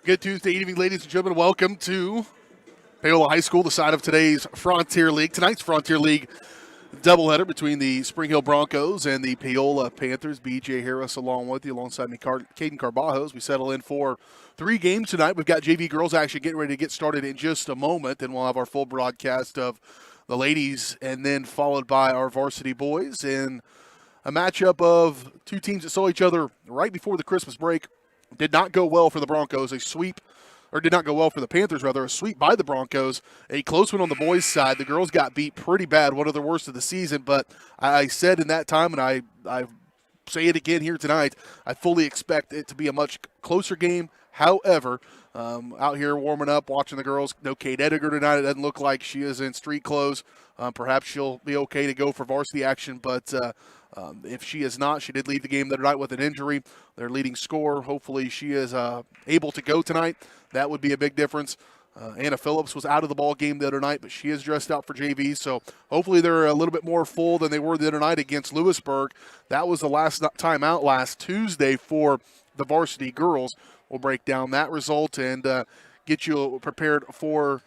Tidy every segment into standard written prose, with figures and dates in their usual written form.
Good Tuesday evening, ladies and gentlemen. Welcome to Paola High School, the side of today's Frontier League. Tonight's Frontier League doubleheader between the Spring Hill Broncos and the Paola Panthers. BJ Harris along with you, alongside me, Caden Carbajos. We settle in for 3 games tonight. We've got JV girls action getting ready to get started in just a moment, and we'll have our full broadcast of the ladies, and then followed by our varsity boys in a matchup of 2 teams that saw each other right before the Christmas break. Did not go well for the Broncos. Did not go well for the Panthers, rather. A sweep by the Broncos. A close one on the boys' side. The girls got beat pretty bad, one of the worst of the season. But I said in that time, and I say it again here tonight, I fully expect it to be a much closer game. However, out here warming up, watching the girls. No Kate Ediger tonight. It doesn't look like she is in street clothes. Perhaps she'll be okay to go for varsity action, but if she is not, she did leave the game the other night with an injury. Their leading scorer, hopefully she is able to go tonight. That would be a big difference. Anna Phillips was out of the ball game the other night, but she is dressed out for JV, so hopefully they're a little bit more full than they were the other night against Lewisburg. That was the last time out last Tuesday for the varsity girls. We'll break down that result and get you prepared for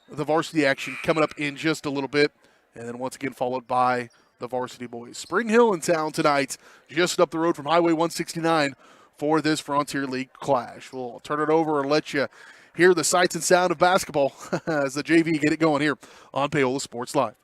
the varsity action coming up in just a little bit, and then once again followed by the varsity boys. Spring Hill in town tonight, just up the road from Highway 169 for this Frontier League clash. We'll turn it over and let you hear the sights and sound of basketball as the JV get it going here on Paola Sports Live.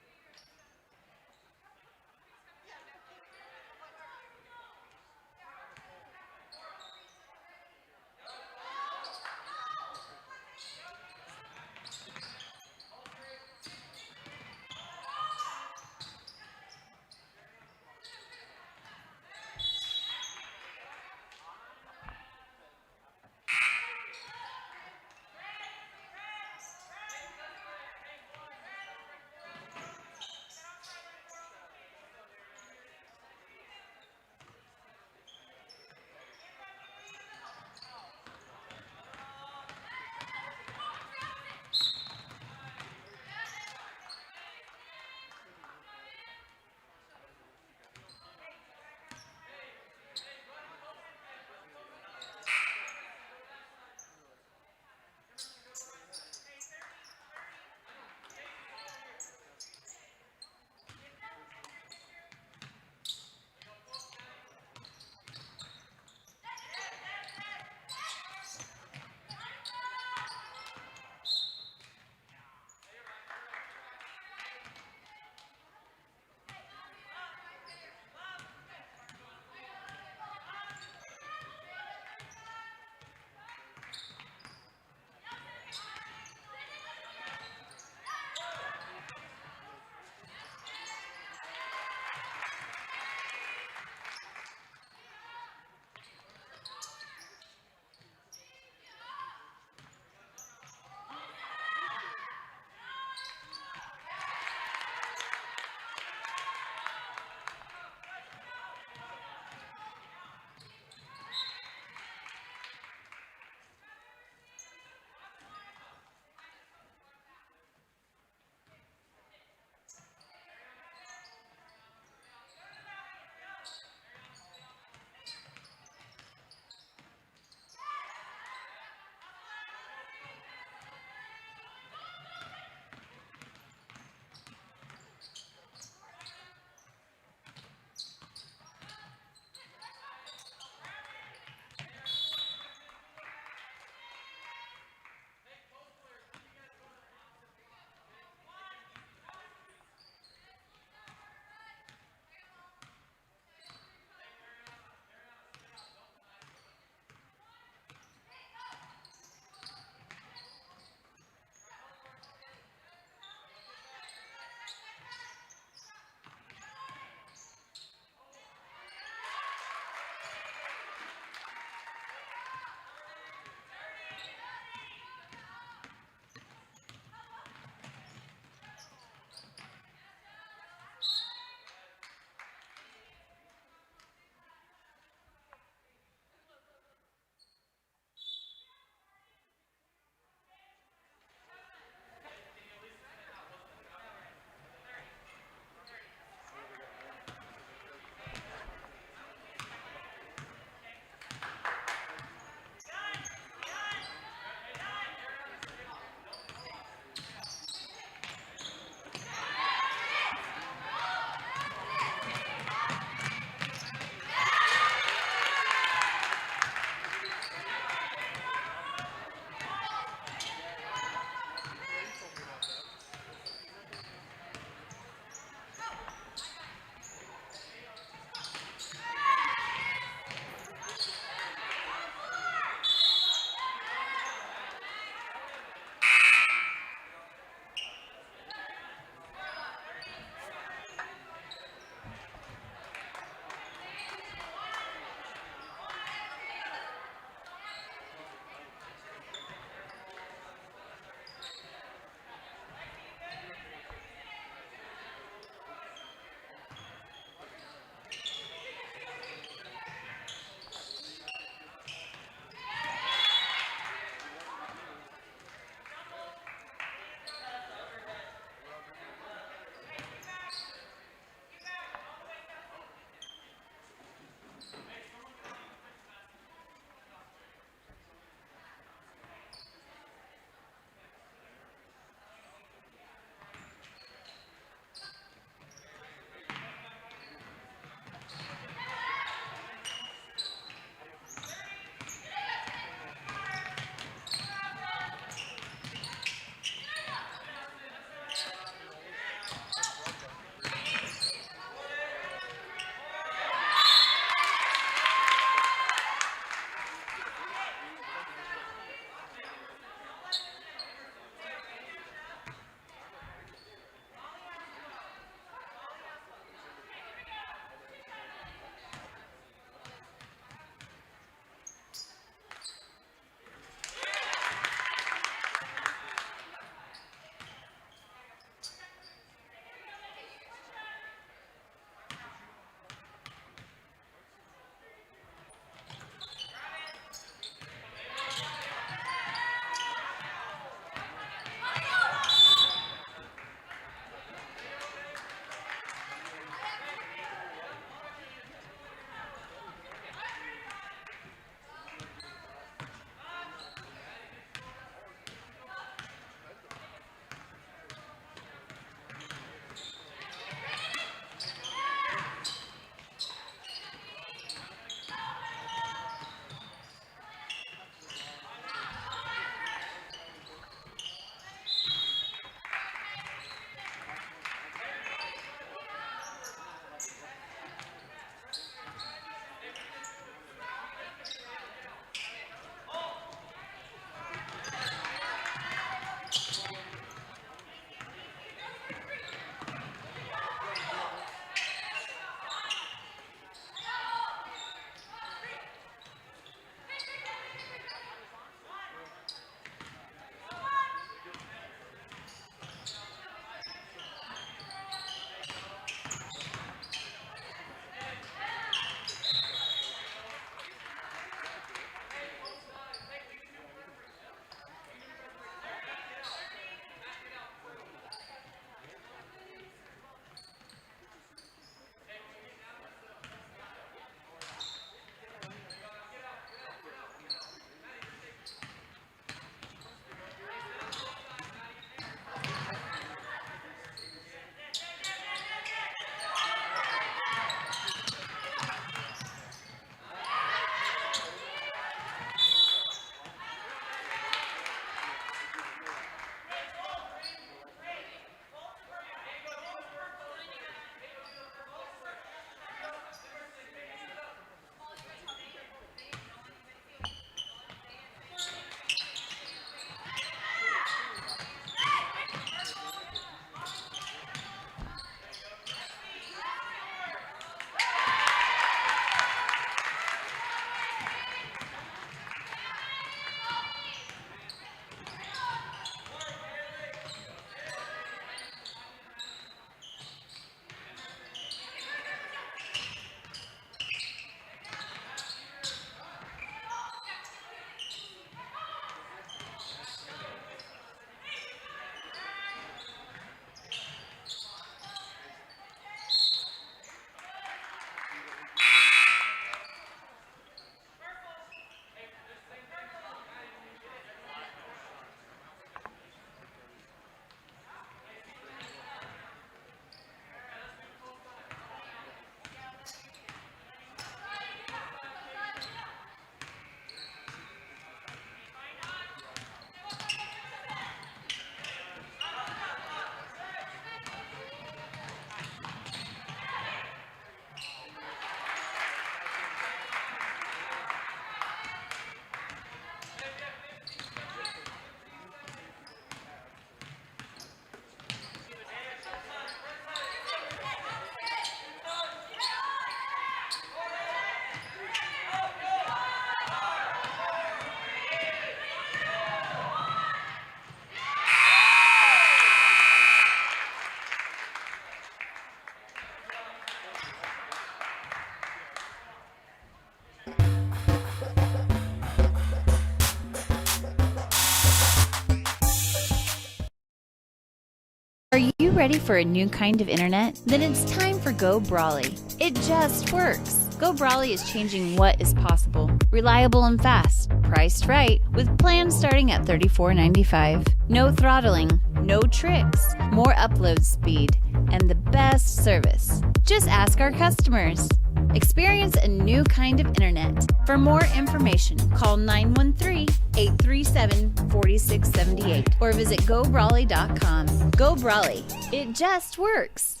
Are you ready for a new kind of internet? Then it's time for Go Brawly. It just works. Go Brawly is changing what is possible. Reliable and fast, priced right, with plans starting at $34.95. No throttling, no tricks, more upload speed, and the best service. Just ask our customers. Experience a new kind of internet. For more information, call 913-837-4678 or visit gobrawly.com. Go Brawly. It just works.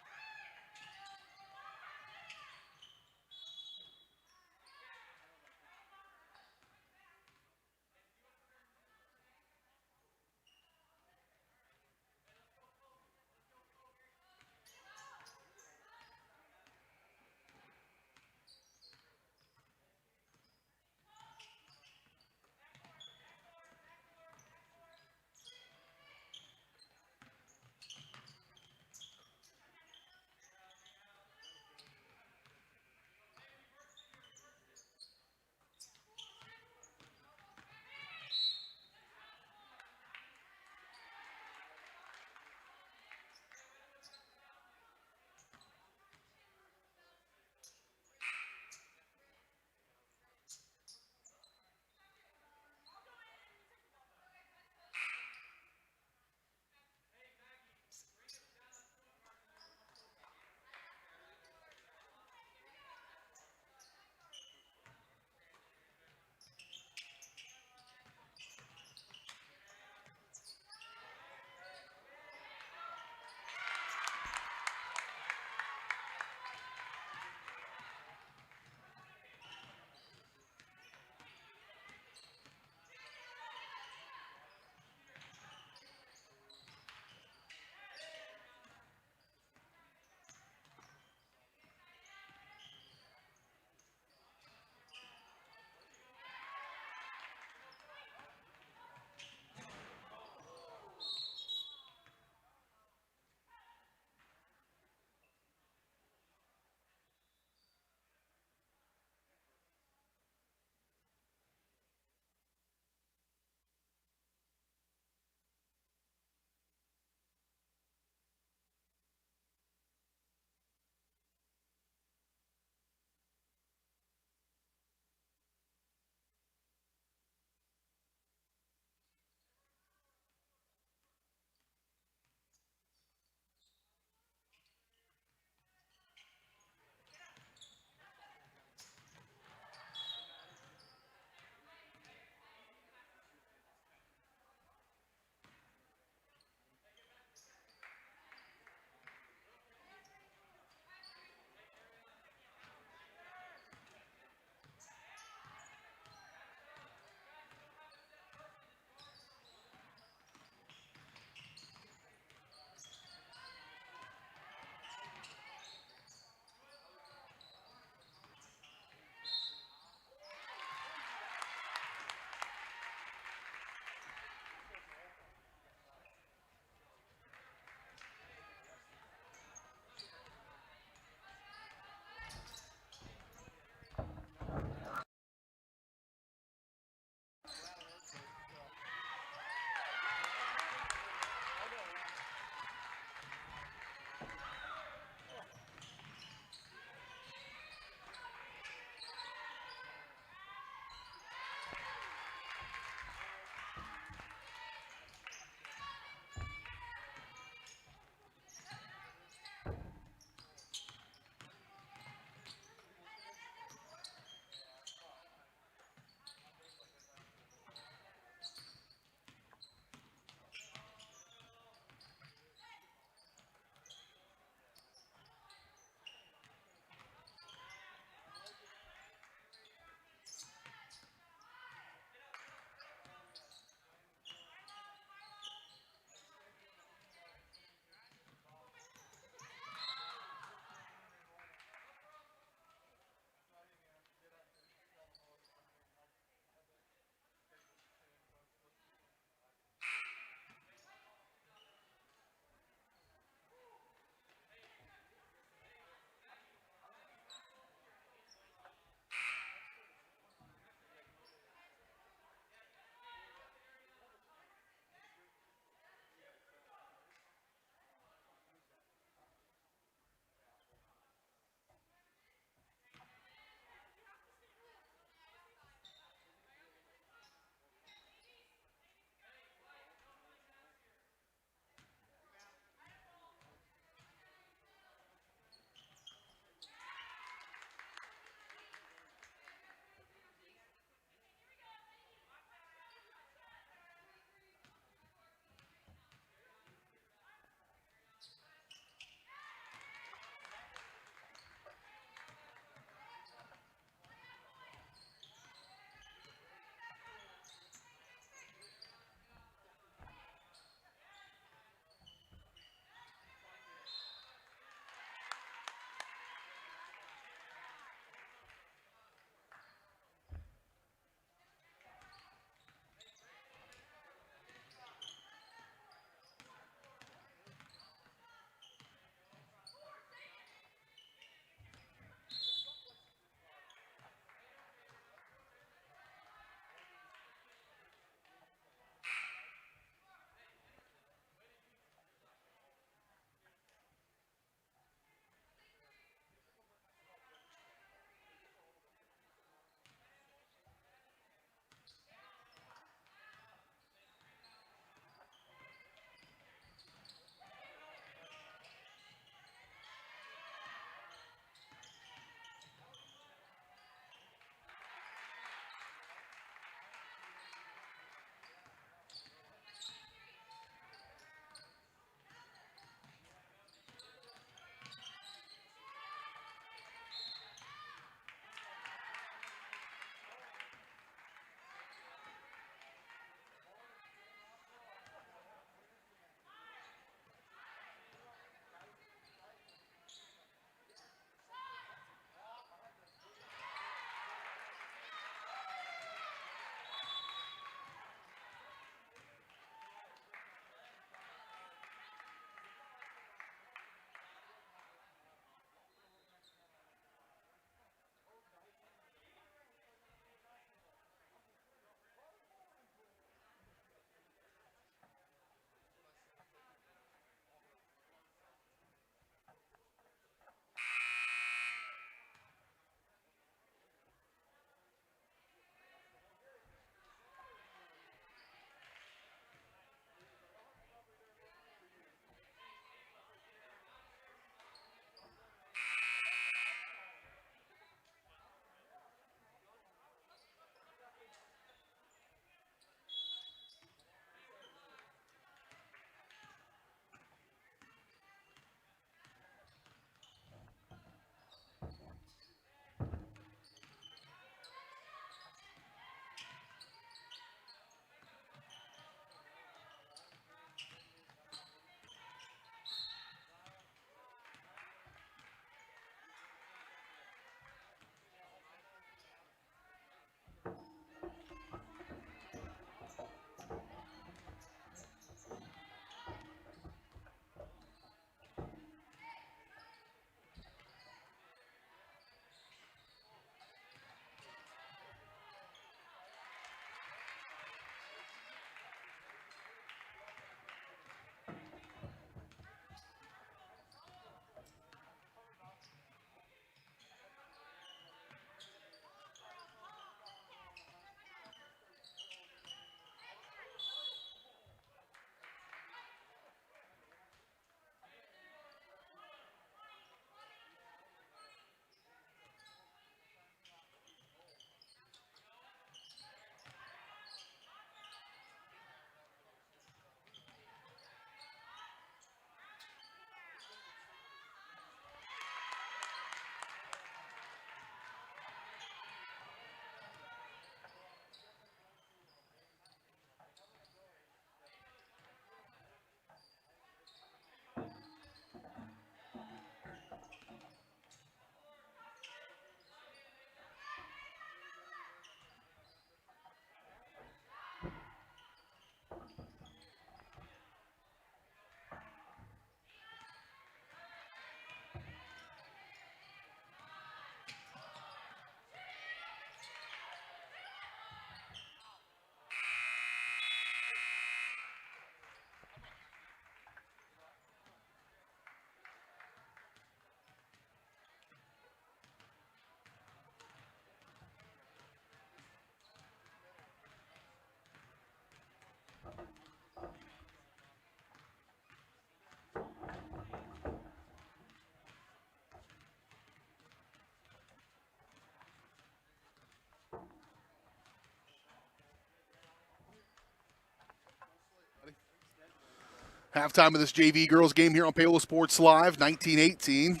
Halftime of this JV girls game here on Paola Sports Live, 19-18.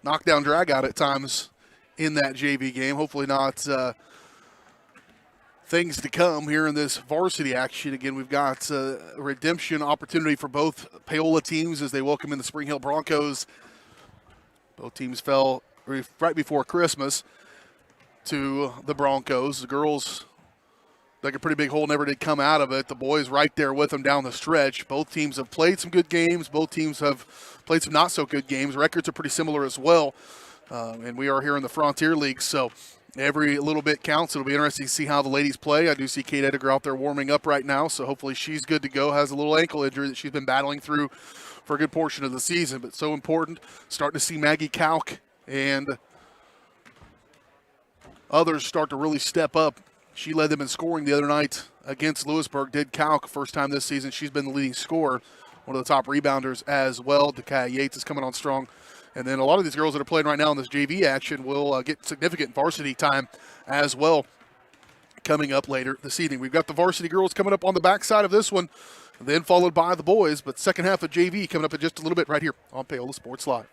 Knockdown drag out at times in that JV game. Hopefully not things to come here in this varsity action. Again, we've got a redemption opportunity for both Paola teams as they welcome in the Spring Hill Broncos. Both teams fell right before Christmas to the Broncos. The girls dug a pretty big hole, never did come out of it. The boys right there with them down the stretch. Both teams have played some good games. Both teams have played some not so good games. Records are pretty similar as well. And we are here in the Frontier League, so every little bit counts. It'll be interesting to see how the ladies play. I do see Kate Edgar out there warming up right now, so hopefully she's good to go. Has a little ankle injury that she's been battling through for a good portion of the season, but so important. Starting to see Maggie Kauk and others start to really step up. She led them in scoring the other night against Lewisburg. Did Kauk, first time this season. She's been the leading scorer, one of the top rebounders as well. Dekai Yates is coming on strong. And then a lot of these girls that are playing right now in this JV action will get significant varsity time as well coming up later this evening. We've got the varsity girls coming up on the backside of this one, then followed by the boys. But second half of JV coming up in just a little bit right here on Paola Sports Live.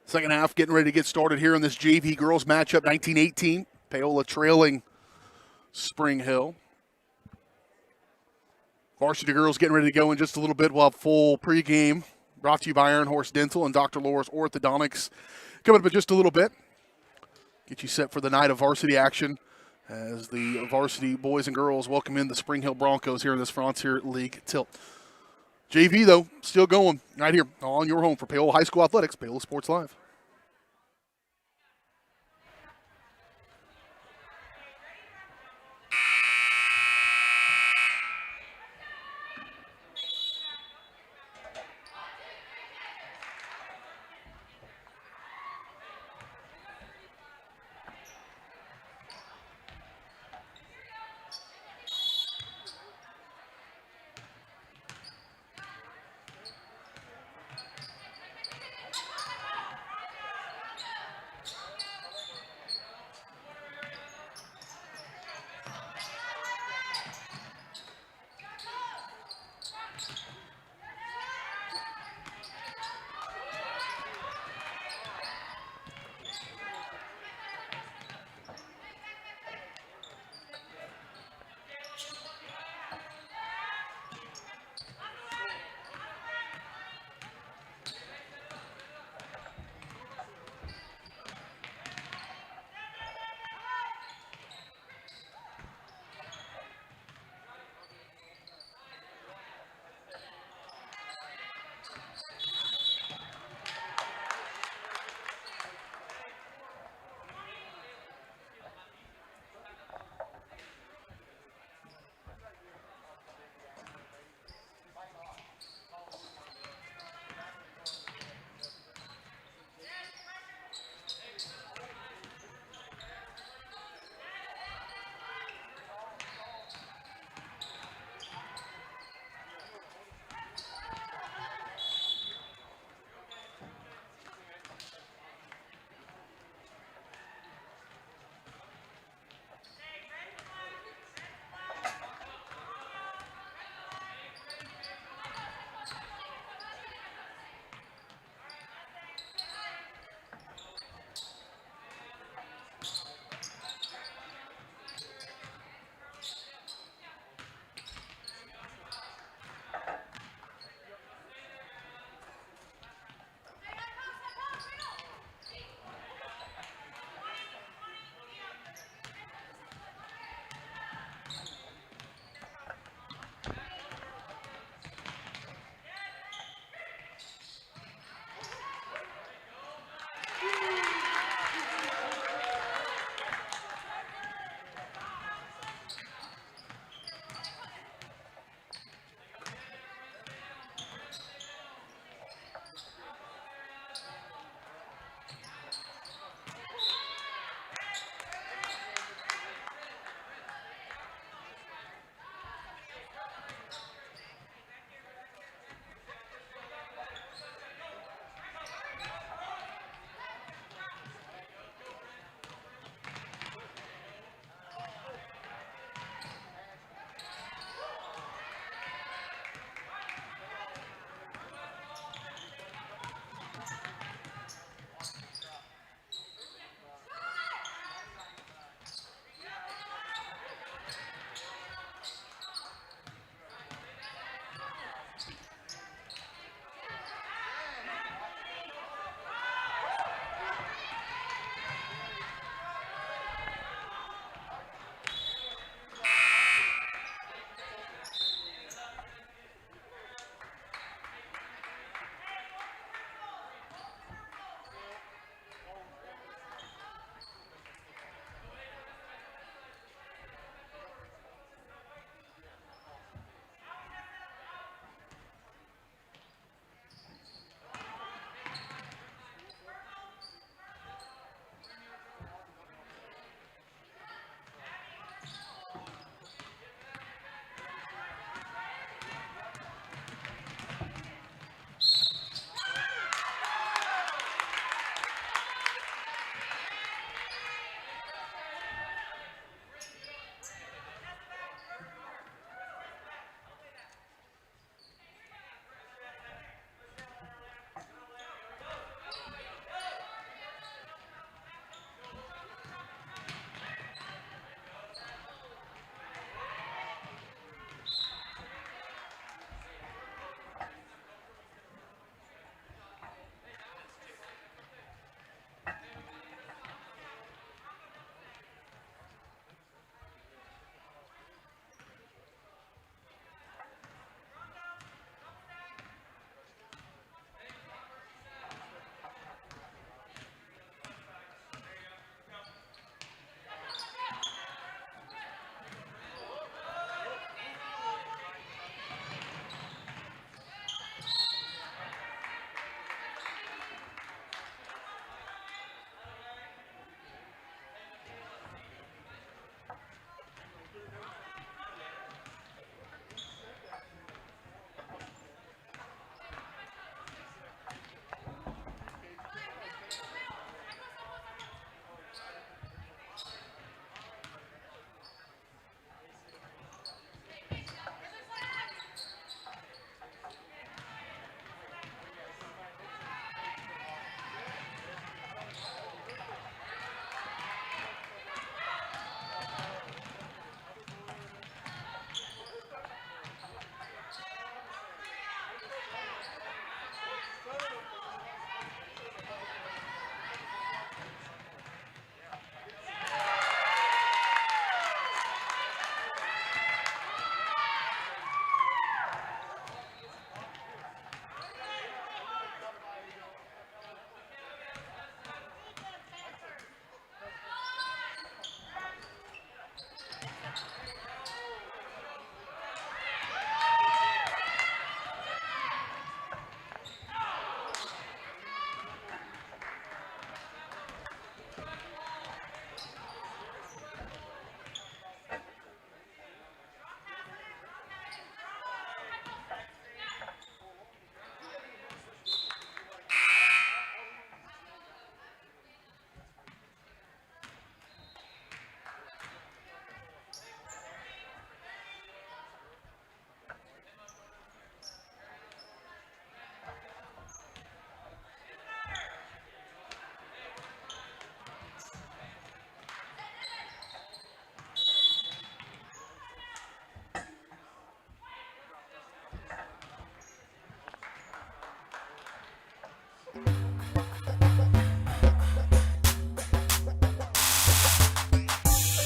Second half getting ready to get started here in this JV girls matchup, 19-18. Paola trailing Spring Hill. Varsity girls getting ready to go in just a little bit. We'll have full pregame brought to you by Iron Horse Dental and Dr. Laura's Orthodontics. Coming up in just a little bit. Get you set for the night of varsity action as the varsity boys and girls welcome in the Spring Hill Broncos here in this Frontier League tilt. JV, though, still going right here on your home for Paola High School Athletics, Paola Sports Live.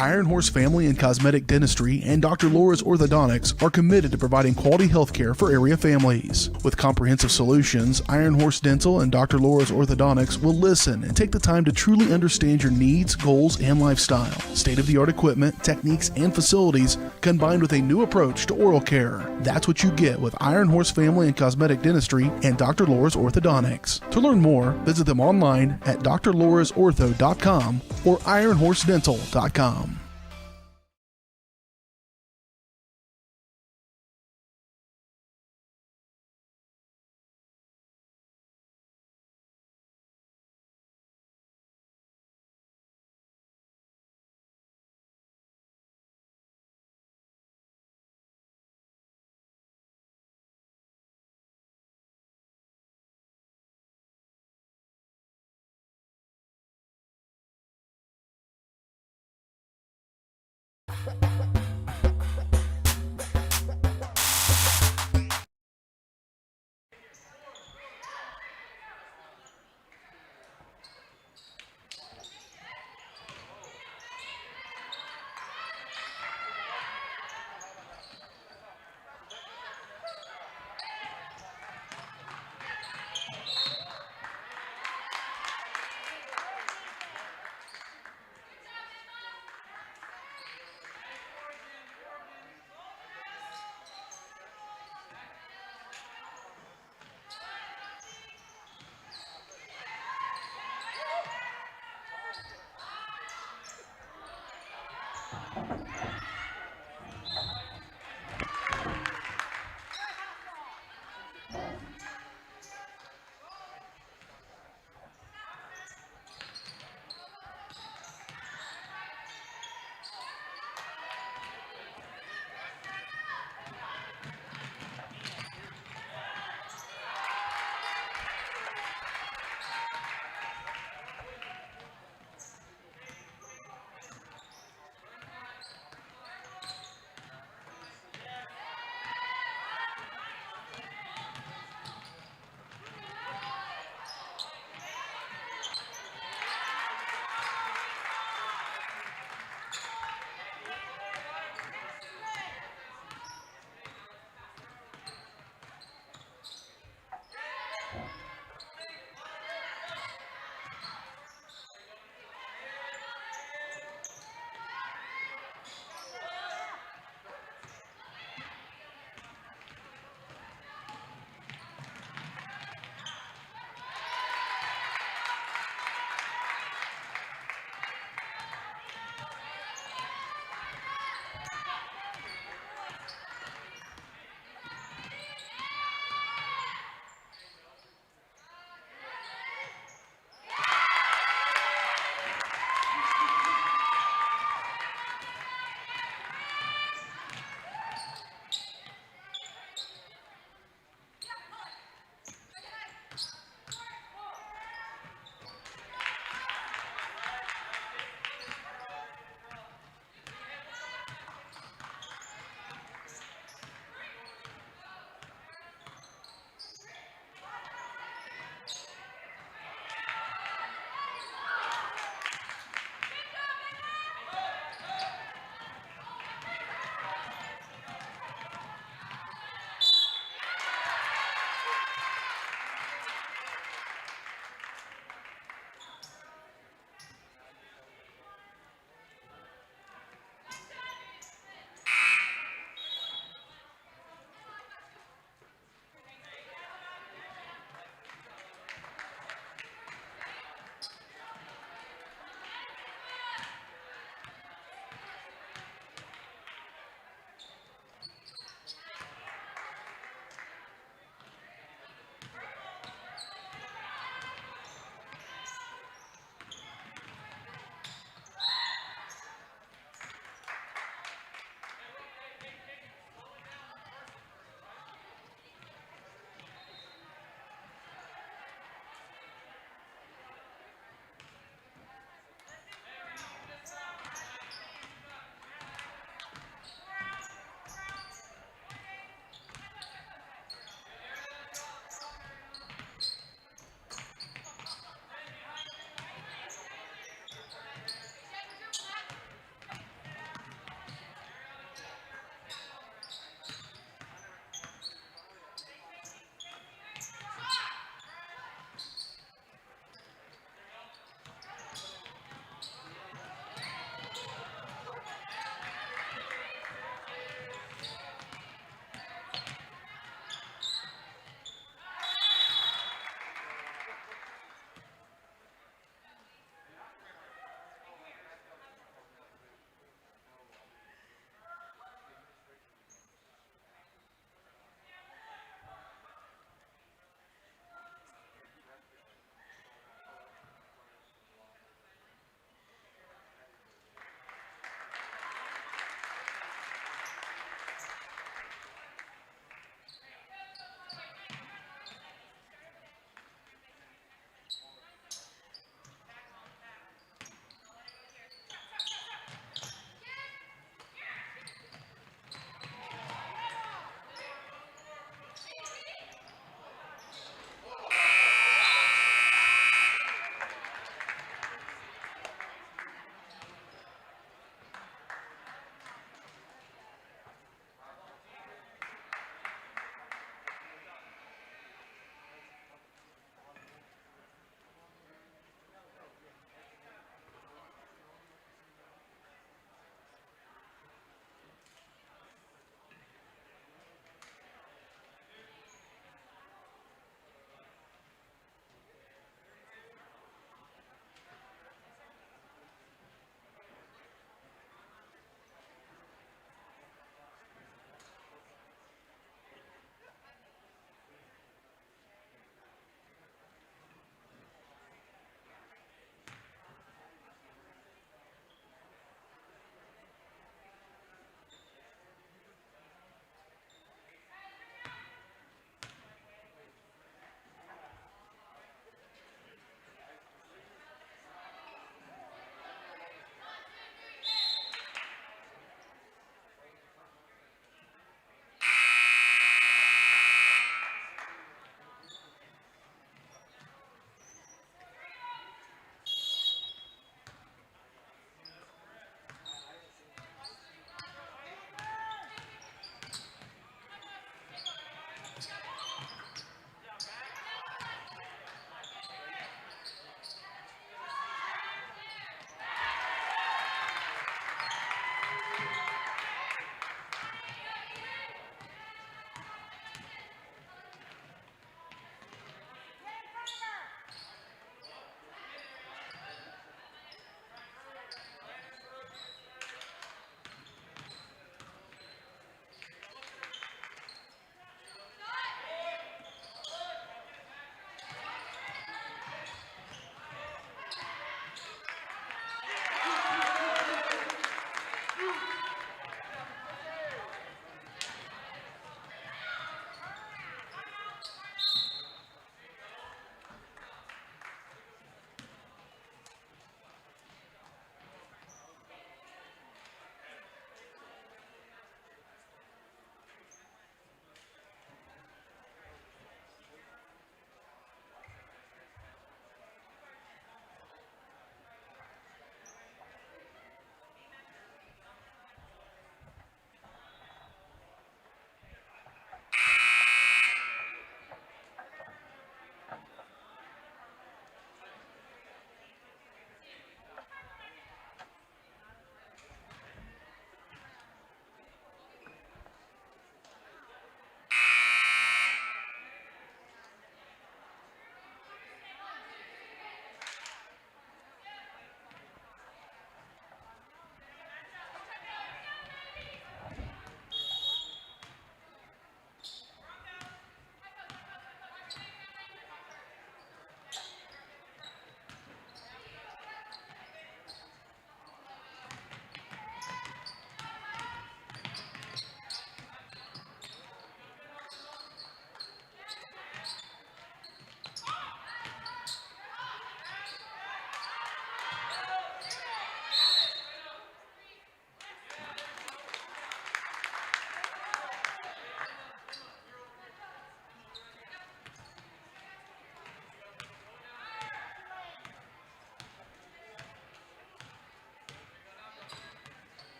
Iron Horse Family and Cosmetic Dentistry and Dr. Laura's Orthodontics are committed to providing quality health care for area families. With comprehensive solutions, Iron Horse Dental and Dr. Laura's Orthodontics will listen and take the time to truly understand your needs, goals, and lifestyle. State-of-the-art equipment, techniques, and facilities combined with a new approach to oral care. That's what you get with Iron Horse Family and Cosmetic Dentistry and Dr. Laura's Orthodontics. To learn more, visit them online at drlaurasortho.com or ironhorsedental.com.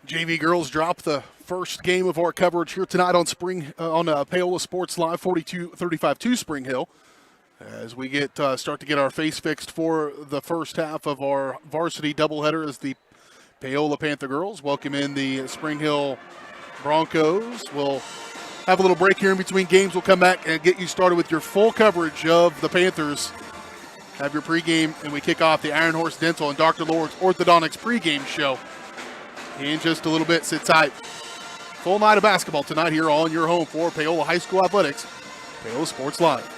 JV girls drop the first game of our coverage here tonight on Paola Sports Live 42-35 Spring Hill. As we start to get our face fixed for the first half of our varsity doubleheader as the Paola Panther girls welcome in the Spring Hill Broncos. We'll have a little break here in between games. We'll come back and get you started with your full coverage of the Panthers. Have your pregame, and we kick off the Iron Horse Dental and Dr. Lord's Orthodontics pregame show in just a little bit. Sit tight. Full night of basketball tonight here on your home for Paola High School Athletics, Paola Sports Live.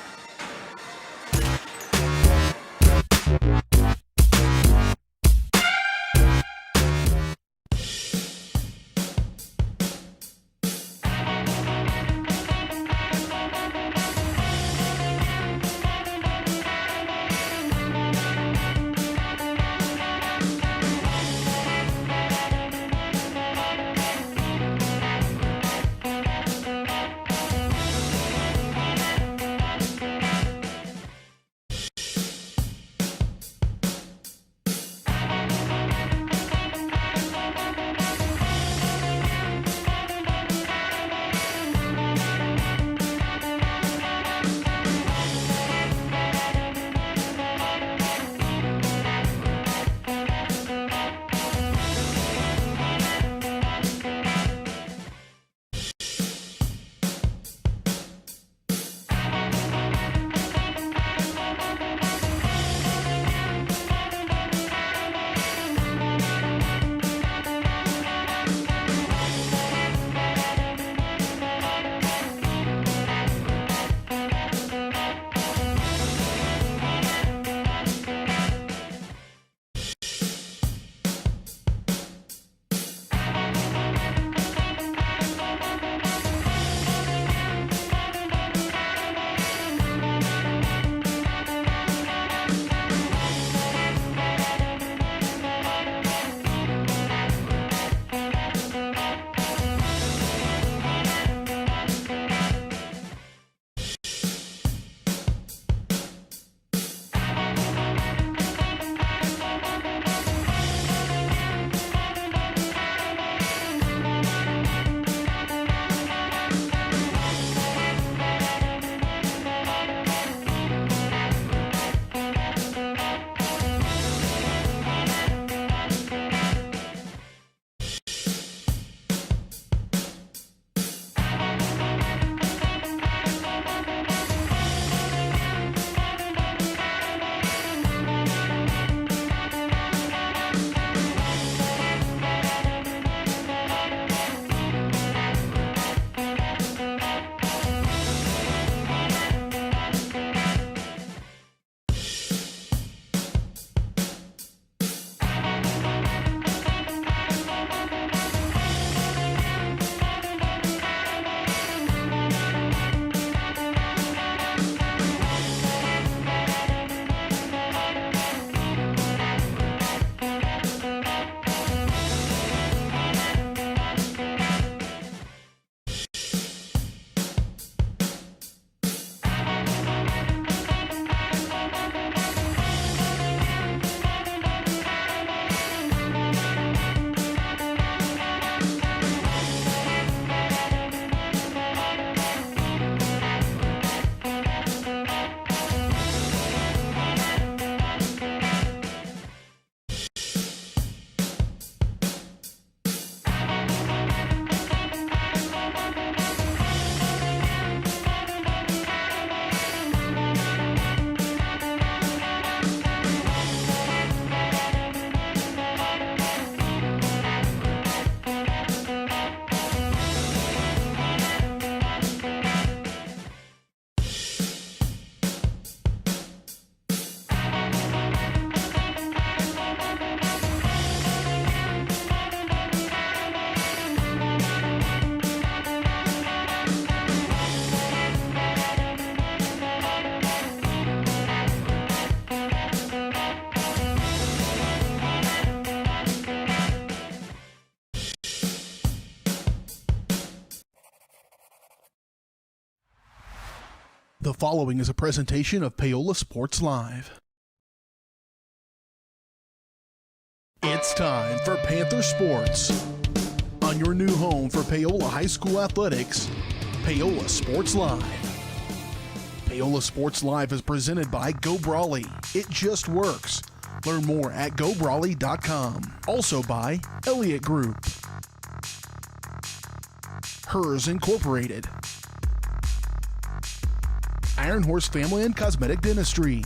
The following is a presentation of Paola Sports Live. It's time for Panther Sports. On your new home for Paola High School athletics, Paola Sports Live. Paola Sports Live is presented by Go Brawley. It just works. Learn more at gobrawley.com. Also by Elliott Group. Hers Incorporated. Iron Horse Family and Cosmetic Dentistry.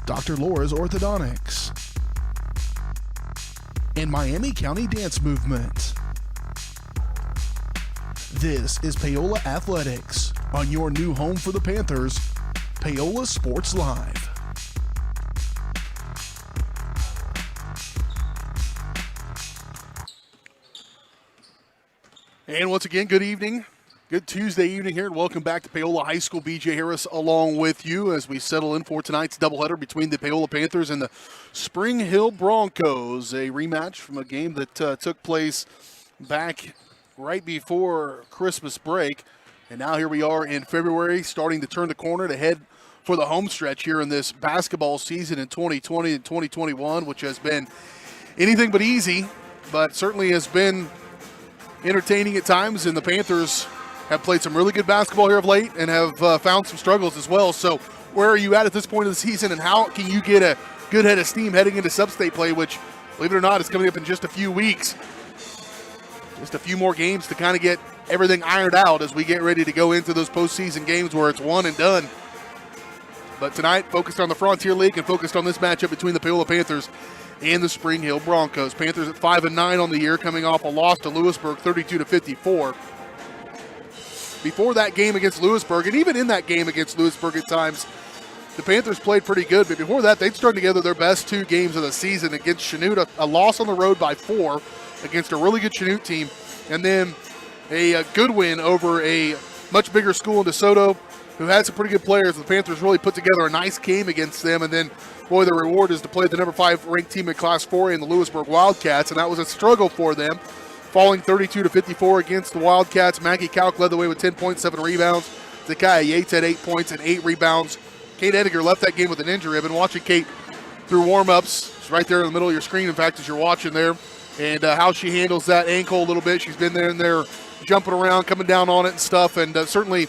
Dr. Laura's Orthodontics. And Miami County Dance Movement. This is Paola Athletics. On your new home for the Panthers, Paola Sports Live. And once again, good evening. Good Tuesday evening here, and welcome back to Paola High School. BJ Harris along with you as we settle in for tonight's doubleheader between the Paola Panthers and the Spring Hill Broncos. A rematch from a game that took place back right before Christmas break. And now here we are in February, starting to turn the corner to head for the home stretch here in this basketball season in 2020 and 2021, which has been anything but easy, but certainly has been entertaining at times, and the Panthers have played some really good basketball here of late and have found some struggles as well. So where are you at this point of the season, and how can you get a good head of steam heading into sub-state play, which, believe it or not, is coming up in just a few weeks. Just a few more games to kind of get everything ironed out as we get ready to go into those postseason games where it's one and done. But tonight, focused on the Frontier League and focused on this matchup between the Paola Panthers and the Spring Hill Broncos. Panthers at 5-9 on the year, coming off a loss to Lewisburg, 32-54. Before that game against Lewisburg, and even in that game against Lewisburg at times, the Panthers played pretty good. But before that, they'd strung together their best two games of the season against Chanute, a loss on the road by 4 against a really good Chanute team, and then a good win over a much bigger school in DeSoto who had some pretty good players. The Panthers really put together a nice game against them, and then, boy, the reward is to play the number 5 ranked team in Class 4A in the Lewisburg Wildcats, and that was a struggle for them, falling 32-54 against the Wildcats. Maggie Kalk led the way with 10.7 rebounds. Zakiah Yates had 8 points and 8 rebounds. Kate Edinger left that game with an injury. I've been watching Kate through warm-ups. She's right there in the middle of your screen, in fact, as you're watching there, and how she handles that ankle a little bit. She's been there and there jumping around, coming down on it and stuff, and certainly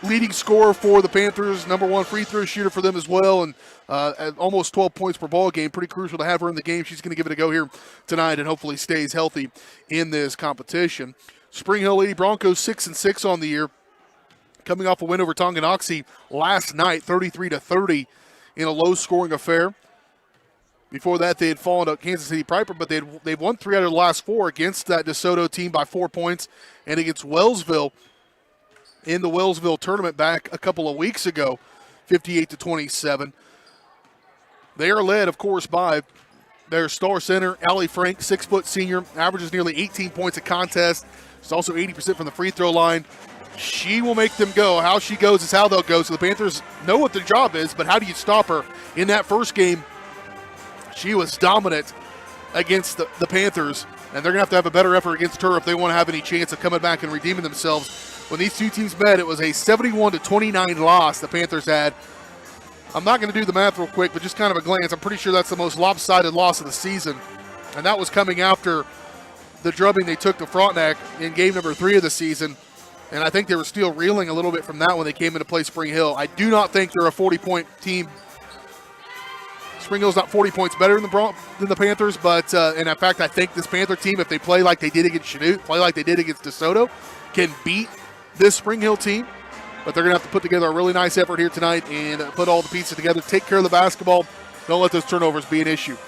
leading scorer for the Panthers, number 1 free throw shooter for them as well, and at almost 12 points per ball game. Pretty crucial to have her in the game. She's going to give it a go here tonight and hopefully stays healthy in this competition. Spring Hill Lady Broncos 6-6 on the year, coming off a win over Tonganoxie last night, 33-30 in a low-scoring affair. Before that, they had fallen to Kansas City Piper, but they've won 3 out of the last 4 against that DeSoto team by 4 points, and against Wellsville in the Wellsville tournament back a couple of weeks ago, 58-27. They are led, of course, by their star center, Allie Frank, 6-foot senior, averages nearly 18 points a contest. She's also 80% from the free throw line. She will make them go. How she goes is how they'll go. So the Panthers know what their job is, but how do you stop her? In that first game, she was dominant against the Panthers, and they're going to have a better effort against her if they want to have any chance of coming back and redeeming themselves. When these two teams met, it was a 71-29 loss the Panthers had. I'm not going to do the math real quick, but just kind of a glance, I'm pretty sure that's the most lopsided loss of the season, and that was coming after the drubbing they took to Frontenac in game number 3 of the season, and I think they were still reeling a little bit from that when they came into play Spring Hill. I do not think they're a 40-point team. Spring Hill's not 40 points better than the Panthers, but and in fact, I think this Panther team, if they play like they did against Chanute, play like they did against DeSoto, can beat this Spring Hill team. But they're going to have to put together a really nice effort here tonight and put all the pieces together, take care of the basketball. Don't let those turnovers be an issue.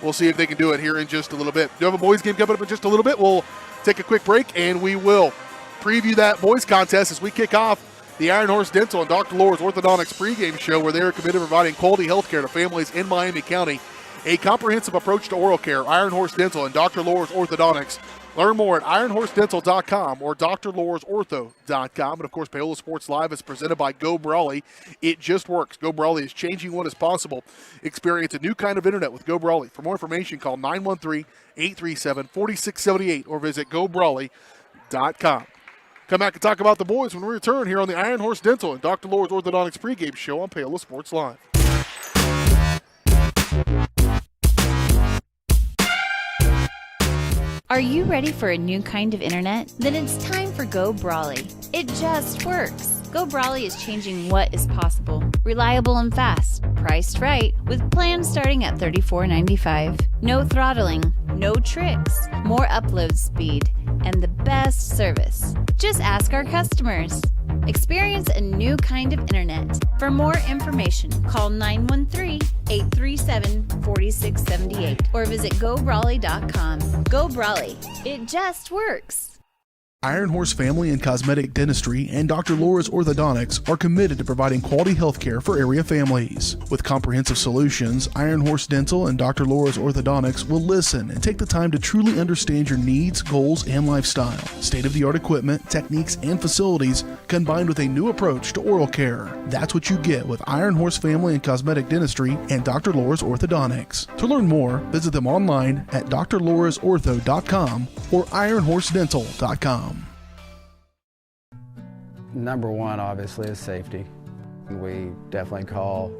We'll see if they can do it here in just a little bit. Do you have a boys game coming up in just a little bit? We'll take a quick break, and we will preview that boys contest as we kick off the Iron Horse Dental and Dr. Laura's Orthodontics pregame show, where they are committed to providing quality health care to families in Miami County. A comprehensive approach to oral care. Iron Horse Dental and Dr. Laura's Orthodontics. Learn more at ironhorsedental.com or drlaursortho.com. And, of course, Paola Sports Live is presented by Go Brawley. It just works. Go Brawley is changing what is possible. Experience a new kind of internet with Go Brawley. For more information, call 913-837-4678 or visit gobrawley.com. Come back and talk about the boys when we return here on the Iron Horse Dental and Dr. Laura's Orthodontics pregame show on Paola Sports Live. Are you ready for a new kind of internet? Then it's time for Go Brawley. It just works. Go Brawley is changing what is possible. Reliable and fast. Priced right, with plans starting at $34.95. No throttling, no tricks, more upload speed, and the best service. Just ask our customers. Experience a new kind of internet. For more information, call 913-837-4678 or visit GoBrawley.com. Go Brawley. It just works. Iron Horse Family and Cosmetic Dentistry and Dr. Laura's Orthodontics are committed to providing quality health care for area families. With comprehensive solutions, Iron Horse Dental and Dr. Laura's Orthodontics will listen and take the time to truly understand your needs, goals, and lifestyle. State-of-the-art equipment, techniques, and facilities combined with a new approach to oral care. That's what you get with Iron Horse Family and Cosmetic Dentistry and Dr. Laura's Orthodontics. To learn more, visit them online at drlaurasortho.com or ironhorsedental.com. Number one, obviously, is safety. We definitely call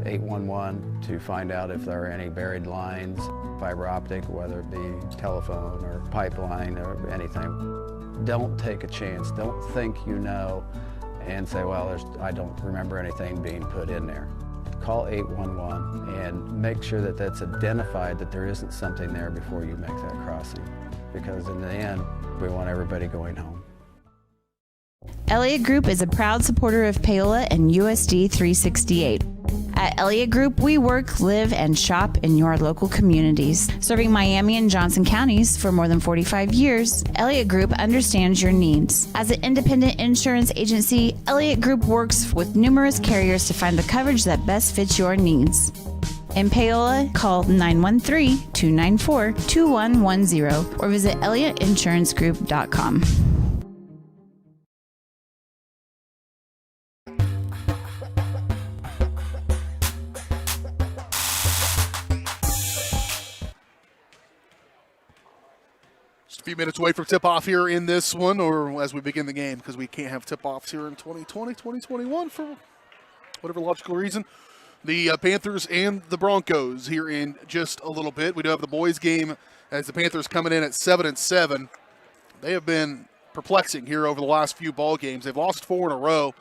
811 to find out if there are any buried lines, fiber optic, whether it be telephone or pipeline or anything. Don't take a chance. Don't think you know and say, well, I don't remember anything being put in there. Call 811 and make sure that that's identified, that there isn't something there before you make that crossing. Because in the end, we want everybody going home. Elliott Group is a proud supporter of Paola and USD 368. At Elliott Group, we work, live, and shop in your local communities. Serving Miami and Johnson counties for more than 45 years, Elliott Group understands your needs. As an independent insurance agency, Elliott Group works with numerous carriers to find the coverage that best fits your needs. In Paola, call 913-294-2110 or visit ElliottInsuranceGroup.com. Just a few minutes away from tip-off here in this one, or as we begin the game, because we can't have tip-offs here in 2020, 2021 for whatever logical reason. The Panthers and the Broncos here in just a little bit. We do have the boys game as the Panthers coming in at 7-7. They have been perplexing here over the last few ball games. They've lost 4 in a row.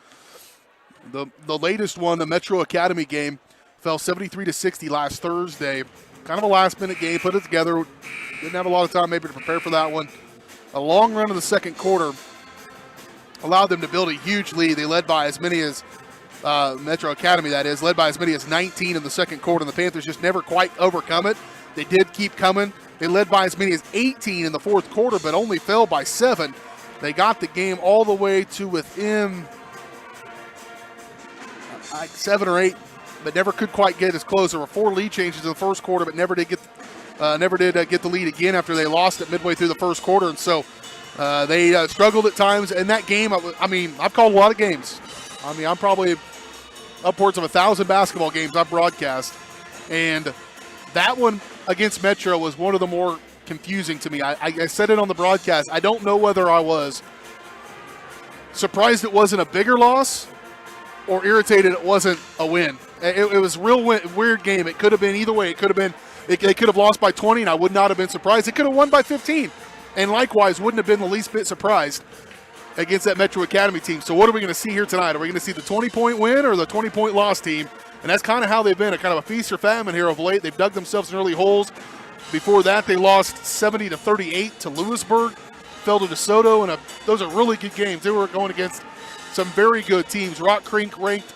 The latest one, the Metro Academy game, fell 73-60 last Thursday. Kind of a last-minute game, put it together. Didn't have a lot of time maybe to prepare for that one. A long run in the second quarter allowed them to build a huge lead. They led by as many as Metro Academy, that is, led by as many as 19 in the second quarter, and the Panthers just never quite overcome it. They did keep coming. They led by as many as 18 in the fourth quarter, but only fell by 7. They got the game all the way to within 7 or 8, but never could quite get as close. There were 4 lead changes in the first quarter, but never did get the lead again after they lost it midway through the first quarter, and so they struggled at times. In that game, I've called a lot of games. I'm probably upwards of 1,000 basketball games I've broadcast, and that one against Metro was one of the more confusing to me. I said it on the broadcast. I don't know whether I was surprised it wasn't a bigger loss or irritated it wasn't a win. It was a real weird game. It could have been either way. It could have been they could have lost by 20, and I would not have been surprised. It could have won by 15, and likewise wouldn't have been the least bit surprised against that Metro Academy team. So what are we going to see here tonight? Are we going to see the 20-point win or the 20-point loss team? And that's kind of how they've been, a kind of a feast or famine here of late. They've dug themselves in early holes. Before that, they lost 70-38 to Lewisburg, fell to DeSoto, and those are really good games. They were going against some very good teams. Rock Creek ranked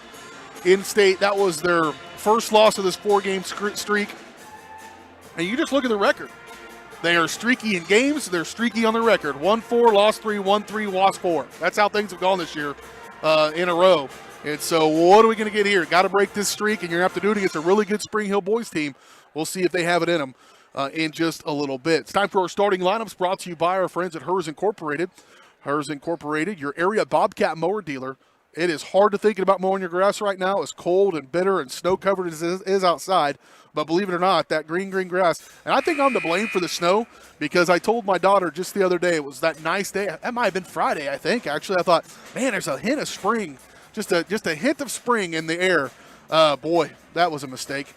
in-state. That was their first loss of this 4-game streak. And you just look at the record. They are streaky in games. They're streaky on the record. 1-4, lost 3, 1-3, lost 4. That's how things have gone this year in a row. And so what are we going to get here? Got to break this streak, and you're going to have to do it against a really good Spring Hill boys team. We'll see if they have it in them in just a little bit. It's time for our starting lineups, brought to you by our friends at Hers Incorporated. Hers Incorporated, your area Bobcat mower dealer, It is hard to think about mowing your grass right now. It's cold and bitter and snow-covered as it is outside. But believe it or not, that green grass. And I think I'm to blame for the snow because I told my daughter just the other day, it was that nice day. That might have been Friday, I think. Actually, I thought, man, there's a hint of spring. Just a hint of spring in the air. Boy, that was a mistake.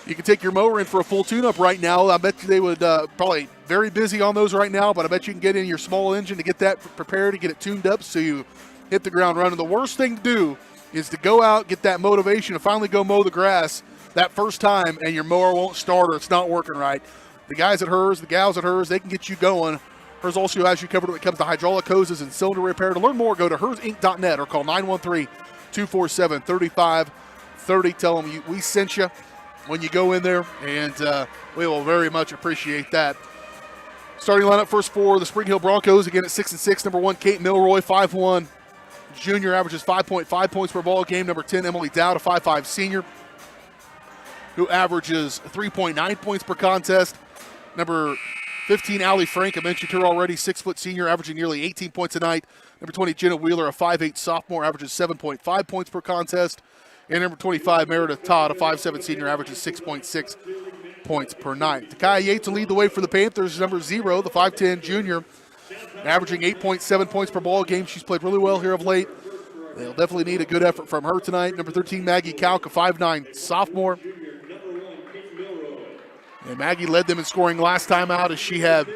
You can take your mower in for a full tune-up right now. I bet you they would probably very busy on those right now, but I bet you can get in your small engine to get that prepared, to get it tuned up so you hit the ground running. The worst thing to do is to go out, get that motivation, and finally go mow the grass that first time, and your mower won't start or it's not working right. The guys at Hers, the gals at Hers, they can get you going. Hers also has you covered when it comes to hydraulic hoses and cylinder repair. To learn more, go to hersinc.net or call 913-247-3530. Tell them we sent you when you go in there, and we will very much appreciate that. Starting lineup first for the Spring Hill Broncos, again at 6-6. Number 1, Kate Milroy, 5'1", junior, averages 5.5 points per ball game. Number 10, Emily Dowd, a 5'5", senior, who averages 3.9 points per contest. Number 15, Allie Frank, I mentioned her already, 6-foot senior, averaging nearly 18 points a night. Number 20, Jenna Wheeler, a 5'8" sophomore, averages 7.5 points per contest. And number 25, Meredith Todd, a 5'7" senior, averages 6.6 points per night. Takaya Yates will lead the way for the Panthers. Number 0, the 5'10" junior, averaging 8.7 points per ball game. She's played really well here of late. They'll definitely need a good effort from her tonight. Number 13, Maggie Kalk, a 5'9" sophomore. And Maggie led them in scoring last time out as she had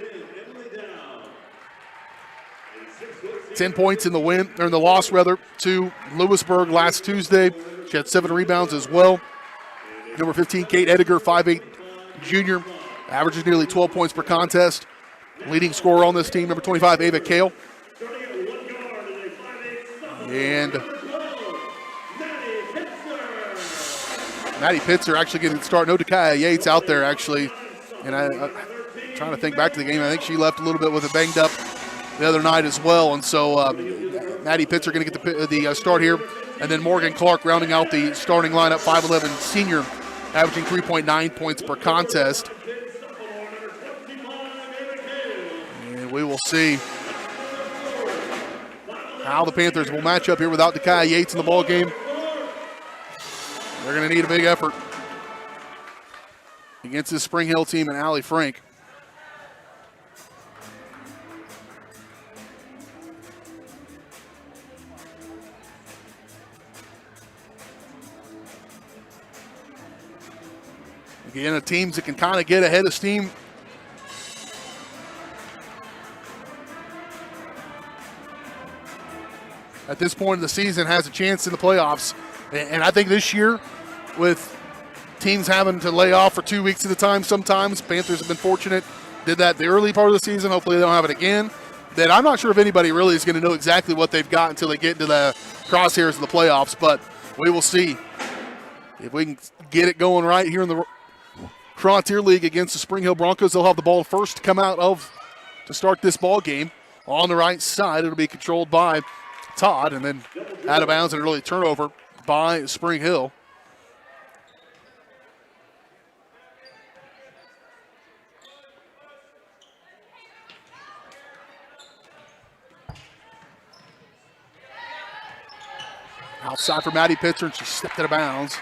10 points in the win, or in the loss rather, to Lewisburg last Tuesday. She had 7 rebounds as well. Number 15, Kate Ediger, 5'8" junior, averages nearly 12 points per contest. Leading scorer on this team, number 25, Ava Kale. And Maddie Pitzer actually getting started. No Takaya Yates out there actually. And I'm trying to think back to the game. I think she left a little bit with it banged up the other night as well. And so Maddie Pitzer going to get the start here. And then Morgan Clark rounding out the starting lineup, 5'11" senior, averaging 3.9 points per contest. And we will see how the Panthers will match up here without Takaya Yates in the ball game. They're going to need a big effort against this Spring Hill team and Allie Frank. Again, the teams that can kind of get ahead of steam. At this point in the season has a chance in the playoffs. And I think this year, with teams having to lay off for 2 weeks at a time sometimes, Panthers have been fortunate, did that the early part of the season. Hopefully they don't have it again. That I'm not sure if anybody really is going to know exactly what they've got until they get into the crosshairs of the playoffs. But we will see if we can get it going right here in the Frontier League against the Spring Hill Broncos. They'll have the ball first to come out of to start this ball game. On the right side, it'll be controlled by Todd, and then out of bounds and an early turnover by Spring Hill. Outside for Maddie Pitzer, and she stepped out of bounds.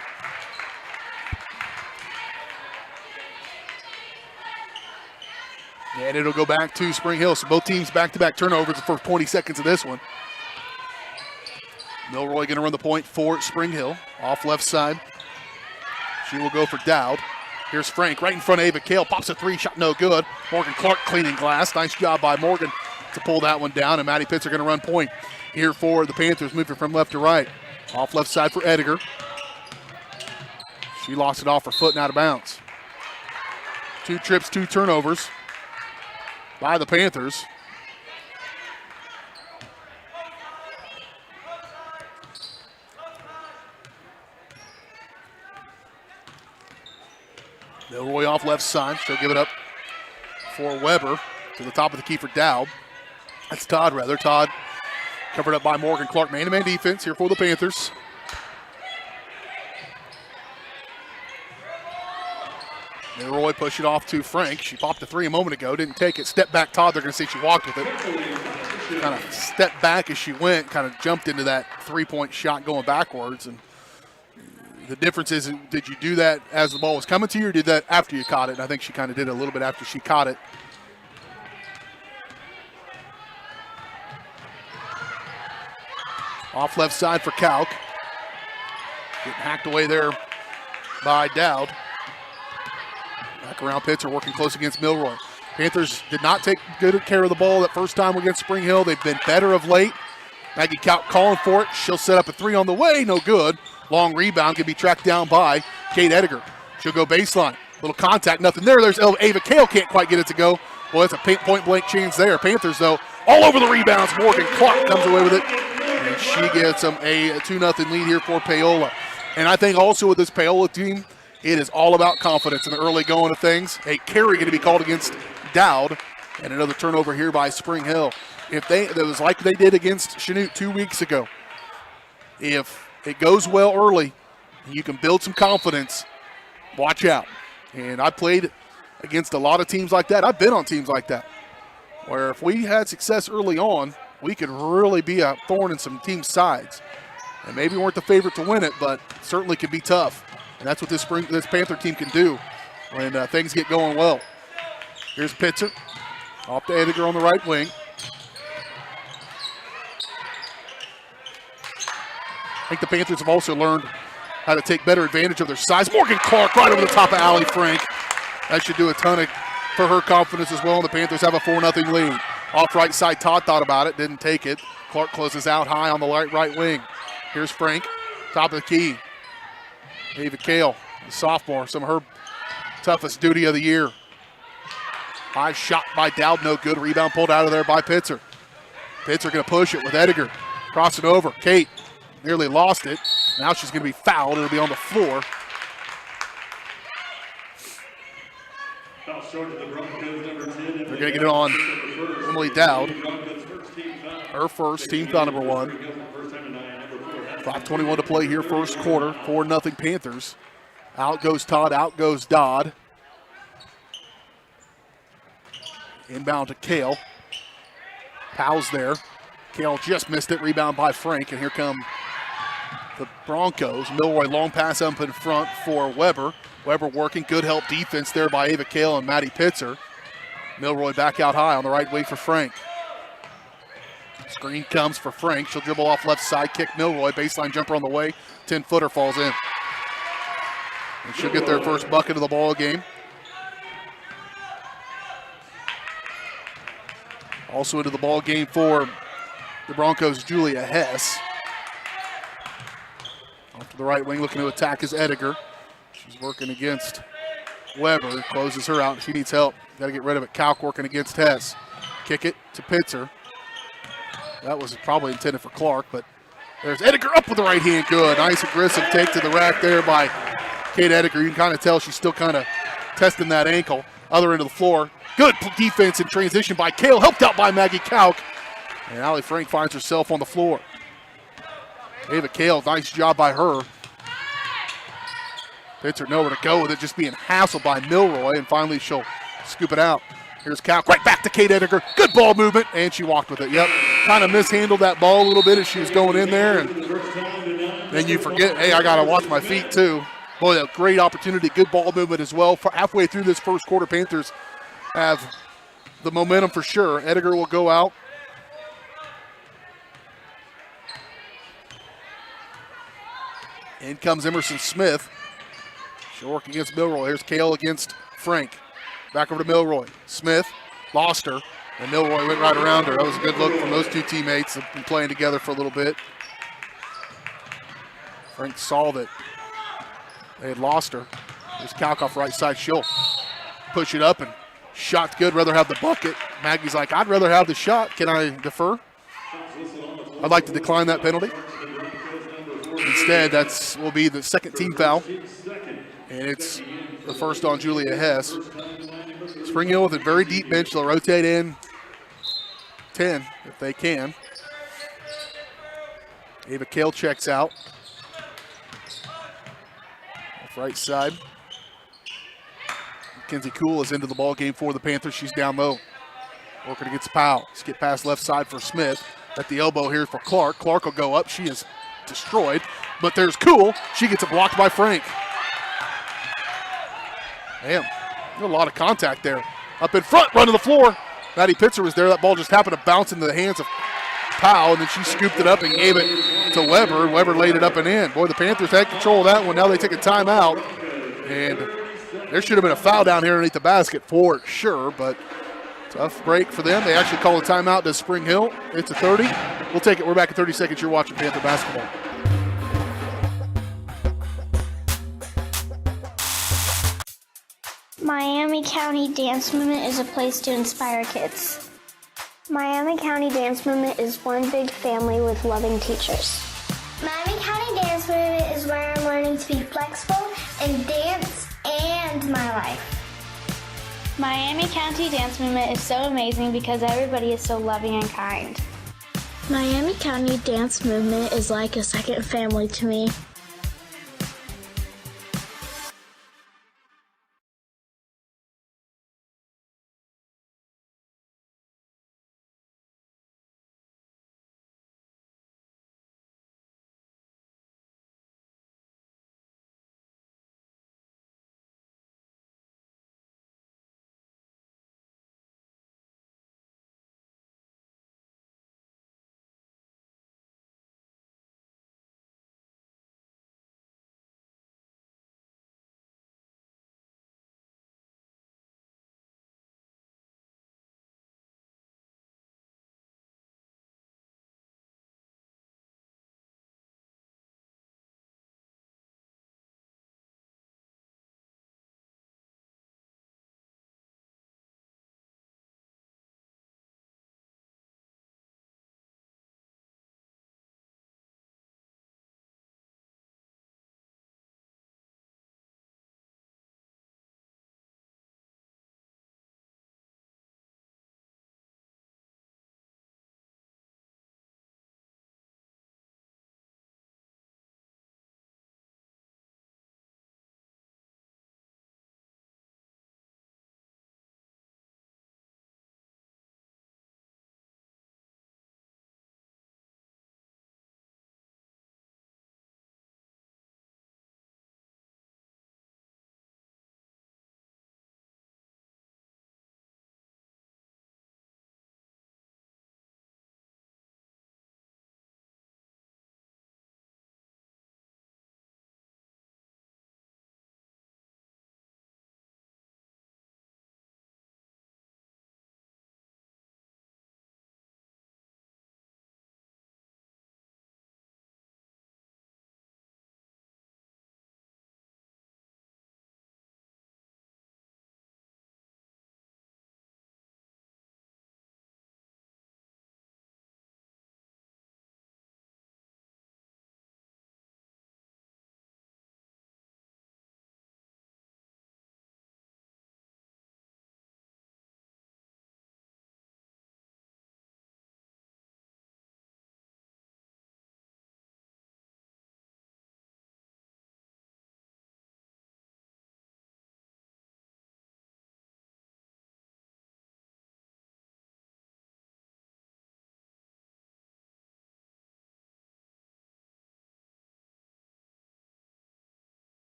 And it'll go back to Spring Hill. So both teams back-to-back turnovers the first 20 seconds of this one. Milroy going to run the point for Spring Hill. Off left side. She will go for Dowd. Here's Frank right in front of Ava Kale. Pops a 3, shot no good. Morgan Clark cleaning glass. Nice job by Morgan to pull that one down. And Maddie Pitzer going to run point here for the Panthers, moving from left to right. Off left side for Ediger. She lost it off her foot and out of bounds. 2 trips, 2 turnovers by the Panthers. Milroy off left side. She'll give it up for Weber to the top of the key for Dowd. That's Todd, rather. Todd covered up by Morgan Clark. Man-to-man defense here for the Panthers. Milroy push it off to Frank. She popped a 3 a moment ago. Didn't take it. Step back Todd. They're going to see she walked with it. kind of stepped back as she went, kind of jumped into that three-point shot going backwards. And the difference is, did you do that as the ball was coming to you, or did that after you caught it? And I think she kind of did it a little bit after she caught it. Off left side for Kalk. Getting hacked away there by Dowd. Back around Pitzer, working close against Milroy. Panthers did not take good care of the ball that first time against Spring Hill. They've been better of late. Maggie Kalk calling for it. She'll set up a three on the way. No good. Long rebound can be tracked down by Kate Ediger. She'll go baseline. Little contact, nothing there. There's Ava Kale, can't quite get it to go. Well, it's a point-blank chance there. Panthers, though, all over the rebounds. Morgan Clark comes away with it, and she gets them a 2-0 lead here for Paola. And I think also with this Paola team, it is all about confidence in the early going of things. A carry going to be called against Dowd, and another turnover here by Spring Hill. It was like they did against Chanute 2 weeks ago. If it goes well early, you can build some confidence, watch out. And I played against a lot of teams like that. I've been on teams like that, where if we had success early on, we could really be a thorn in some teams' sides. And maybe weren't the favorite to win it, but certainly could be tough. And that's what this Panther team can do when things get going well. Here's Pitzer, off to Ediger on the right wing. I think the Panthers have also learned how to take better advantage of their size. Morgan Clark right over the top of Allie Frank. That should do a ton for her confidence as well. And the Panthers have a 4-0 lead. Off right side, Todd thought about it, didn't take it. Clark closes out high on the right wing. Here's Frank, top of the key. Ava Kale, the sophomore, some of her toughest duty of the year. High shot by Dowd, no good. Rebound pulled out of there by Pitzer. Pitzer going to push it with Ediger. Cross it over. Kate nearly lost it. Now she's going to be fouled. It'll be on the floor. They're going to get it on Emily Dowd. Her first, team foul number 1. 5:21 to play here, first quarter. 4-0 Panthers. Out goes Todd, out goes Dodd. Inbound to Kale. Powell's there. Kale just missed it. Rebound by Frank, and here come the Broncos. Milroy long pass up in front for Weber. Weber working, good help defense there by Ava Kale and Maddie Pitzer. Milroy back out high on the right wing for Frank. Screen comes for Frank. She'll dribble off left side, kick Milroy. Baseline jumper on the way. 10-footer falls in. And she'll get their first bucket of the ball game. Also into the ball game for the Broncos, Julia Hess. Off to the right wing, looking to attack is Ediger. She's working against Weber. Closes her out. She needs help. Got to get rid of it. Kalk working against Hess. Kick it to Pitzer. That was probably intended for Clark, but there's Ediger up with the right hand. Good. Nice aggressive take to the rack there by Kate Ediger. You can kind of tell she's still kind of testing that ankle. Other end of the floor. Good defense in transition by Kale, helped out by Maggie Kalk. And Allie Frank finds herself on the floor. Ava Kale, nice job by her. Pitzer nowhere to go with it, just being hassled by Milroy, and finally she'll scoop it out. Here's Kalk, right back to Kate Ediger. Good ball movement, and she walked with it. Yep, kind of mishandled that ball a little bit as she was going in there, and then you forget, hey, I got to watch my feet too. Boy, a great opportunity, good ball movement as well. Halfway through this first quarter, Panthers have the momentum for sure. Ediger will go out. In comes Emerson Smith. She'll work against Milroy. Here's Kale against Frank. Back over to Milroy. Smith lost her, and Milroy went right around her. That was a good look from those two teammates. They've been playing together for a little bit. Frank saw that they had lost her. There's Kalk off right side. She'll push it up, and shot's good. Rather have the bucket. Maggie's like, I'd rather have the shot. Can I defer? I'd like to decline that penalty. Instead, that will be the second team foul, and it's the first on Julia Hess. Spring Hill with a very deep bench. They'll rotate in 10 if they can. Ava Kale checks out. Off right side. Mackenzie Cool is into the ball game for the Panthers. She's down low. Working against Powell. Skip pass left side for Smith. At the elbow here for Clark. Clark will go up. She is destroyed. But there's Cool. She gets it blocked by Frank. Damn, a lot of contact there. Up in front, run to the floor. Maddie Pitzer was there. That ball just happened to bounce into the hands of Powell, and then she scooped it up and gave it to Weber. Weber laid it up and in. Boy, the Panthers had control of that one. Now they take a timeout, and there should have been a foul down here underneath the basket for sure, but tough break for them. They actually call a timeout to Spring Hill. It's a 30. We'll take it. We're back in 30 seconds. You're watching Panther basketball. Miami County Dance Movement is a place to inspire kids. Miami County Dance Movement is one big family with loving teachers. Miami County Dance Movement is where I'm learning to be flexible in dance and my life. Miami County Dance Movement is so amazing because everybody is so loving and kind. Miami County Dance Movement is like a second family to me.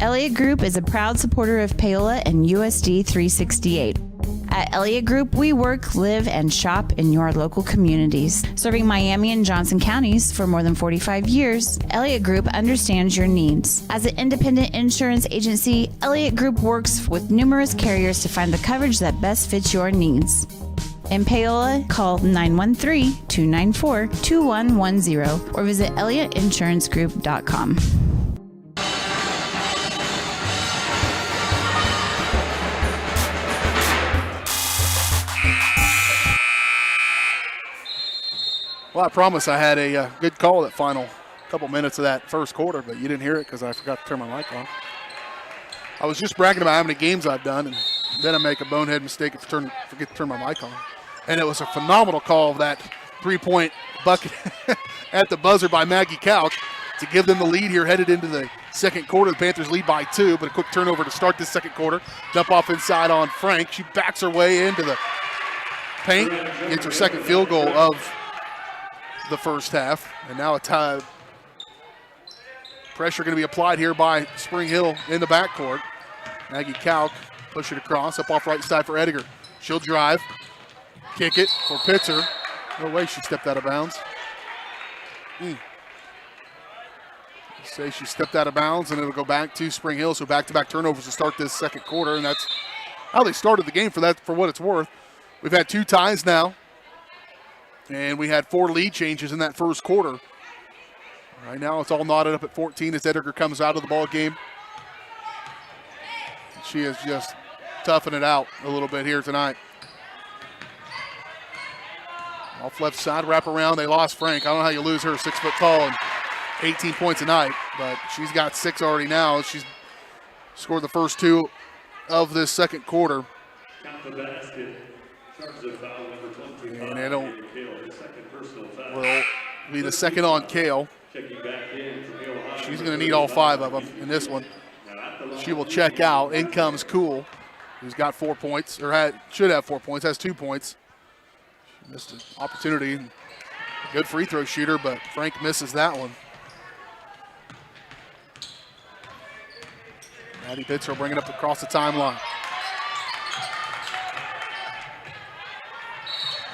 Elliott Group is a proud supporter of Paola and USD 368. At Elliott Group, we work, live, and shop in your local communities. Serving Miami and Johnson counties for more than 45 years, Elliott Group understands your needs. As an independent insurance agency, Elliott Group works with numerous carriers to find the coverage that best fits your needs. In Paola, call 913-294-2110 or visit ElliottInsuranceGroup.com. Well, I promise I had a good call that final couple minutes of that first quarter, but you didn't hear it because I forgot to turn my mic on. I was just bragging about how many games I've done, and then I make a bonehead mistake and forget to turn my mic on. And it was a phenomenal call of that three-point bucket at the buzzer by Maggie Couch to give them the lead here headed into the second quarter. The Panthers lead by 2, but a quick turnover to start this second quarter. Dump off inside on Frank. She backs her way into the paint, gets her second field goal of the first half, and now a tie. Pressure going to be applied here by Spring Hill in the backcourt. Maggie Kalk push it across, up off right side for Ediger. She'll drive, kick it for Pitzer. No way she stepped out of bounds. Say she stepped out of bounds, and it'll go back to Spring Hill. So back-to-back turnovers to start this second quarter, and that's how they started the game for what it's worth. We've had 2 ties now, and we had 4 lead changes in that first quarter. Right now it's all knotted up at 14 as Ediger comes out of the ball game. She is just toughing it out a little bit here tonight. Off left side, wrap around. They lost Frank. I don't know how you lose her, 6 foot tall and 18 points a night, but she's got 6 already now. She's scored the first 2 of this second quarter. And it'll will be the second on Kale. She's going to need all 5 of them in this one. She will check out. In comes Cool, who's got 4 points, or should have 4 points, has 2 points. She missed an opportunity. Good free throw shooter, but Frank misses that one. Maddie Pitzer will bring it up across the timeline.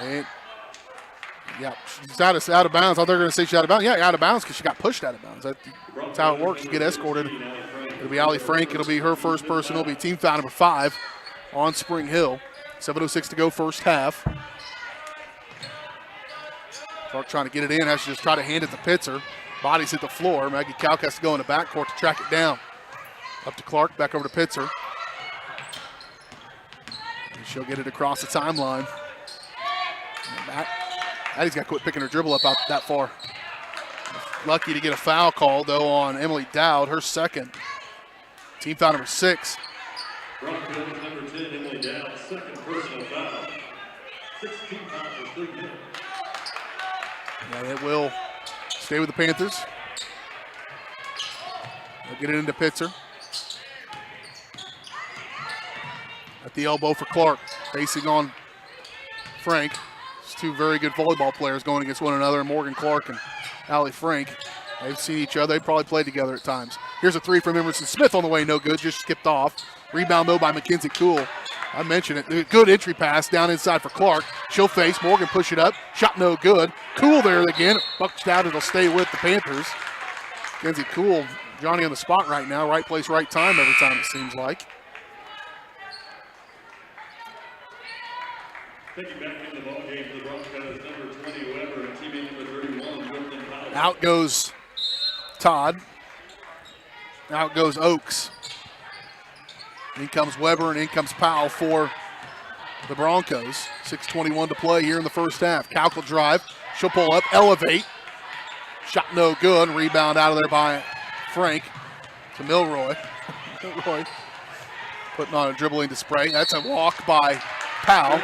And yeah, she's out of bounds. I thought they were going to say she's out of bounds. Yeah, out of bounds because she got pushed out of bounds. That's how it works. You get escorted. It'll be Allie Frank. It'll be her first personal. It'll be team foul number 5 on Spring Hill. 7:06 to go first half. Clark trying to get it in. Has to just try to hand it to Pitzer. Bodies hit the floor. Maggie Kalk has to go in the backcourt to track it down. Up to Clark. Back over to Pitzer. And she'll get it across the timeline. Maddie's got to quit picking her dribble up out that far. Lucky to get a foul call, though, on Emily Dowd, her second. Team foul number 6. Broncos number 10, Emily Dowd, second personal foul. 16 fouls for Spring Hill. And it will stay with the Panthers. They'll get it into Pitzer. At the elbow for Clark, facing on Frank. 2 very good volleyball players going against one another, Morgan Clark and Allie Frank. They've seen each other. They probably played together at times. Here's a 3 from Emerson Smith on the way, no good, just skipped off. Rebound, though, by Mackenzie Cool. I mentioned it. Good entry pass down inside for Clark. She'll face. Morgan push it up. Shot no good. Cool there again. Bucked out. It'll stay with the Panthers. Mackenzie Cool, Johnny on the spot right now. Right place, right time every time it seems like. Taking back in the ball game for the Broncos, number 20, Weber, and teammate number 31, Jordan Powell. Out goes Todd. Out goes Oakes. In comes Weber and in comes Powell for the Broncos. 6:21 to play here in the first half. Kalk will drive. She'll pull up, elevate. Shot no good. Rebound out of there by Frank to Milroy. Milroy putting on a dribbling display. That's a walk by Powell.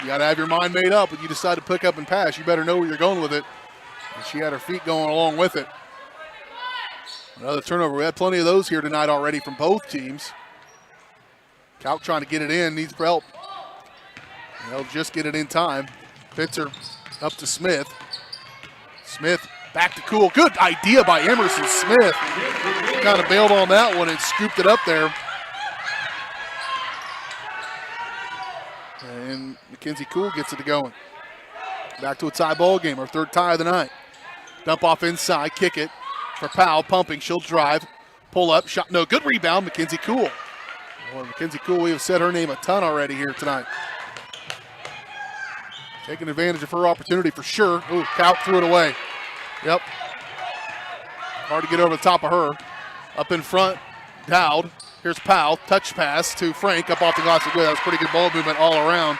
You got to have your mind made up when you decide to pick up and pass. You better know where you're going with it. And she had her feet going along with it. Another turnover. We had plenty of those here tonight already from both teams. Kalk trying to get it in, needs help. They'll just get it in time. Pitzer up to Smith. Smith Back to Cool. Good idea by Emerson Smith. Kind of bailed on that one and scooped it up there. And Mackenzie Cool gets it going. Back to a tie ball game, our third tie of the night. Dump off inside, kick it for Powell, pumping. She'll drive, pull up, shot no good. Rebound, Mackenzie Cool. Boy, Mackenzie Cool, we have said her name a ton already here tonight. Taking advantage of her opportunity for sure. Ooh, Kaut threw it away. Yep. Hard to get over the top of her. Up in front, Dowd. Here's Powell. Touch pass to Frank up off the glass. That was pretty good ball movement all around.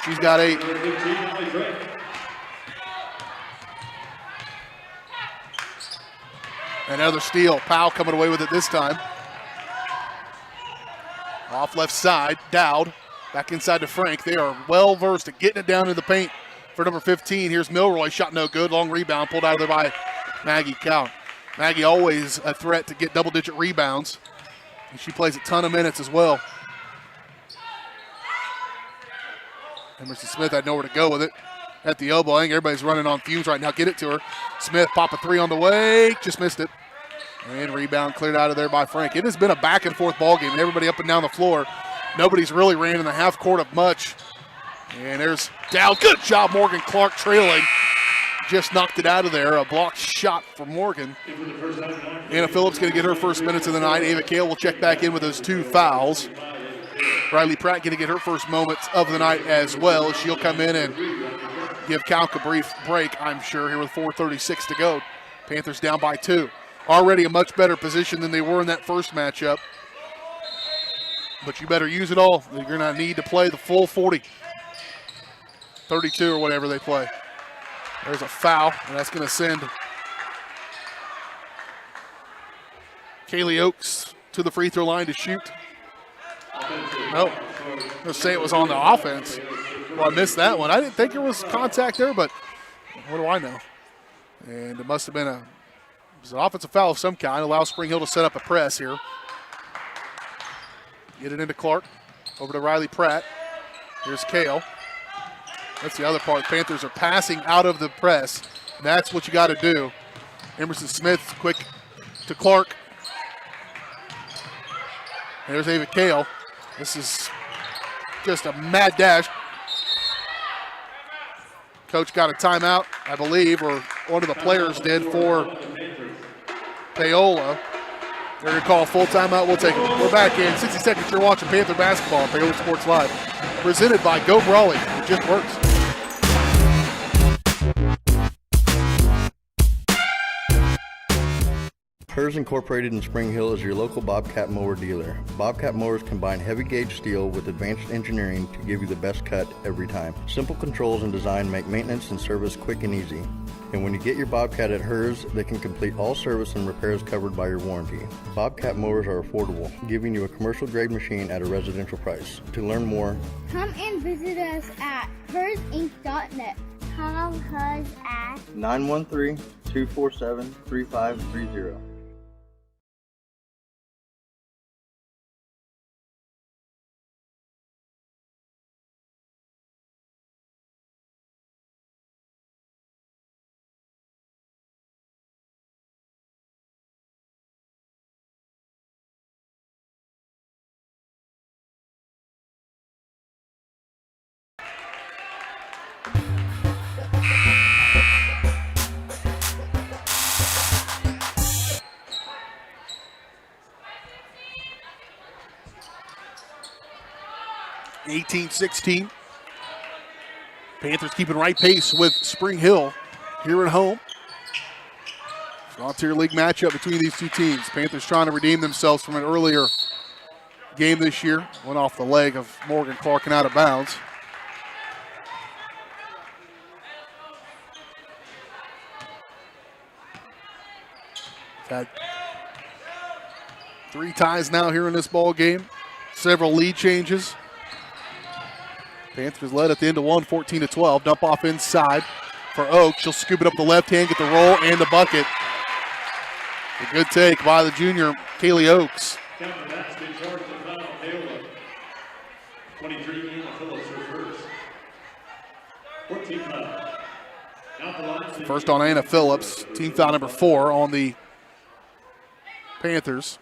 She's got 8. Another steal. Powell coming away with it this time. Off left side, Dowd. Back inside to Frank. They are well versed at getting it down in the paint for number 15. Here's Milroy. Shot no good. Long rebound pulled out of there by Maggie Kaut. Maggie always a threat to get double-digit rebounds. And she plays a ton of minutes as well. Emerson Smith had nowhere to go with it. At the elbow. I think everybody's running on fumes right now. Get it to her. Smith pop a 3 on the way. Just missed it. And rebound cleared out of there by Frank. It has been a back-and-forth ball game. Everybody up and down the floor. Nobody's really ran in the half court of much. And there's Dowd. Good job, Morgan Clark trailing. Just knocked it out of there. A blocked shot for Morgan. Anna Phillips going to get her first minutes of the night. Ava Kale will check back in with those 2 fouls. Riley Pratt going to get her first moments of the night as well. She'll come in and give Calc a brief break, I'm sure, here with 4:36 to go. Panthers down by 2. Already a much better position than they were in that first matchup. But you better use it all. You're going to need to play the full 40. 32 or whatever they play. There's a foul, and that's going to send Kaylee Oakes to the free throw line to shoot. Nope. I'm going to say it was on the offense. Well, I missed that one. I didn't think there was contact there, but what do I know? And it must have been it was an offensive foul of some kind. Allows Spring Hill to set up a press here. Get it into Clark. Over to Riley Pratt. Here's Kale. That's the other part. Panthers are passing out of the press. That's what you got to do. Emerson Smith quick to Clark. There's Ava Kale. This is just a mad dash. Coach got a timeout, I believe, or one of the players did for Paola. They're going to call a full timeout. We'll take it. We're back in 60 seconds. You're watching Panther basketball on Paola Sports Live. Presented by Go Brawley. It just works. Hers Incorporated in Spring Hill is your local Bobcat mower dealer. Bobcat mowers combine heavy gauge steel with advanced engineering to give you the best cut every time. Simple controls and design make maintenance and service quick and easy. And when you get your Bobcat at Hers, they can complete all service and repairs covered by your warranty. Bobcat mowers are affordable, giving you a commercial grade machine at a residential price. To learn more, come and visit us at hersinc.net. Call Hers at 913-247-3530. (18-16). Panthers keeping right pace with Spring Hill here at home. Frontier League matchup between these two teams. Panthers trying to redeem themselves from an earlier game this year. Went off the leg of Morgan Clark and out of bounds. Had 3 ties now here in this ball game. Several lead changes. Panthers led at the end of one, 14-12. Dump off inside for Oak. She'll scoop it up the left hand, get the roll and the bucket. A good take by the junior, Kaylee Oakes. Counting that's been charged to foul Paola. 23 Anna Phillips her first. 14 foul. Now First on Anna Phillips, team foul number 4 on the Panthers.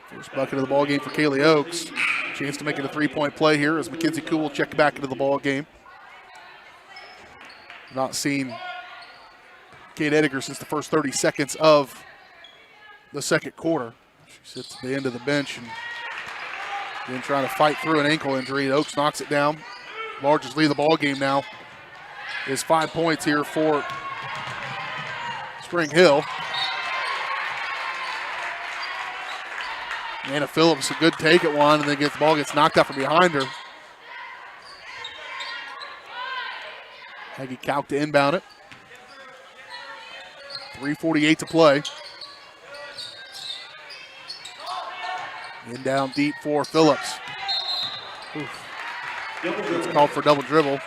First bucket of the ball game for Kaylee Oakes. Chance to make it a 3-point play here as Mackenzie Cool will check back into the ball game. Not seen Kate Ediger since the first 30 seconds of the second quarter. She sits at the end of the bench and then trying to fight through an ankle injury. Oakes knocks it down. Largest lead of the ball game now is 5 points here for Spring Hill. Anna Phillips, a good take at one, and then the ball gets knocked out from behind her. Maggie Kalk to inbound it. 3:48 to play. In down deep for Phillips. Oof. It's called for double dribble.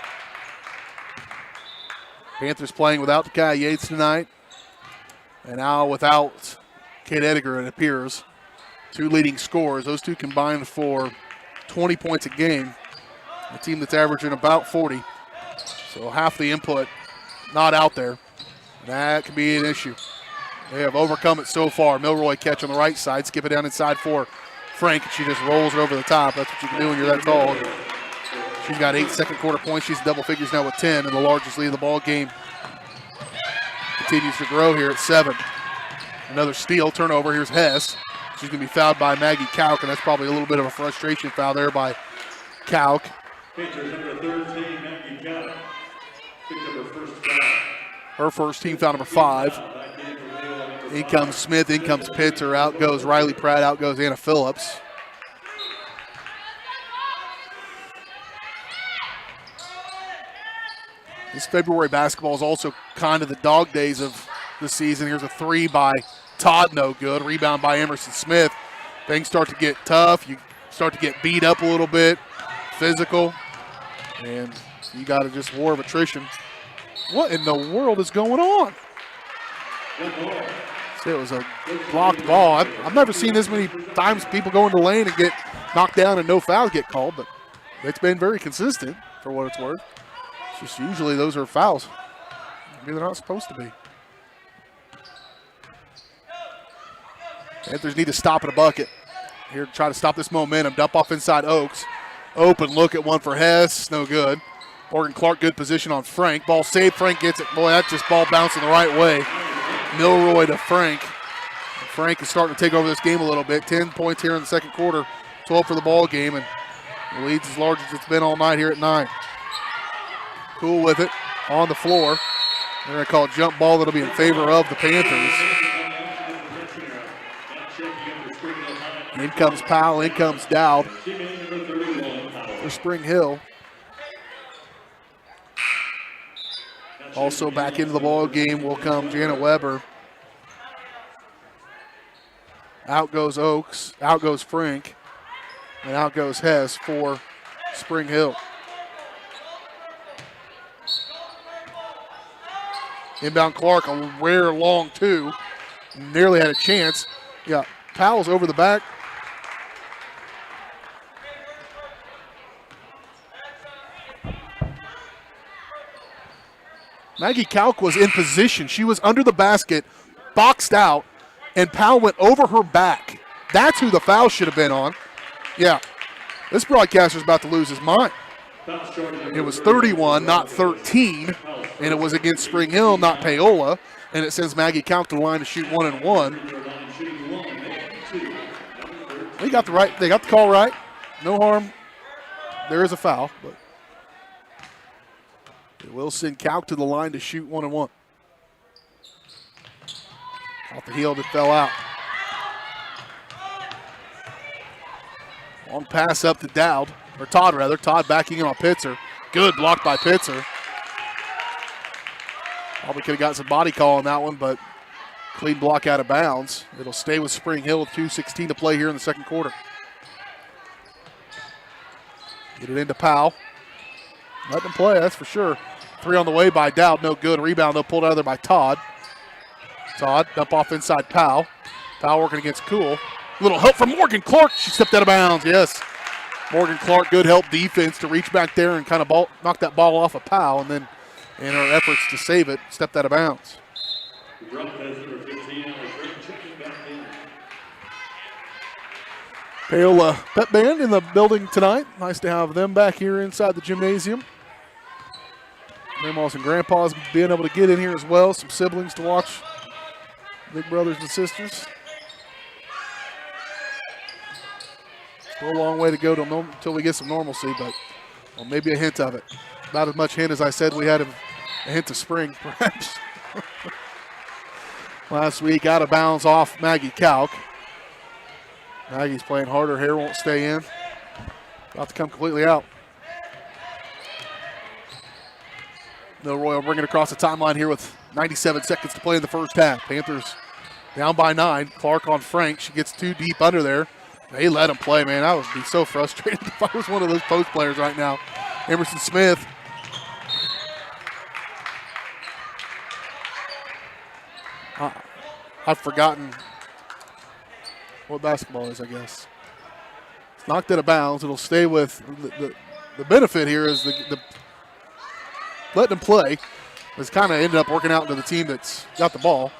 Panthers playing without Kai Yates tonight. And now without Kate Ediger, it appears. 2 leading scorers. Those two combined for 20 points a game. A team that's averaging about 40. So half the input not out there. That could be an issue. They have overcome it so far. Milroy catch on the right side. Skip it down inside for Frank. And she just rolls it over the top. That's what you can do when you're that tall. She's got 8 second quarter points. She's double figures now with 10. And the largest lead of the ball game continues to grow here at 7. Another steal, turnover. Here's Hess. She's going to be fouled by Maggie Kalk, and that's probably a little bit of a frustration foul there by Kalk. Panthers number 13, Maggie Kalk, picked up her first foul. Her first, team foul number 5. In comes Smith, in comes Pitzer, out goes Riley Pratt, out goes Anna Phillips. This February basketball is also kind of the dog days of the season. Here's a 3 by Todd, no good. Rebound by Emerson Smith. Things start to get tough. You start to get beat up a little bit, physical, and you got to just war of attrition. What in the world is going on? See, it was a blocked ball. I've never seen this many times people go into the lane and get knocked down and no fouls get called, but it's been very consistent for what it's worth. It's just usually those are fouls. Maybe they're not supposed to be. Panthers need to stop at a bucket. Here to try to stop this momentum. Dump off inside Oakes. Open look at one for Hess. No good. Morgan Clark, good position on Frank. Ball saved. Frank gets it. Boy, that just ball bouncing the right way. Milroy to Frank. Frank is starting to take over this game a little bit. 10 points here in the second quarter. 12 for the ball game. And the lead's as large as it's been all night here at 9. Cool with it on the floor. They're going to call a jump ball that'll be in favor of the Panthers. In comes Powell, in comes Dowd for Spring Hill. Also back into the ball game will come Janet Weber. Out goes Oakes, out goes Frank, and out goes Hess for Spring Hill. Inbound Clark, a rare long 2. Nearly had a chance. Yeah, Powell's over the back. Maggie Kalk was in position. She was under the basket, boxed out, and Powell went over her back. That's who the foul should have been on. Yeah, this broadcaster's about to lose his mind. It was 31, not 13, and it was against Spring Hill, not Paola, and it sends Maggie Kalk to the line to shoot 1 and 1. They got the call right. No harm. There is a foul, but it will send Kalk to the line to shoot 1 and 1. Off the heel, it fell out. Long pass up to Dowd, or Todd rather. Todd backing in on Pitzer. Good block by Pitzer. Probably could have got some body call on that one, but clean block out of bounds. It'll stay with Spring Hill with 2:16 to play here in the second quarter. Get it into Powell. Let them play, that's for sure. 3 on the way by Dowd, no good. Rebound, though, pulled out of there by Todd. Todd, dump off inside Powell. Powell working against Cool. Little help from Morgan Clark. She stepped out of bounds, yes. Morgan Clark, good help defense to reach back there and kind of knock that ball off a Powell, and then in her efforts to save it, stepped out of bounds. Drop pass number 15, Alex Frank checking back in. Paola Pep Band in the building tonight. Nice to have them back here inside the gymnasium. Grandmas and grandpas being able to get in here as well. Some siblings to watch. Big brothers and sisters. Still a long way to go until we get some normalcy, but maybe a hint of it. Not as much hint as I said we had a hint of spring, perhaps. Last week, out of bounds off Maggie Kalk. Maggie's playing harder. Hair won't stay in. About to come completely out. Milroy will bring it across the timeline here with 97 seconds to play in the first half. Panthers down by 9. Clark on Frank. She gets too deep under there. They let him play, man. I would be so frustrated if I was one of those post players right now. Emerson Smith. I've forgotten what basketball is, I guess. It's knocked out of bounds. It'll stay with the benefit here is the letting them play. It's kind of ended up working out into the team that's got the ball.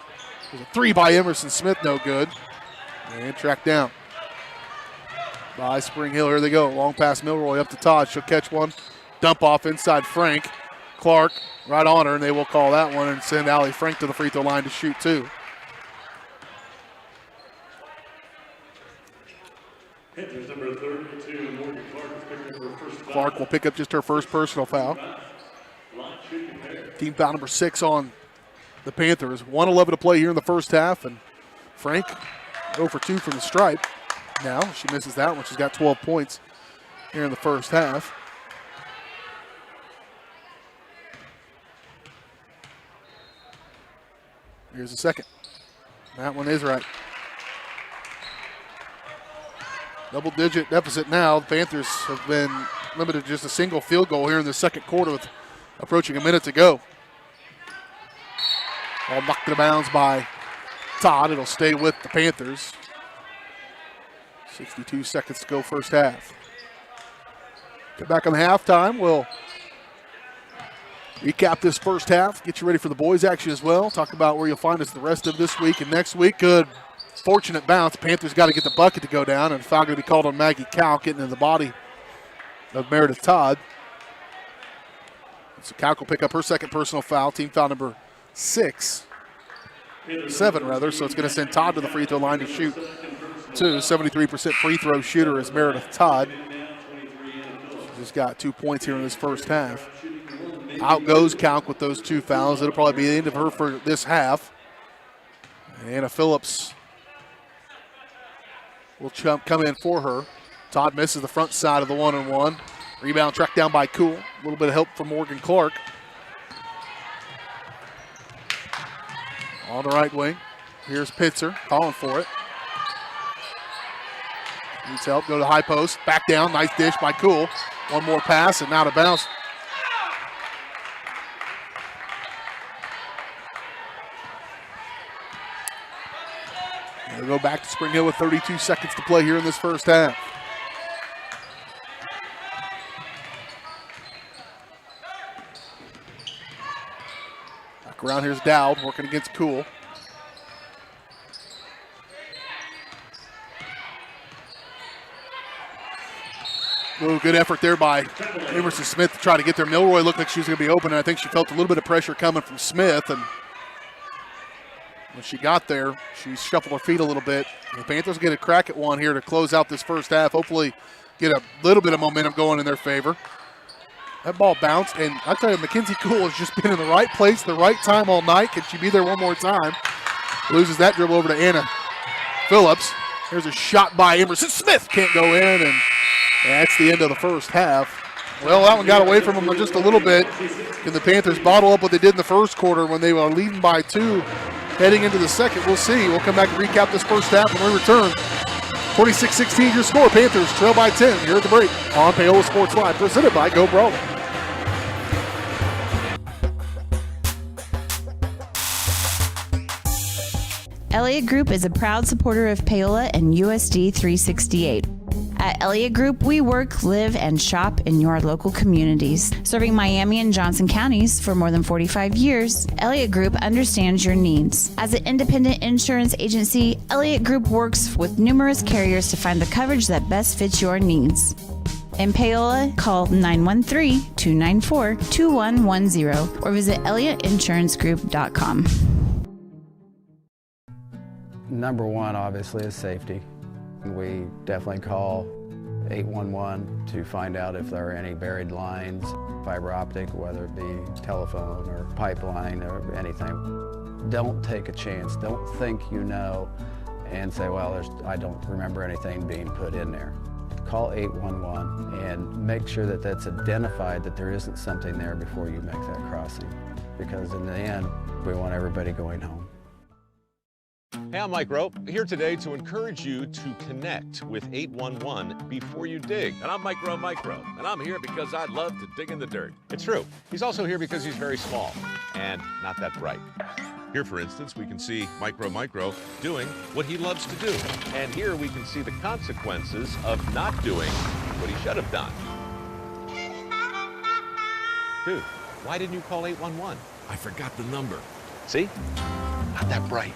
There's a 3 by Emerson Smith, no good. And tracked down by Spring Hill. Here they go. Long pass Milroy up to Todd. She'll catch one. Dump off inside Frank. Clark right on her, and they will call that one and send Allie Frank to the free throw line to shoot 2. Panthers number 32, Morgan Clark is picking up her first foul. Clark will pick up just her first personal foul. Line shooting there. Team foul number 6 on the Panthers. 1:11 to play here in the first half, and Frank 0 for 2 from the stripe. Now she misses that one. She's got 12 points here in the first half. Here's the second. That one is right. Double-digit deficit now. The Panthers have been limited to just a single field goal here in the second quarter with approaching a minute to go. All knocked out of bounds by Todd. It'll stay with the Panthers. 62 seconds to go first half. Get back on the halftime. We'll recap this first half. Get you ready for the boys action as well. Talk about where you'll find us the rest of this week and next week. Good fortunate bounce. Panthers got to get the bucket to go down, and foul going to be called on Maggie Kalk, getting in the body of Meredith Todd. So Kalk will pick up her second personal foul. Team foul number 7 rather. So it's going to send Todd to the free throw line to shoot 2. 73% free throw shooter is Meredith Todd. She's just got 2 points here in this first half. Out goes Kalk with those 2 fouls. It'll probably be the end of her for this half. And Anna Phillips will come in for her. Todd misses the front side of the 1-on-1. Rebound tracked down by Cool. A little bit of help from Morgan Clark. On the right wing. Here's Pitzer calling for it. Needs help. Go to the high post. Back down. Nice dish by Cool. One more pass and out of bounds. We'll go back to Spring Hill with 32 seconds to play here in this first half. Back around here's Dowd working against Cool. Ooh, good effort there by Emerson Smith to try to get there. Milroy looked like she was going to be open, and I think she felt a little bit of pressure coming from Smith. And when she got there, she shuffled her feet a little bit. The Panthers get a crack at one here to close out this first half. Hopefully get a little bit of momentum going in their favor. That ball bounced, and I tell you, Mackenzie Cool has just been in the right place, the right time all night. Can she be there one more time? Loses that dribble over to Anna Phillips. There's a shot by Emerson Smith. Can't go in, and that's the end of the first half. Well, that one got away from them just a little bit. Can the Panthers bottle up what they did in the first quarter when they were leading by 2 heading into the second? We'll see. We'll come back and recap this first half when we return. 26-16 your score. Panthers trail by 10 here at the break on Paola Sports Live, presented by Go Brawley. Elliott Group is a proud supporter of Paola and USD 368. At Elliott Group, we work, live, and shop in your local communities. Serving Miami and Johnson counties for more than 45 years, Elliott Group understands your needs. As an independent insurance agency, Elliott Group works with numerous carriers to find the coverage that best fits your needs. In Paola, call 913-294-2110 or visit ElliottInsuranceGroup.com. Number one, obviously, is safety. We definitely call 811 to find out if there are any buried lines, fiber optic, whether it be telephone or pipeline or anything. Don't take a chance. Don't think you know and say, well, I don't remember anything being put in there. Call 811 and make sure that that's identified, that there isn't something there before you make that crossing. Because in the end, we want everybody going home. Hey, I'm Mike Rope, here today to encourage you to connect with 811 before you dig. And I'm Micro, and I'm here because I love to dig in the dirt. It's true. He's also here because he's very small and not that bright. Here, for instance, we can see Micro doing what he loves to do. And here we can see the consequences of not doing what he should have done. Dude, why didn't you call 811? I forgot the number. See? Not that bright.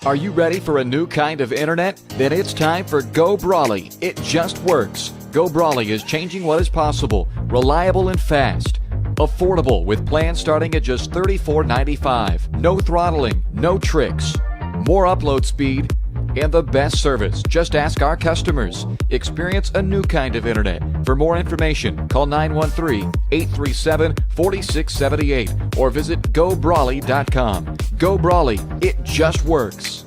Are you ready for a new kind of internet? Then it's time for Go Brawley. It just works. Go Brawley is changing what is possible. Reliable and fast. Affordable with plans starting at just $34.95. No throttling, no tricks. More upload speed and the best service. Just ask our customers. Experience a new kind of internet. For more information, call 913-837-4678 or visit GoBrawley.com. Go Brawley, it just works.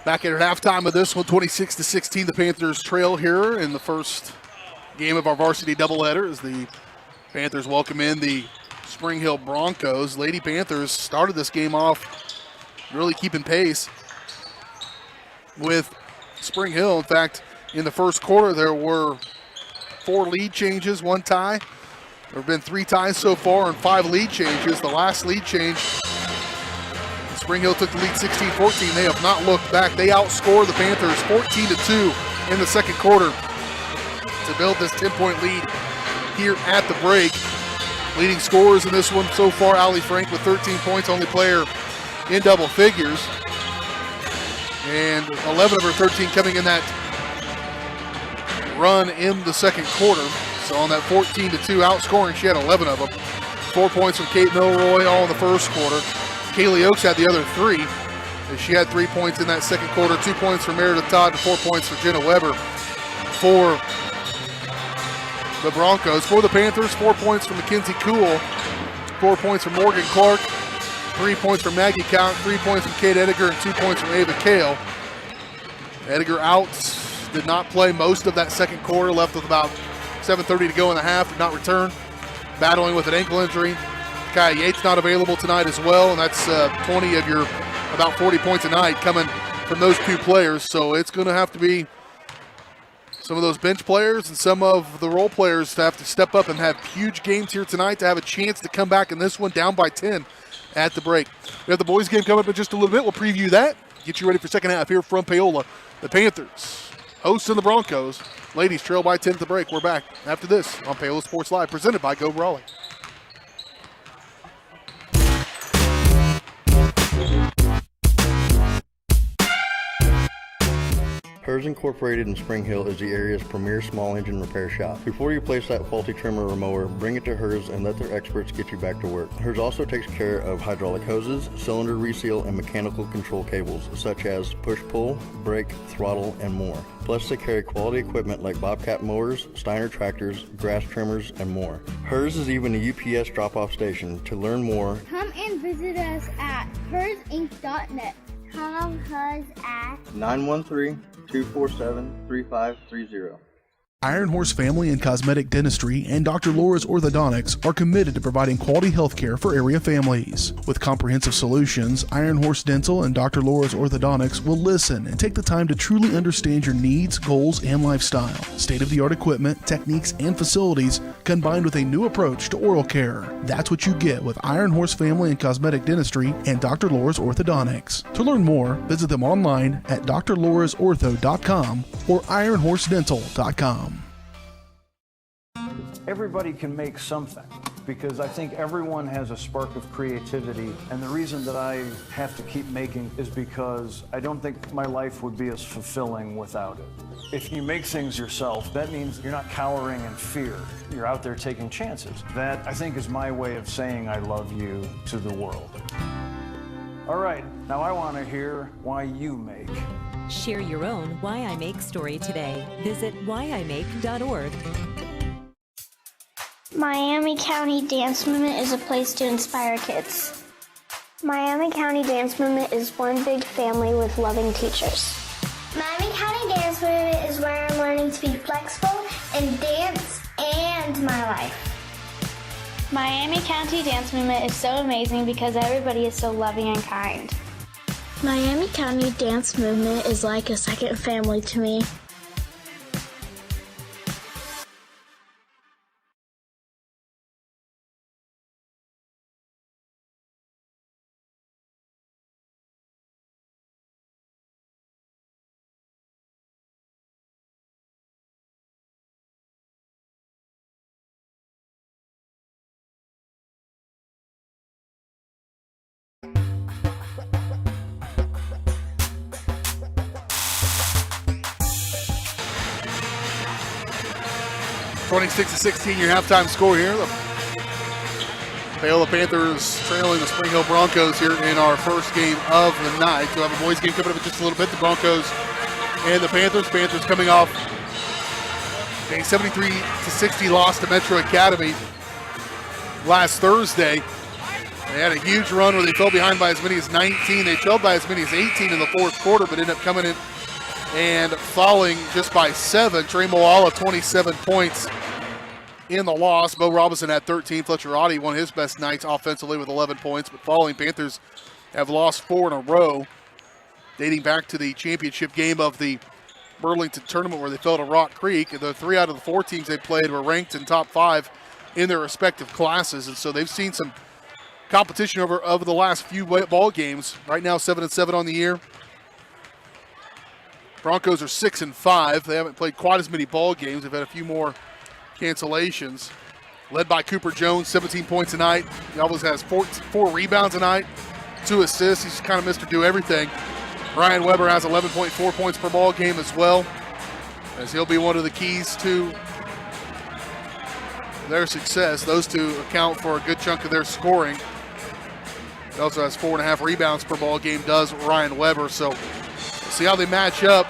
Back at halftime of this one, 26-16, the Panthers trail here in the first game of our varsity doubleheader as the Panthers welcome in the Spring Hill Broncos. Lady Panthers started this game off really keeping pace with Spring Hill. In fact, in the first quarter, there were 4 lead changes, 1 tie. There have been 3 ties so far and 5 lead changes. The last lead change, Spring Hill took the lead 16-14. They have not looked back. They outscored the Panthers 14-2 in the second quarter to build this 10-point lead here at the break. Leading scorers in this one so far, Allie Frank with 13 points, only player in double figures. And 11 of her 13 coming in that run in the second quarter. So on that 14-2 outscoring, she had 11 of them. 4 points from Kate Milroy all in the first quarter. Kaylee Oakes had the other 3. She had 3 points in that second quarter, 2 points for Meredith Todd and 4 points for Jenna Weber for the Broncos. For the Panthers, 4 points from Mackenzie Cool, 4 points from Morgan Clark, 3 points from Maggie Count, 3 points from Kate Ediger, and 2 points from Ava Kale. Ediger out, did not play most of that second quarter, left with about 7:30 to go in the half, did not return, battling with an ankle injury. Kai Yates not available tonight as well, and that's 20 of your about 40 points a night coming from those 2 players. So it's going to have to be some of those bench players and some of the role players to have to step up and have huge games here tonight to have a chance to come back in this one down by 10 at the break. We have the boys game coming up in just a little bit. We'll preview that, get you ready for second half here from Paola. The Panthers hosting the Broncos. Ladies trail by 10 at the break. We're back after this on Paola Sports Live, presented by Go Brawley. Hers Incorporated in Spring Hill is the area's premier small engine repair shop. Before you place that faulty trimmer or mower, bring it to Hers and let their experts get you back to work. Hers also takes care of hydraulic hoses, cylinder reseal, and mechanical control cables, such as push-pull, brake, throttle, and more. Plus, they carry quality equipment like Bobcat mowers, Steiner tractors, grass trimmers, and more. Hers is even a UPS drop-off station. To learn more, Come and visit us at hersinc.net. Call Hers at 913-247-3530. Iron Horse Family and Cosmetic Dentistry and Dr. Laura's Orthodontics are committed to providing quality health care for area families. With comprehensive solutions, Iron Horse Dental and Dr. Laura's Orthodontics will listen and take the time to truly understand your needs, goals, and lifestyle. State-of-the-art equipment, techniques, and facilities combined with a new approach to oral care. That's what you get with Iron Horse Family and Cosmetic Dentistry and Dr. Laura's Orthodontics. To learn more, visit them online at drlaurasortho.com or ironhorsedental.com. Everybody can make something, because I think everyone has a spark of creativity, and the reason that I have to keep making is because I don't think my life would be as fulfilling without it. If you make things yourself, that means you're not cowering in fear. You're out there taking chances. That, I think, is my way of saying I love you to the world. All right, now I want to hear why you make. Share your own Why I Make story today. Visit whyimake.org. Miami County Dance Movement is a place to inspire kids. Miami County Dance Movement is one big family with loving teachers. Miami County Dance Movement is where I'm learning to be flexible in dance and my life. Miami County Dance Movement is so amazing because everybody is so loving and kind. Miami County Dance Movement is like a second family to me. (26-16) your halftime score here. The Paola Panthers trailing the Spring Hill Broncos here in our first game of the night. We'll have a boys game coming up in just a little bit. The Broncos and the Panthers. Panthers coming off a 73-60 loss to Metro Academy last Thursday. They had a huge run where they fell behind by as many as 19. They trailed by as many as 18 in the fourth quarter, but ended up coming in and falling just by 7. Trey Moala, 27 points in the loss. Bo Robinson had 13. Fletcher Oddie, one of his best nights offensively with 11 points. But following, Panthers have lost 4 in a row, dating back to the championship game of the Burlington tournament where they fell to Rock Creek. The 3 out of the 4 teams they played were ranked in top 5 in their respective classes. And so they've seen some competition over the last few ball games. Right now, 7-7 on the year. Broncos are 6-5. They haven't played quite as many ball games. They've had a few more cancellations. Led by Cooper Jones, 17 points tonight. He always has 4 rebounds tonight, 2 assists. He's kind of Mr. Do Everything. Ryan Weber has 11.4 points per ball game as well, as he'll be one of the keys to their success. Those two account for a good chunk of their scoring. He also has 4.5 rebounds per ball game, does Ryan Weber. So we'll see how they match up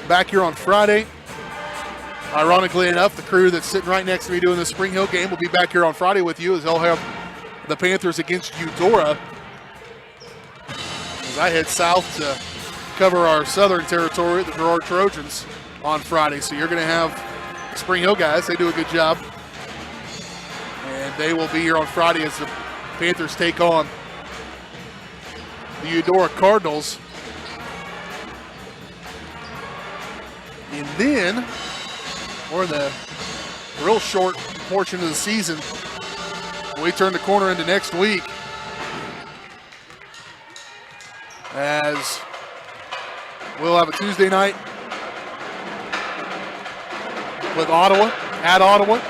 back here on Friday. Ironically enough, the crew that's sitting right next to me doing the Spring Hill game will be back here on Friday with you, as they'll have the Panthers against Eudora, as I head south to cover our southern territory at the Girard Trojans on Friday. So you're going to have the Spring Hill guys. They do a good job. And they will be here on Friday as the Panthers take on the Eudora Cardinals. And then we're in the real short portion of the season. We turn the corner into next week, as we'll have a Tuesday night with Ottawa, at Ottawa,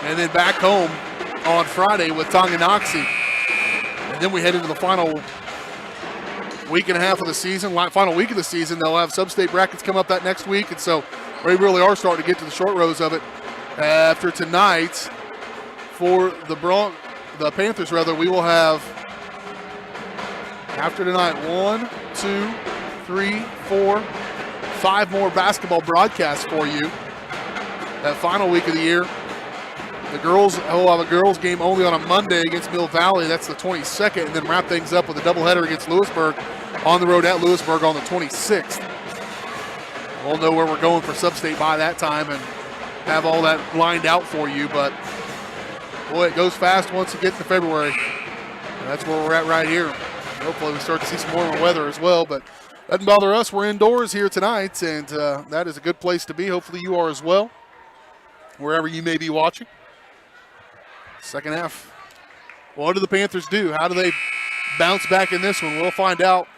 and then back home on Friday with Tonganoxie. And then we head into the final week and a half of the season, final week of the season. They'll have sub-state brackets come up that next week, and so we really are starting to get to the short rows of it. After tonight, for the Panthers, we will have, after tonight, 1, 2, 3, 4, 5 more basketball broadcasts for you. That final week of the year, the girls will have a girls game only on a Monday against Mill Valley. That's the 22nd, and then wrap things up with a doubleheader against Lewisburg on the road at Lewisburg on the 26th. We'll know where we're going for Sub-State by that time and have all that lined out for you. But, boy, it goes fast once you get to February. And that's where we're at right here. Hopefully we start to see some warmer weather as well. But doesn't bother us. We're indoors here tonight, and that is a good place to be. Hopefully you are as well, wherever you may be watching. Second half. What do the Panthers do? How do they bounce back in this one? We'll find out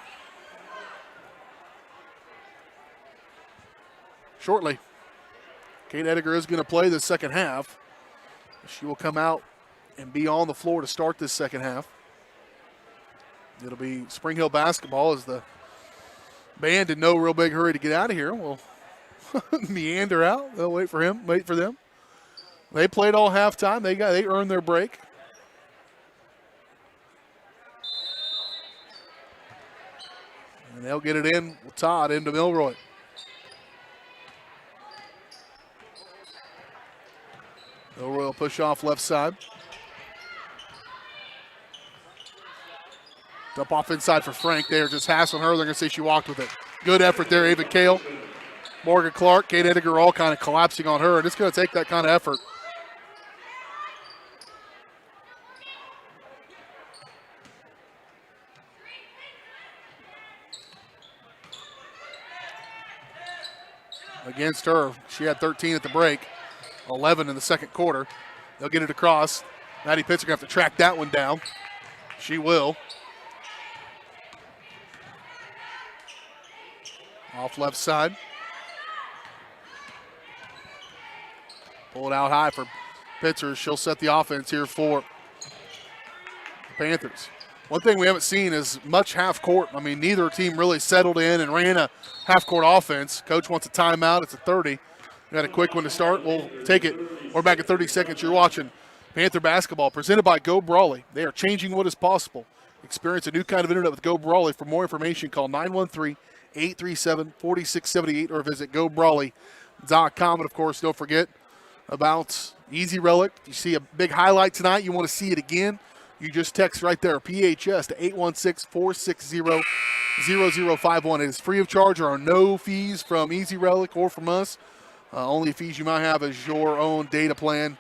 shortly. Kate Ediger is going to play the second half. She will come out and be on the floor to start this second half. It'll be Spring Hill basketball as the band in no real big hurry to get out of here. We'll meander out. They'll wait for them. They played all halftime. They earned their break. And they'll get it in with Todd into Milroy. Milroy will push off left side. Dump off inside for Frank. They're just hassling her. They're going to say she walked with it. Good effort there, Ava Kale. Morgan Clark, Kate Ediger all kind of collapsing on her, and it's going to take that kind of effort. Against her, she had 13 at the break, 11 in the second quarter. They'll get it across. Maddie Pitts are going to have to track that one down. She will. Off left side. Pull it out high for Pitzer. She'll set the offense here for the Panthers. One thing we haven't seen is much half court. I mean, neither team really settled in and ran a half court offense. Coach wants a timeout. It's a 30. We got a quick one to start. We'll take it. We're back at 30 seconds. You're watching Panther basketball presented by Go Brawley. They are changing what is possible. Experience a new kind of internet with Go Brawley. For more information, call 913-837-4678 or visit gobrawley.com. And, of course, don't forget about Easy Relic. If you see a big highlight tonight, you want to see it again, you just text right there, PHS, to 816-460-0051. It is free of charge. There are no fees from Easy Relic or from us. Only fees you might have is your own data plan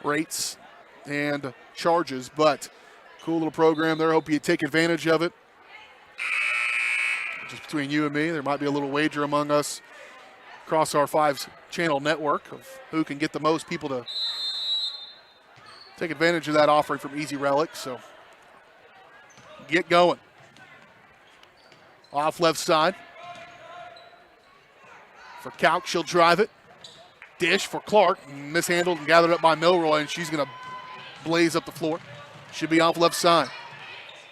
rates and charges. But cool little program there. Hope you take advantage of it. Just between you and me, there might be a little wager among us across our 5-channel network of who can get the most people to take advantage of that offering from Easy Relic. So get going. Off left side. For Kalk, she'll drive it. Dish for Clark. Mishandled and gathered up by Milroy, and she's going to blaze up the floor. Should be off left side.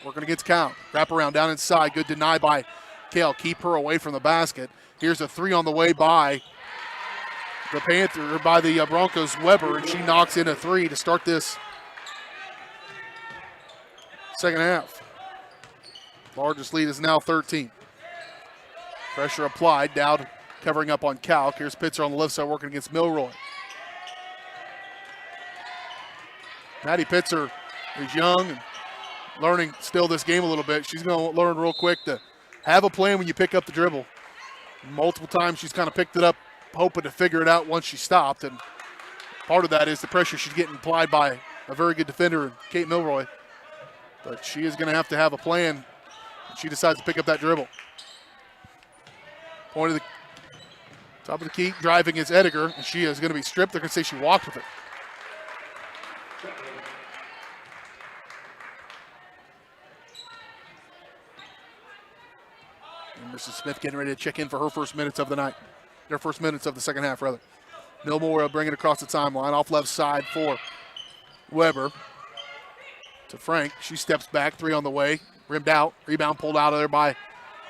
Working against Kalk. Wrap around down inside. Good deny by Kale. Keep her away from the basket. Here's a three on the way by the Broncos, Weber, and she knocks in a three to start this second half. Largest lead is now 13. Pressure applied. Dowd covering up on Kalk. Here's Pitzer on the left side working against Milroy. Maddie Pitzer is young and learning still this game a little bit. She's going to learn real quick to have a plan when you pick up the dribble. Multiple times she's kind of picked it up, hoping to figure it out once she stopped. And part of that is the pressure she's getting applied by a very good defender, Kate Milroy. But she is going to have a plan when she decides to pick up that dribble. Point of the top of the key, driving is Ediger, and she is going to be stripped. They're going to say she walked with it. Mrs. Smith getting ready to check in for her first minutes of the night. Their first minutes of the second half, rather. Milroy bringing it across the timeline. Off left side for Weber. To Frank. She steps back. Three on the way. Rimmed out. Rebound pulled out of there by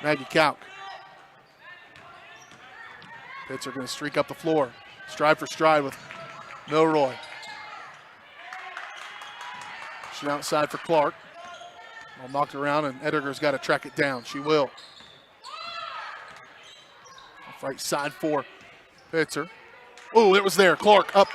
Maggie Kalk. Pitts are going to streak up the floor. Stride for stride with Milroy. She's outside for Clark. Well, knocked around, and Ediger's got to track it down. She will. Right side for Pitzer. Oh, it was there. Clark up,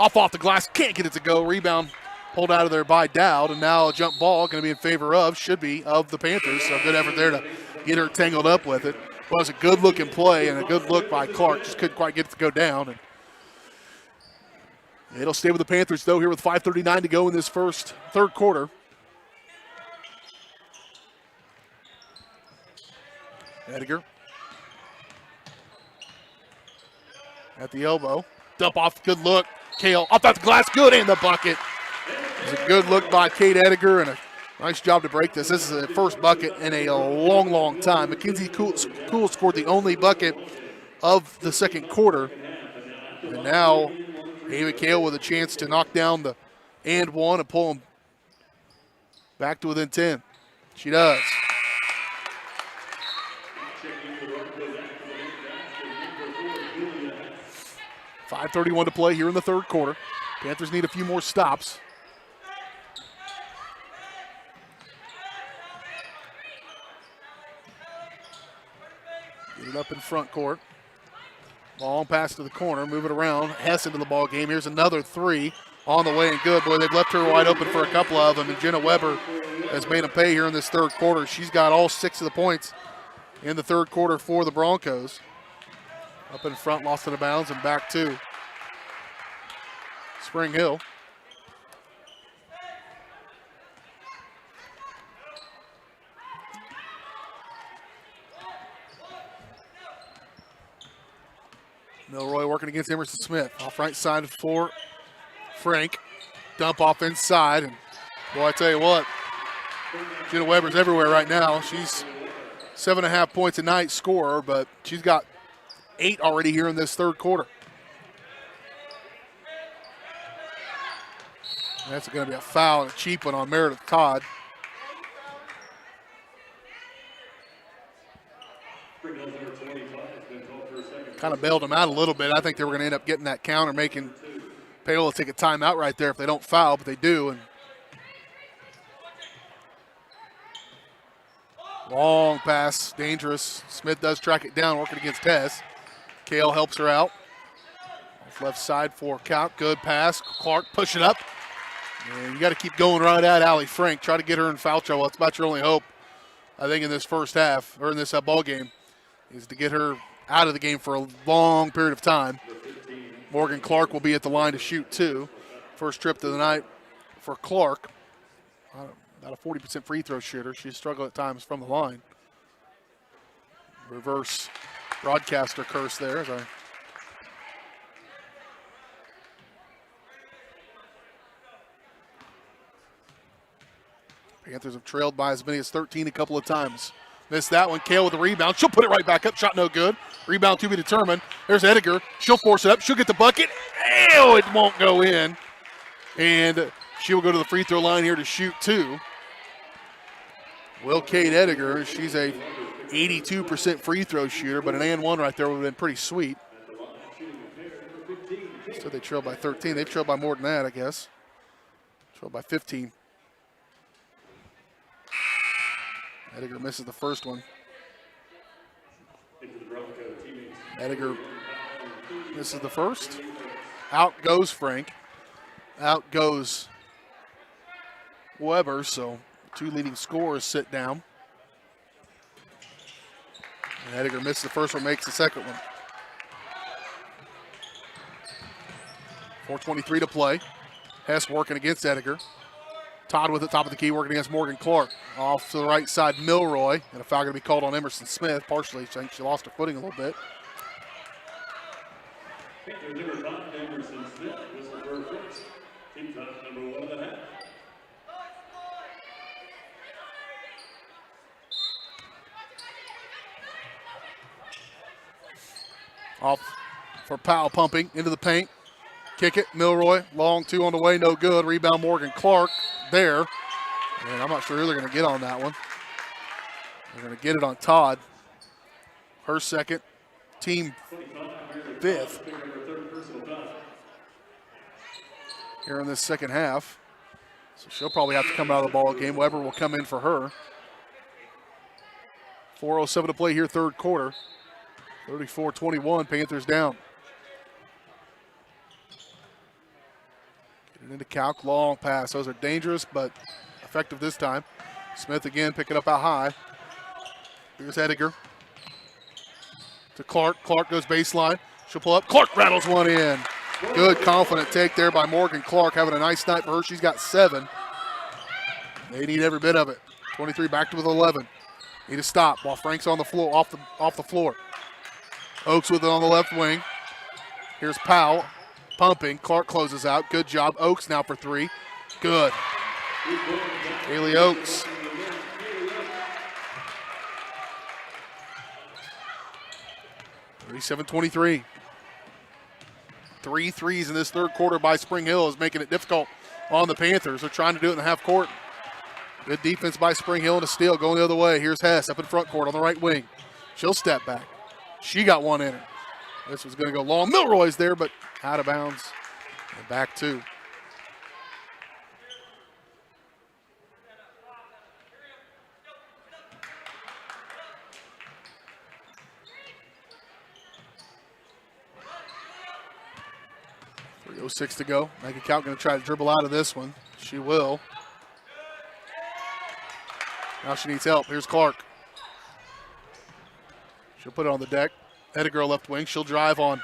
off the glass. Can't get it to go. Rebound pulled out of there by Dowd, and now a jump ball going to be in favor of, should be, of the Panthers. So good effort there to get her tangled up with it. was a good-looking play and a good look by Clark. Just couldn't quite get it to go down. And it'll stay with the Panthers, though, here with 5:39 to go in this third quarter. Ediger at the elbow. Dump off, good look. Kale off that glass, good in the bucket. It's a good look by Kate Ediger and a nice job to break this. This is the first bucket in a long, long time. Mackenzie Cool scored the only bucket of the second quarter. And now Ava Kale with a chance to knock down the and one and pull him back to within 10. She does. .5:31 to play here in the third quarter. Panthers need a few more stops. Get it up in front court. Long pass to the corner, move it around. Hess into the ball game. Here's another three on the way and good. Boy, they've left her wide open for a couple of them, and Jenna Weber has made them pay here in this third quarter. She's got all 6 of the points in the third quarter for the Broncos. Up in front, lost out of bounds, and back to Spring Hill. Milroy working against Emerson Smith. Off right side for Frank. Dump off inside, and boy, I tell you what, Jenna Weber's everywhere right now. She's 7.5 points a night scorer, but she's got 8 already here in this third quarter. And that's going to be a foul, and a cheap one on Meredith Todd. Kind of bailed them out a little bit. I think they were going to end up getting that counter, making Paola take a timeout right there if they don't foul, but they do. And long pass, dangerous. Smith does track it down, working against Tess. Kale helps her out. Off left side for Count. Good pass. Clark push it up. And you got to keep going right at Allie Frank. Try to get her in foul trouble. That's about your only hope, I think, in this first half, or in this ball game, is to get her out of the game for a long period of time. Morgan Clark will be at the line to shoot too. First trip to the night for Clark. About a 40% free throw shooter. She's struggled at times from the line. Reverse broadcaster curse there. Panthers have trailed by as many as 13 a couple of times. Missed that one. Kale with the rebound. She'll put it right back up. Shot no good. Rebound to be determined. There's Ediger. She'll force it up. She'll get the bucket. Ew, it won't go in. And she will go to the free throw line here to shoot 2. Will Kate Ediger. She's a 82% free throw shooter, but an and one right there would have been pretty sweet. So they trailed by 13. They trailed by more than that, I guess. Trailed by 15. Ediger misses the first one. Ediger misses the first. Out goes Frank. Out goes Weber, so 2 leading scorers sit down. And Ediger misses the first one, makes the second one. 4:23 to play. Hess working against Ediger. Todd with it, top of the key, working against Morgan Clark. Off to the right side, Milroy. And a foul going to be called on Emerson Smith. Partially, I think she lost her footing a little bit. Emerson Smith, whistle for first. Team time number 1.5. Off for Powell, pumping into the paint. Kick it, Milroy. Long 2 on the way, no good. Rebound, Morgan Clark there. And I'm not sure who they're going to get on that one. They're going to get it on Todd. Her second, team 5th. Here in this second half. So she'll probably have to come out of the ball game. Weber will come in for her. 4:07 to play here, third quarter. 34-21, Panthers down. Get it into Calc, long pass. Those are dangerous, but effective this time. Smith again, pick it up out high. Here's Ediger. to Clark. Clark goes baseline. She'll pull up. Clark rattles one in. Good, confident take there by Morgan Clark, having a nice night for her. She's got 7. They need every bit of it. 23 back to with 11. Need to stop while Frank's on the floor, off the floor. Oaks with it on the left wing. Here's Powell pumping. Clark closes out. Good job. Oaks now for 3. Good. Haley Oaks. (37-23). 3 threes in this third quarter by Spring Hill is making it difficult on the Panthers. They're trying to do it in the half court. Good defense by Spring Hill and a steal going the other way. Here's Hess up in front court on the right wing. She'll step back. She got one in her. This was going to go long. Milroy's there, but out of bounds. And back 2. .306 to go. Maggie Calk going to try to dribble out of this one. She will. Now she needs help. Here's Clark. She'll put it on the deck. Ediger left wing. She'll drive on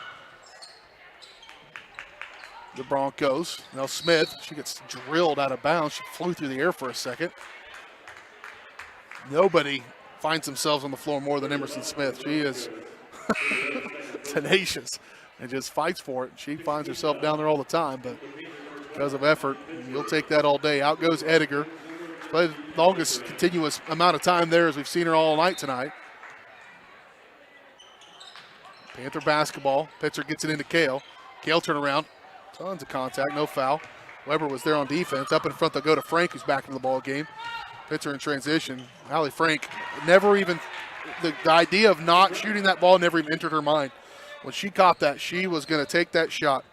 the Broncos. Now Smith, she gets drilled out of bounds. She flew through the air for a second. Nobody finds themselves on the floor more than Emerson Smith. She is tenacious and just fights for it. She finds herself down there all the time, but because of effort, you'll take that all day. Out goes Ediger. She's played the longest continuous amount of time there as we've seen her all night tonight. Panther basketball. Pitzer gets it into Kale. Kale turn around. Tons of contact, no foul. Weber was there on defense. Up in front, they'll go to Frank, who's back into the ball game. Pitzer in transition. Allie Frank never even, the idea of not shooting that ball never even entered her mind. When she caught that, she was going to take that shot.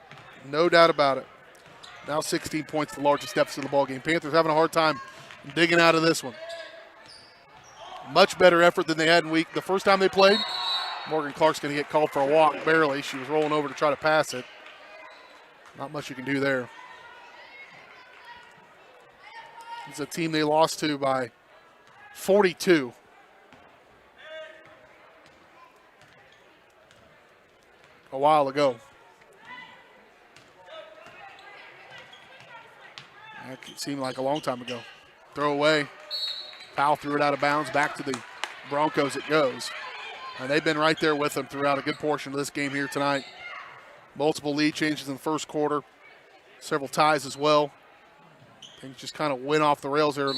No doubt about it. Now 16 points, the largest deficit of the ball game. Panthers having a hard time digging out of this one. Much better effort than they had in the first time they played. Morgan Clark's going to get called for a walk, barely. She was rolling over to try to pass it. Not much you can do there. It's a team they lost to by 42. A while ago. That seemed like a long time ago. Throw away. Powell threw it out of bounds. Back to the Broncos it goes. And they've been right there with them throughout a good portion of this game here tonight. Multiple lead changes in the first quarter. Several ties as well. Things just kind of went off the rails there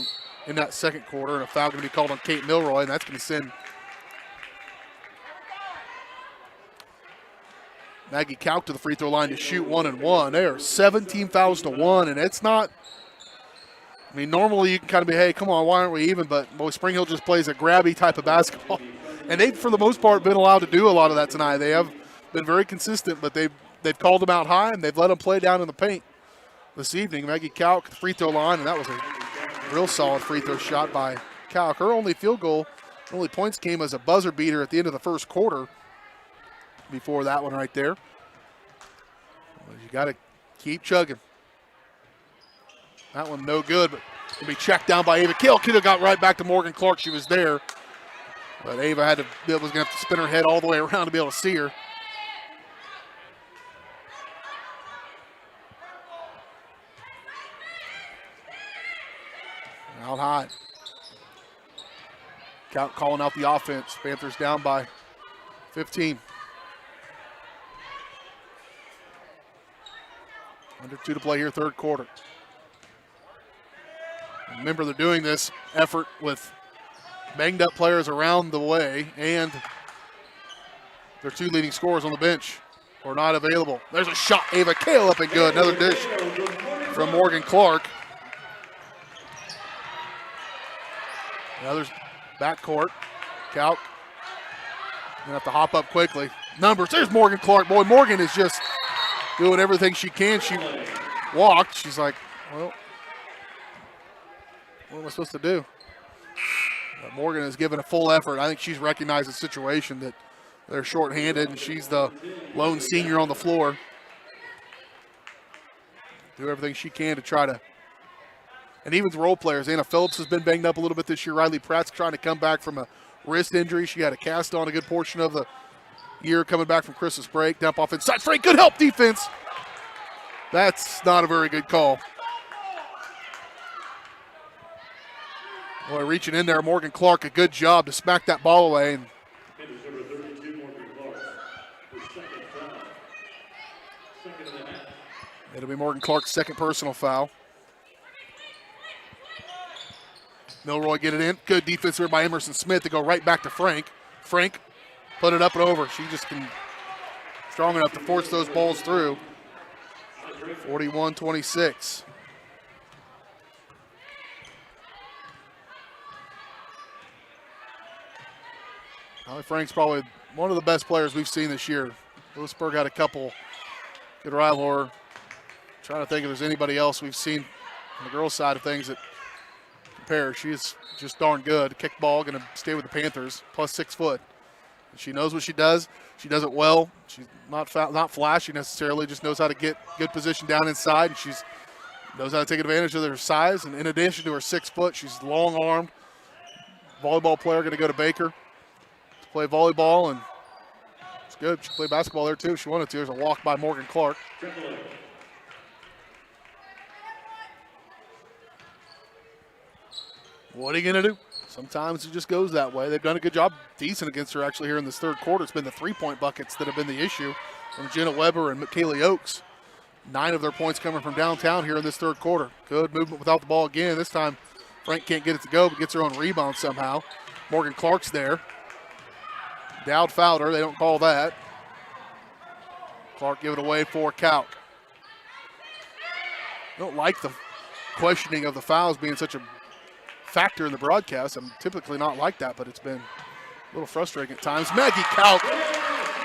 in that second quarter. And a foul going to be called on Kate Milroy, and that's going to send Maggie Calk to the free throw line to shoot 1 and 1. They are 17 fouls to 1, and it's not, I mean, normally you can kind of be, hey, come on, why aren't we even? But boy, Spring Hill just plays a grabby type of basketball. And they've, for the most part, been allowed to do a lot of that tonight. They have been very consistent, but they've called them out high, and they've let them play down in the paint this evening. Maggie Calk, the free throw line, and that was a real solid free throw shot by Calk. Her only field goal, only points came as a buzzer beater at the end of the first quarter before that one right there. Well, you got to keep chugging. That one no good, but it'll be checked down by Ava. Kale could have got right back to Morgan Clark. She was there. But Ava was going to have to spin her head all the way around to be able to see her. Out high. Count calling out the offense. Panthers down by 15. Under 2 to play here, third quarter. Remember, they're doing this effort with banged up players around the way, and their 2 leading scorers on the bench are not available. There's a shot. Ava Kale up and good. Another dish from Morgan Clark. Another backcourt. Calk gonna have to hop up quickly. Numbers. There's Morgan Clark. Boy, Morgan is just doing everything she can. She walked. She's like, well, what am I supposed to do? But Morgan has given a full effort. I think she's recognized the situation that they're shorthanded, and she's the lone senior on the floor. Do everything she can to try to. And even the role players. Anna Phillips has been banged up a little bit this year. Riley Pratt's trying to come back from a wrist injury. She had a cast on a good portion of the year coming back from Christmas break. Dump off inside. Frank, good help defense. That's not a very good call. Boy, reaching in there, Morgan Clark, a good job to smack that ball away. And Panthers number 32, Morgan Clark, for second foul. Second and a half. it'll be Morgan Clark's second personal foul. Milroy get it in. Good defense here by Emerson Smith to go right back to Frank. Frank put it up and over. She just can strong enough to force those balls through. 41-26. Holly Frank's probably one of the best players we've seen this year. Lewisburg had a couple good rival. Trying to think if there's anybody else we've seen on the girls' side of things that compare. She's just darn good. Kickball, going to stay with the Panthers, plus 6 foot. She knows what she does. She does it well. She's not flashy necessarily, just knows how to get good position down inside, and she's knows how to take advantage of her size. And in addition to her 6 foot, she's long-armed. Volleyball player, going to go to Baker to play volleyball, and it's good. She played basketball there too if she wanted to. There's a walk by Morgan Clark. What are you going to do? Sometimes it just goes that way. They've done a good job, decent against her actually here in this third quarter. It's been the 3-point buckets that have been the issue from Jenna Weber and Kaylee Oakes. 9 of their points coming from downtown here in this third quarter. Good movement without the ball again. This time Frank can't get it to go, but gets her own rebound somehow. Morgan Clark's there. Dowd fouled her. They don't call that. Clark give it away for Kalk. Don't like the questioning of the fouls being such a factor in the broadcast. I'm typically not like that, but it's been a little frustrating at times. Maggie Kalk,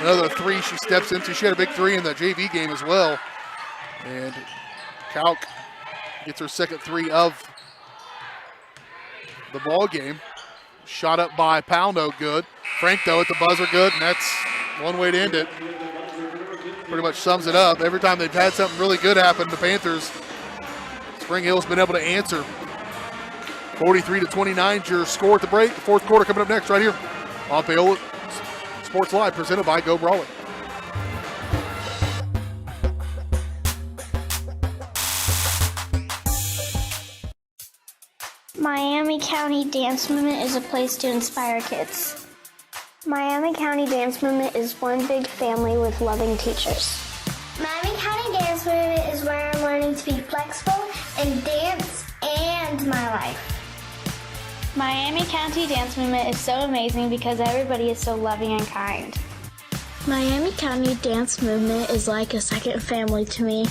another 3 she steps into. She had a big 3 in the JV game as well. And Kalk gets her second 3 of the ball game. Shot up by Powell, no good. Frank, though, at the buzzer, good, and that's one way to end it. Pretty much sums it up. Every time they've had something really good happen, the Panthers, Spring Hill's been able to answer. 43-29 is your score at the break. The fourth quarter coming up next right here on Paola Sports Live, presented by Go Brawley. Miami County Dance Movement is a place to inspire kids. Miami County Dance Movement is one big family with loving teachers. Miami County Dance Movement is where I'm learning to be flexible in dance and my life. Miami County Dance Movement is so amazing because everybody is so loving and kind. Miami County Dance Movement is like a second family to me.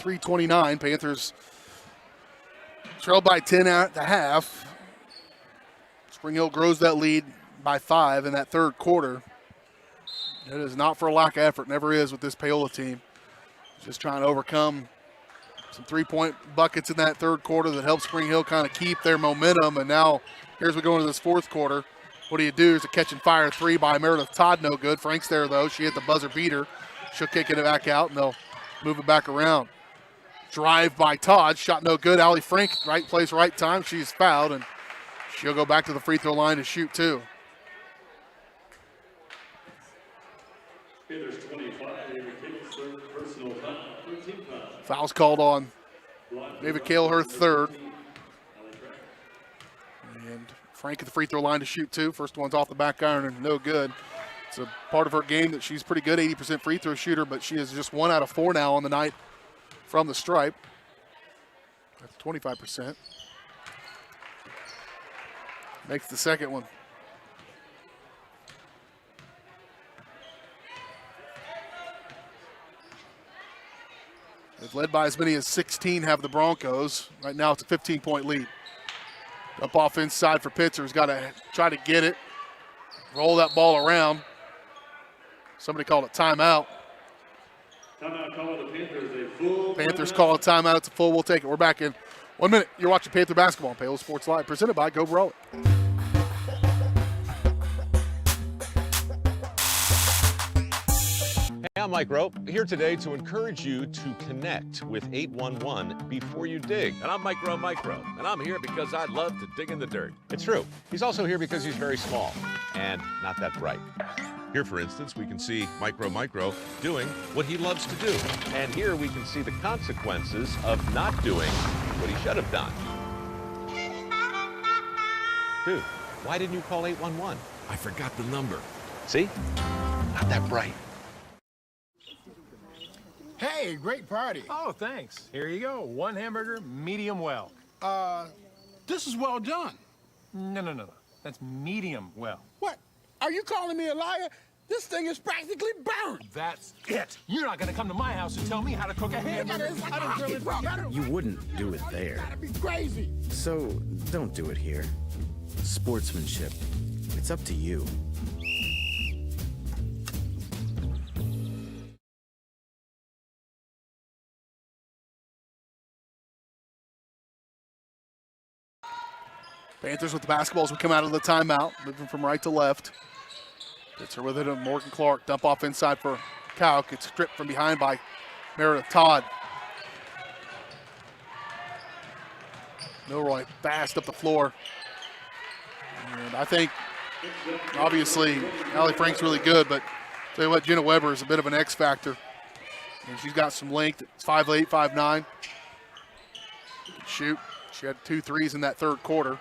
.29, Panthers trail by 10 at the half. Spring Hill grows that lead by 5 in that third quarter. It is not for a lack of effort, never is with this Paola team. Just trying to overcome some 3-point buckets in that third quarter that helped Spring Hill kind of keep their momentum. And now here's we go into this fourth quarter. What do you do? There's a catch and fire 3 by Meredith Todd, no good. Frank's there though. She hit the buzzer beater. She'll kick it back out and they'll move it back around. Drive by Todd, shot no good. Allie Frank, right place, right time. She's fouled, and she'll go back to the free throw line to shoot 2. Panthers 25, David Kale's third personal foul, 13 foul. Foul's called on David Kale, her third. And Frank at the free throw line to shoot 2. First one's off the back iron and no good. It's a part of her game that she's pretty good, 80% free throw shooter, but she is just 1 out of 4 now on the night from the stripe. That's 25%. Makes the second one. They've led by as many as 16 have the Broncos. Right now it's a 15-point lead. Up off inside for Pitzer. He's got to try to get it. Roll that ball around. Somebody called it timeout. Timeout call the Panthers, a full. Panthers call a timeout. It's a full. We'll take it. We're back in 1 minute. You're watching Panther basketball on Paola Sports Live, presented by Go Brawley. Hey, I'm Mike Rope, here today to encourage you to connect with 811 before you dig. And I'm Micro, and I'm here because I love to dig in the dirt. It's true. He's also here because he's very small and not that bright. Here, for instance, we can see Micro doing what he loves to do. And here we can see the consequences of not doing what he should have done. Dude, why didn't you call 811? I forgot the number. See? Not that bright. Hey, great party. Oh, thanks. Here you go. 1 hamburger, medium well. This is well done. No. That's medium well. What? Are you calling me a liar? This thing is practically burned. That's it. You're not gonna come to my house and tell me how to cook a hamburger. I don't really You wouldn't do it there. gotta be crazy. So don't do it here. Sportsmanship. It's up to you. Panthers with the basketball as we come out of the timeout, moving from right to left. Gets her with it, and Morgan Clark. Dump off inside for Cow. Gets stripped from behind by Meredith Todd. Milroy fast up the floor. And I think, obviously, Allie Frank's really good, but tell you what, Jenna Weber is a bit of an X factor. And she's got some length. It's 5'8", 5'9". Can shoot. She had 2 threes in that third quarter.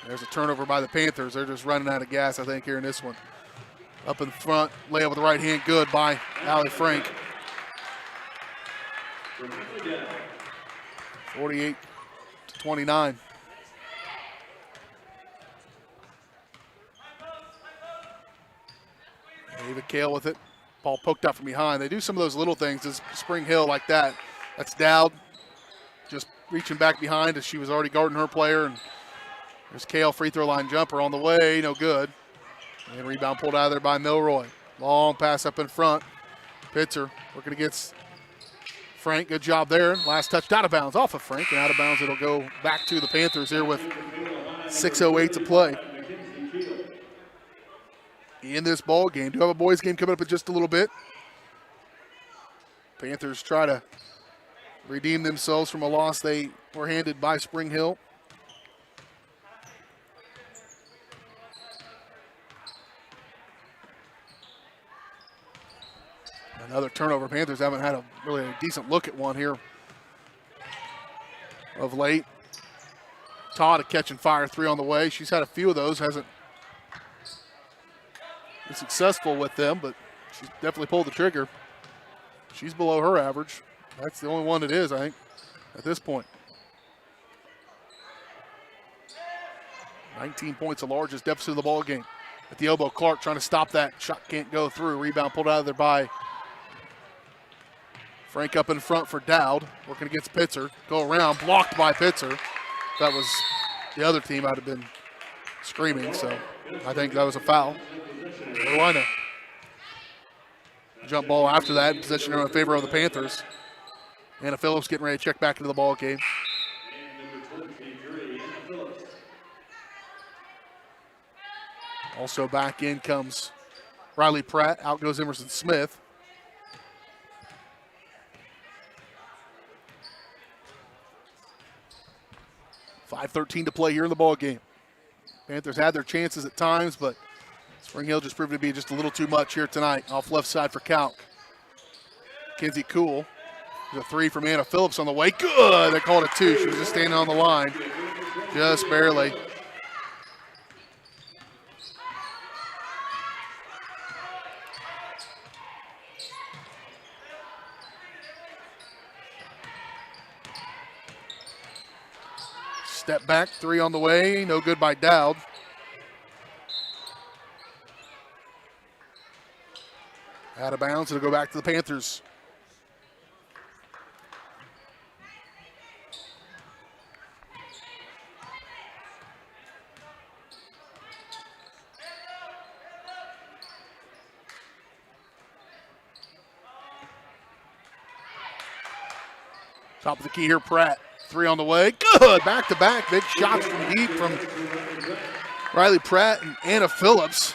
There's a turnover by the Panthers. They're just running out of gas, I think, here in this one. Up in front, layup with the right hand, good by Allie Frank. 48-29. David Kale with it. Ball poked out from behind. They do some of those little things, this Spring Hill like that. That's Dowd just reaching back behind as she was already guarding her player. And there's Kale, free throw line jumper on the way, no good. And rebound pulled out of there by Milroy. Long pass up in front. Pitzer working against Frank, good job there. Last touch out of bounds off of Frank, and out of bounds it'll go back to the Panthers here with 6:08 to play in this ball game. Do have a boys game coming up in just a little bit. Panthers try to redeem themselves from a loss they were handed by Spring Hill. Another turnover. Panthers haven't had a really decent look at one here of late. Todd a catch and fire 3 on the way. She's had a few of those, hasn't been successful with them, but she's definitely pulled the trigger. She's below her average. That's the only one it is, I think, at this point. 19 points, the largest deficit of the ball game. At the elbow, Clark trying to stop that. Shot can't go through. Rebound pulled out of there by Frank up in front for Dowd. Working against Pitzer. Go around, blocked by Pitzer. If that was the other team, I'd have been screaming, so I think that was a foul. What do I know? Jump ball after that, possession in favor of the Panthers. Anna Phillips getting ready to check back into the ball game. Also back in comes Riley Pratt. Out goes Emerson Smith. .5:13 to play here in the ball game. Panthers had their chances at times, but Spring Hill just proved to be just a little too much here tonight. Off left side for Kalk. Kinsey Cool. There's a 3 from Anna Phillips on the way. Good! They called it 2. She was just standing on the line. Just barely. Step back, 3 on the way. No good by Dowd. Out of bounds. It'll go back to the Panthers. Top of the key here, Pratt. Three on the way. Good. Back-to-back. Big shots from deep from Riley Pratt and Anna Phillips.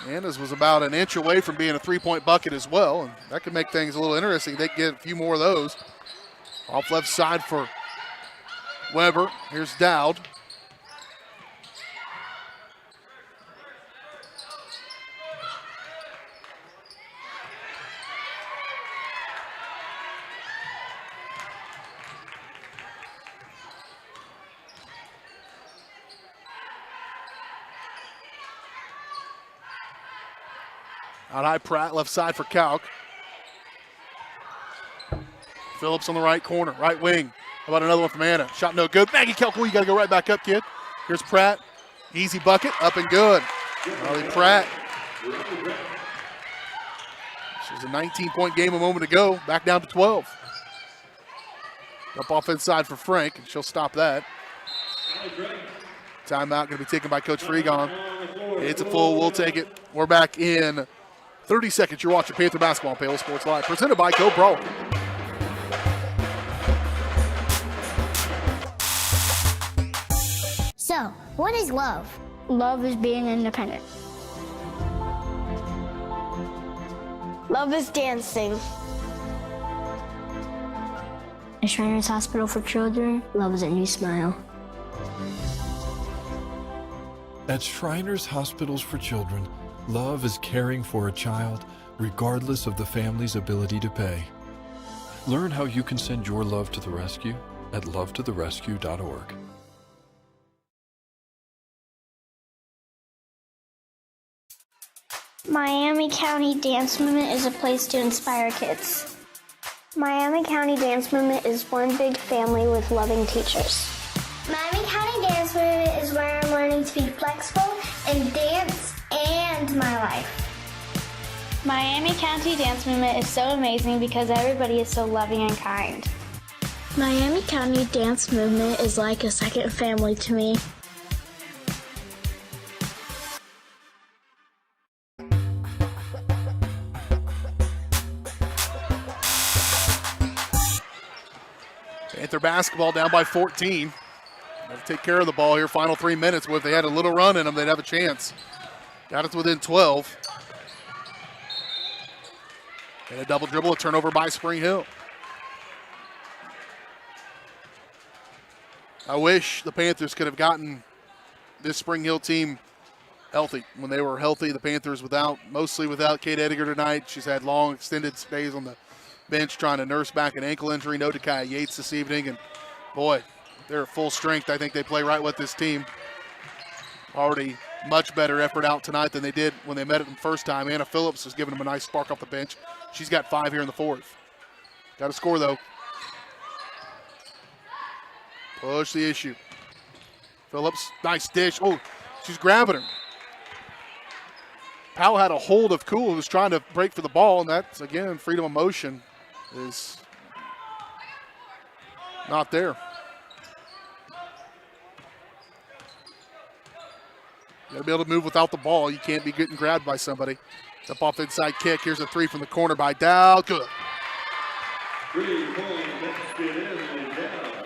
Anna's was about an inch away from being a three-point bucket as well, and that could make things a little interesting. They get a few more of those. Off left side for Weber. Here's Dowd. Out high, Pratt, left side for Kalk. Phillips on the right corner, right wing. How about another one from Anna? Shot no good. Maggie Kalk, you got to go right back up, kid. Here's Pratt. Easy bucket, up and good. Riley Pratt. This was a 19-point game a moment ago. Back down to 12. Up off inside for Frank, and she'll stop that. Timeout going to be taken by Coach Freegon. It's a full. We'll take it. We're back in 30 seconds. You're watching Panther Basketball on Paola Sports Live, presented by Go Brawley. So, what is love? Love is being independent. Love is dancing. At Shriners Hospital for Children, love is a new smile. At Shriners Hospitals for Children, love is caring for a child regardless of the family's ability to pay. Learn how you can send your love to the rescue at lovetotherescue.org. Miami County Dance Movement is a place to inspire kids. Miami County Dance Movement is one big family with loving teachers. Miami County Dance Movement is where I'm learning to be flexible and dance and my life. Miami County Dance Movement is so amazing because everybody is so loving and kind. Miami County Dance Movement is like a second family to me. Panther basketball down by 14. They'll take care of the ball here. Final 3 minutes. If they had a little run in them, they'd have a chance. Got it to within 12. And a double dribble, a turnover by Spring Hill. I wish the Panthers could have gotten this Spring Hill team healthy. When they were healthy, the Panthers mostly without Kate Ediger tonight. She's had long extended stays on the bench trying to nurse back an ankle injury. No Takaya Yates this evening. And boy, they're at full strength. I think they play right with this team. Already much better effort out tonight than they did when they met it the first time. Anna Phillips has given them a nice spark off the bench. She's got 5 here in the fourth. Got to score, though. Push the issue. Phillips, nice dish. Oh, she's grabbing her. Powell had a hold of Cool, who was trying to break for the ball, and that's, again, freedom of motion is not there. You got to be able to move without the ball. You can't be getting grabbed by somebody. Up off inside kick. Here's a three from the corner by Dow. Good. 3-point basket is down.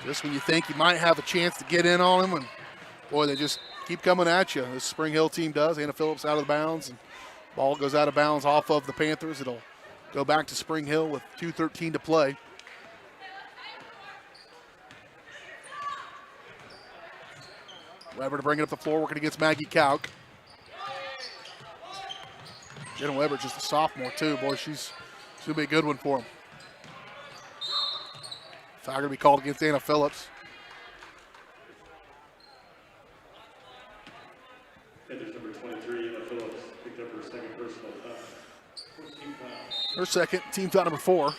Just when you think you might have a chance to get in on them, and boy, they just keep coming at you. This Spring Hill team does. Anna Phillips out of bounds, and ball goes out of bounds off of the Panthers. It'll go back to Spring Hill with 2:13 to play. Weber to bring it up the floor, working against Maggie Kalk. Jenna Weber, just a sophomore too. Boy, she's going to be a good one for him. Foul going to be called against Anna Phillips. Panthers number 23, Anna Phillips, picked up her second personal foul. Team foul. Her second, team foul number 4.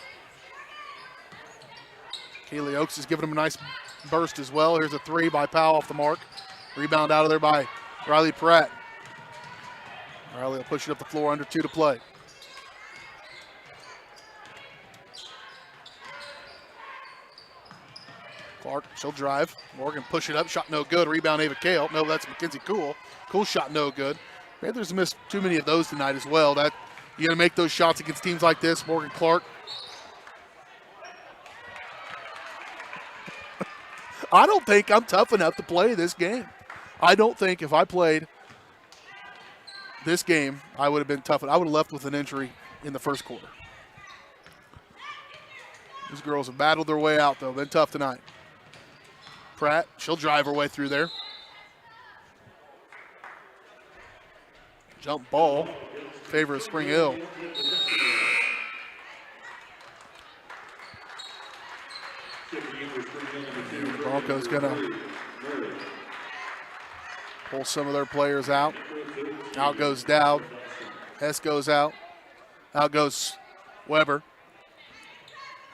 Kaylee Oakes is giving them a nice burst as well. Here's a three by Powell off the mark. Rebound out of there by Riley Pratt. Riley will push it up the floor, under 2 to play. Clark, she'll drive. Morgan push it up, shot no good. Rebound Ava Kale. No, that's Mackenzie Cool. Cool shot no good. Panthers missed too many of those tonight as well. You got to make those shots against teams like this. Morgan Clark I don't think I'm tough enough to play this game. I don't think if I played this game, I would have been tough. I would have left with an injury in the first quarter. These girls have battled their way out, though. Been tough tonight. Pratt, she'll drive her way through there. Jump ball, favor of Spring Hill. Broncos gonna pull some of their players out. Out goes Dowd. Hess goes out. Out goes Weber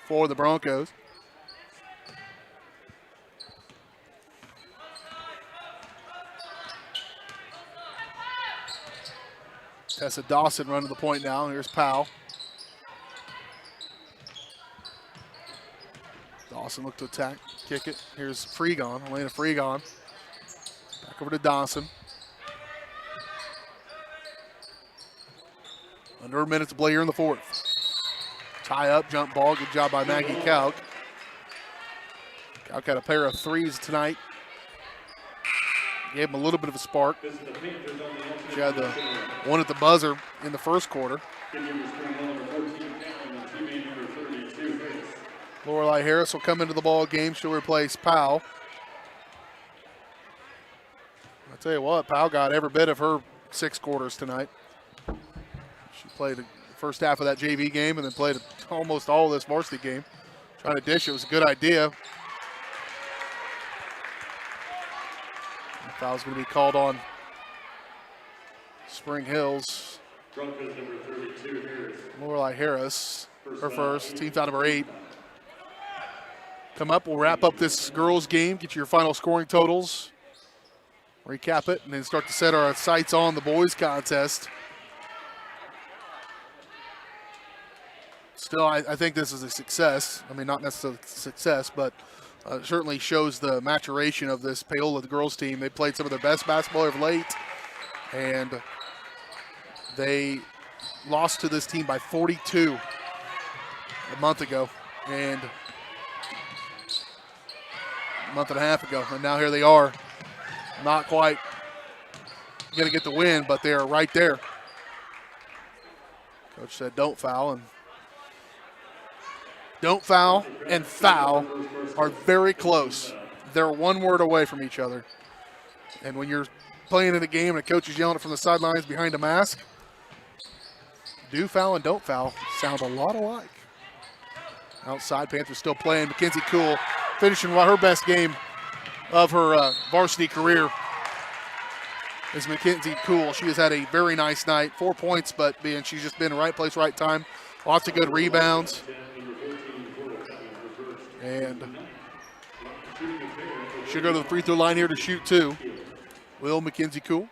for the Broncos. Tessa Dawson running the point now. Here's Powell. Dawson looked to attack, kick it. Here's Freegon, Elena Freegon. Back over to Dawson. Under a minute to play here in the fourth. Tie up, jump ball. Good job by Maggie Kalk. Kalk had a pair of threes tonight. Gave him a little bit of a spark. She had the one at the buzzer in the first quarter. Lorelei Harris will come into the ball game. She'll replace Powell. I tell you what, Powell got every bit of her 6 quarters tonight. She played the first half of that JV game and then played almost all of this varsity game. Trying to dish it was a good idea. Foul's going to be called on Spring Hills. Lorelei Harris, her first, team foul number 8. Come up, we'll wrap up this girls game, get your final scoring totals, recap it, and then start to set our sights on the boys contest. Still, I think this is a success. I mean, not necessarily a success, but certainly shows the maturation of this Paola, the girls team. They played some of their best basketball of late, and they lost to this team by 42 a month ago, and a month and a half ago, and now here they are. Not quite going to get the win, but they are right there. Coach said don't foul, and don't foul and foul are very close. They're one word away from each other. And when you're playing in a game and a coach is yelling it from the sidelines behind a mask, do foul and don't foul sound a lot alike. Outside, Panthers still playing. Mackenzie Cool finishing her best game of her varsity career is Mackenzie Cool. She has had a very nice night. 4 points, but she's just been in the right place, right time. Lots of good rebounds. And she'll go to the free throw line here to shoot 2. Will Mackenzie Cool.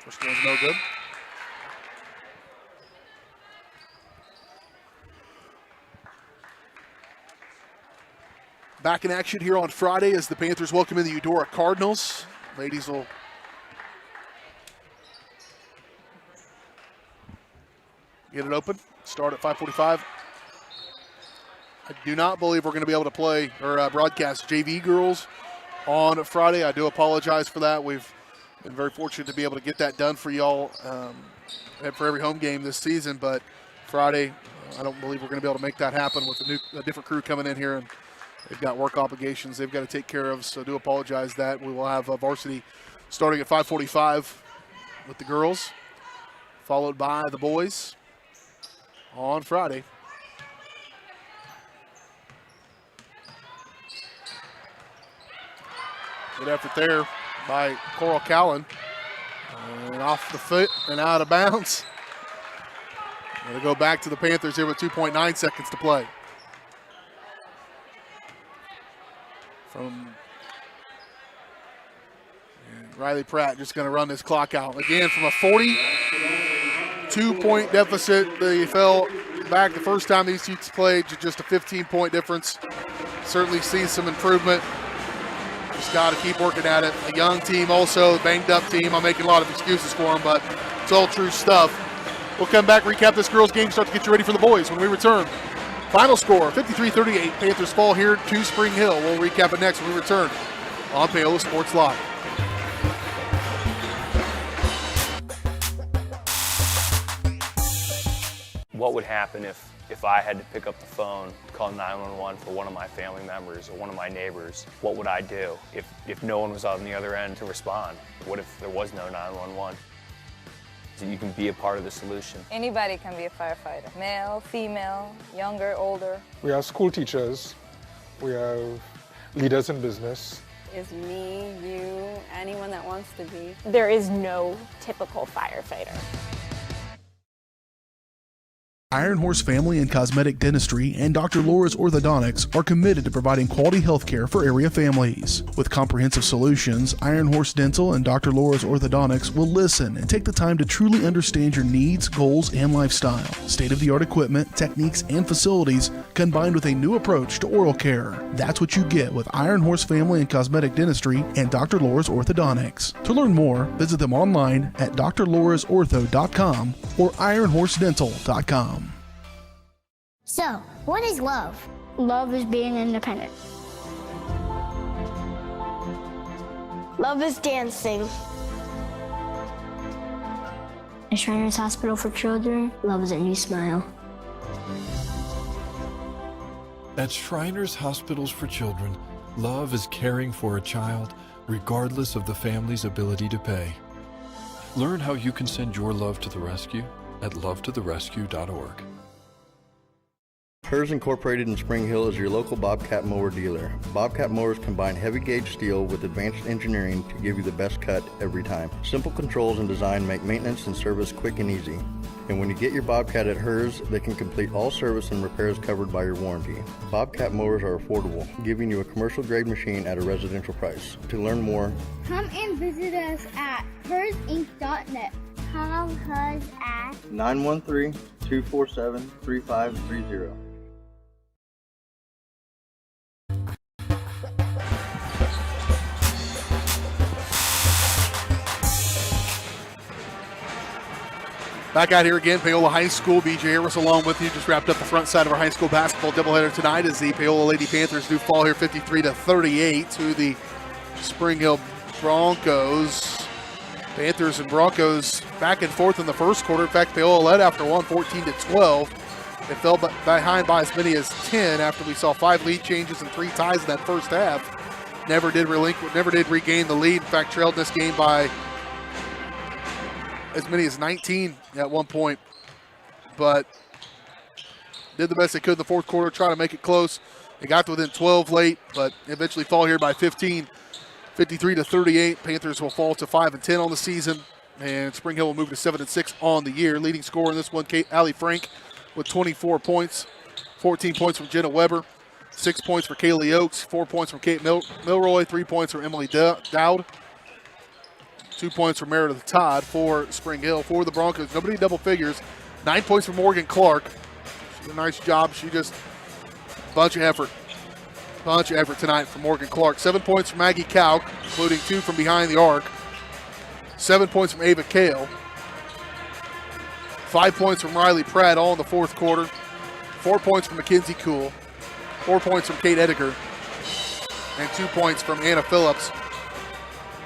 First one's no good. Back in action here on Friday as the Panthers welcome in the Eudora Cardinals. Ladies will get it open. Start at 5:45. I do not believe we're going to be able to play or broadcast JV girls on Friday. I do apologize for that. We've been very fortunate to be able to get that done for y'all for every home game this season. But Friday, I don't believe we're going to be able to make that happen with a different crew coming in here, and they've got work obligations they've got to take care of. So I do apologize that. We will have varsity starting at 5:45 with the girls, followed by the boys on Friday. Good effort there by Coral Callan. And off the foot and out of bounds. Going to go back to the Panthers here with 2.9 seconds to play. Riley Pratt just going to run this clock out. Again, from a 42-point deficit, they fell back the first time these teams played to just a 15-point difference. Certainly see some improvement. Just got to keep working at it. A young team also, banged up team. I'm making a lot of excuses for them, but it's all true stuff. We'll come back, recap this girls game, start to get you ready for the boys when we return Final score, 53-38. Panthers fall here to Spring Hill. We'll recap it next when we return on Paola Sports Live. What would happen if I had to pick up the phone, call 911 for one of my family members or one of my neighbors? What would I do if no one was on the other end to respond? What if there was no 911? So you can be a part of the solution. Anybody can be a firefighter. Male, female, younger, older. We have school teachers. We have leaders in business. Is me, you, anyone that wants to be. There is no typical firefighter. Iron Horse Family and Cosmetic Dentistry and Dr. Laura's Orthodontics are committed to providing quality health care for area families. With comprehensive solutions, Iron Horse Dental and Dr. Laura's Orthodontics will listen and take the time to truly understand your needs, goals, and lifestyle. State-of-the-art equipment, techniques, and facilities combined with a new approach to oral care. That's what you get with Iron Horse Family and Cosmetic Dentistry and Dr. Laura's Orthodontics. To learn more, visit them online at drlaurasortho.com or ironhorsedental.com. So, what is love? Love is being independent. Love is dancing. At Shriners Hospital for Children, love is a new smile. At Shriners Hospitals for Children, love is caring for a child regardless of the family's ability to pay. Learn how you can send your love to the rescue at lovetotherescue.org. Hers Incorporated in Spring Hill is your local Bobcat mower dealer. Bobcat mowers combine heavy gauge steel with advanced engineering to give you the best cut every time. Simple controls and design make maintenance and service quick and easy. And when you get your Bobcat at Hers, they can complete all service and repairs covered by your warranty. Bobcat mowers are affordable, giving you a commercial grade machine at a residential price. To learn more, Come and visit us at hersinc.net. Call Hers at 913-247-3530. Back out here again, Paola High School. BJ Harris along with you. Just wrapped up the front side of our high school basketball doubleheader tonight as the Paola Lady Panthers do fall here 53-38 to the Spring Hill Broncos. Panthers and Broncos back and forth in the first quarter. In fact, Paola led after one, 14-12. It fell behind by as many as 10 after we saw 5 lead changes and 3 ties in that first half. Never did regain the lead. In fact, trailed this game by as many as 19 at one point, but did the best they could in the fourth quarter, try to make it close. They got to within 12 late, but eventually fall here by 15, 53-38. Panthers will fall to 5-10 on the season, and Spring Hill will move to 7-6 on the year. Leading scorer in this one, Allie Frank with 24 points, 14 points from Jenna Weber, 6 points for Kaylee Oakes, 4 points from Kate Milroy, 3 points from Emily Dowd. 2 points for Meredith Todd for Spring Hill. For the Broncos, nobody double figures. 9 points for Morgan Clark. She did a nice job. She just, bunch of effort tonight from Morgan Clark. 7 points from Maggie Kauk, including 2 from behind the arc. 7 points from Ava Kale. 5 points from Riley Pratt, all in the fourth quarter. 4 points from Mackenzie Cool. 4 points from Kate Ediger. And 2 points from Anna Phillips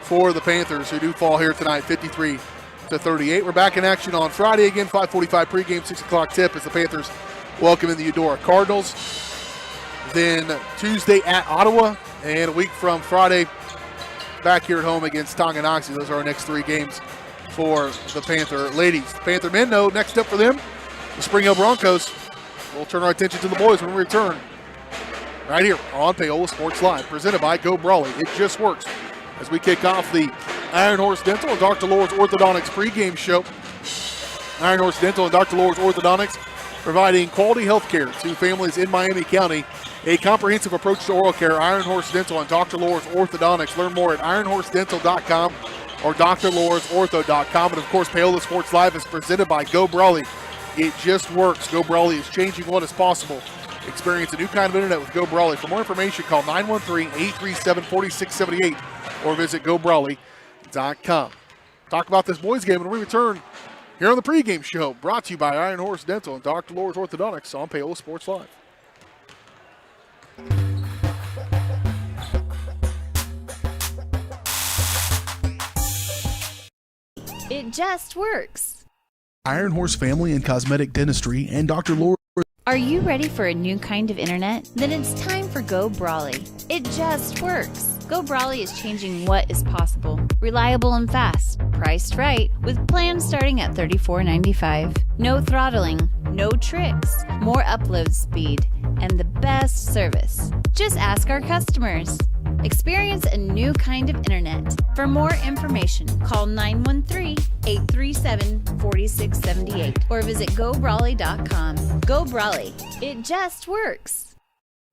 for the Panthers, who do fall here tonight, 53-38. We're back in action on Friday again, 5:45 pregame, 6 o'clock tip as the Panthers welcome in the Eudora Cardinals. Then Tuesday at Ottawa, and a week from Friday, back here at home against Tonganoxie. Those are our next 3 games for the Panther ladies. The Panther men know next up for them, the Spring Hill Broncos. We'll turn our attention to the boys when we return right here on Paola Sports Live, presented by Go Brawley. It just works. As we kick off the Iron Horse Dental and Dr. Laura's Orthodontics pregame show. Iron Horse Dental and Dr. Laura's Orthodontics providing quality health care to families in Miami County. A comprehensive approach to oral care. Iron Horse Dental and Dr. Laura's Orthodontics. Learn more at ironhorsedental.com or drlaurasortho.com. And of course, Paola Sports Live is presented by Go Brawley. It just works. Go Brawley is changing what is possible. Experience a new kind of internet with Go Brawley. For more information, call 913-837-4678 or visit gobrawley.com. Talk about this boys game when we return here on the pregame show, brought to you by Iron Horse Dental and Dr. Laura's Orthodontics on Paola Sports Live. It just works. Iron Horse Family and Cosmetic Dentistry and Dr. Laura. Are you ready for a new kind of internet? Then it's time for Go Brawley. It just works. Go Brawley is changing what is possible. Reliable and fast. Priced right, with plans starting at $34.95. No throttling, no tricks, more upload speed, and the best service. Just ask our customers. Experience a new kind of internet. For more information, call 913-837-4678 or visit GoBrawley.com. Go Brawley. It just works.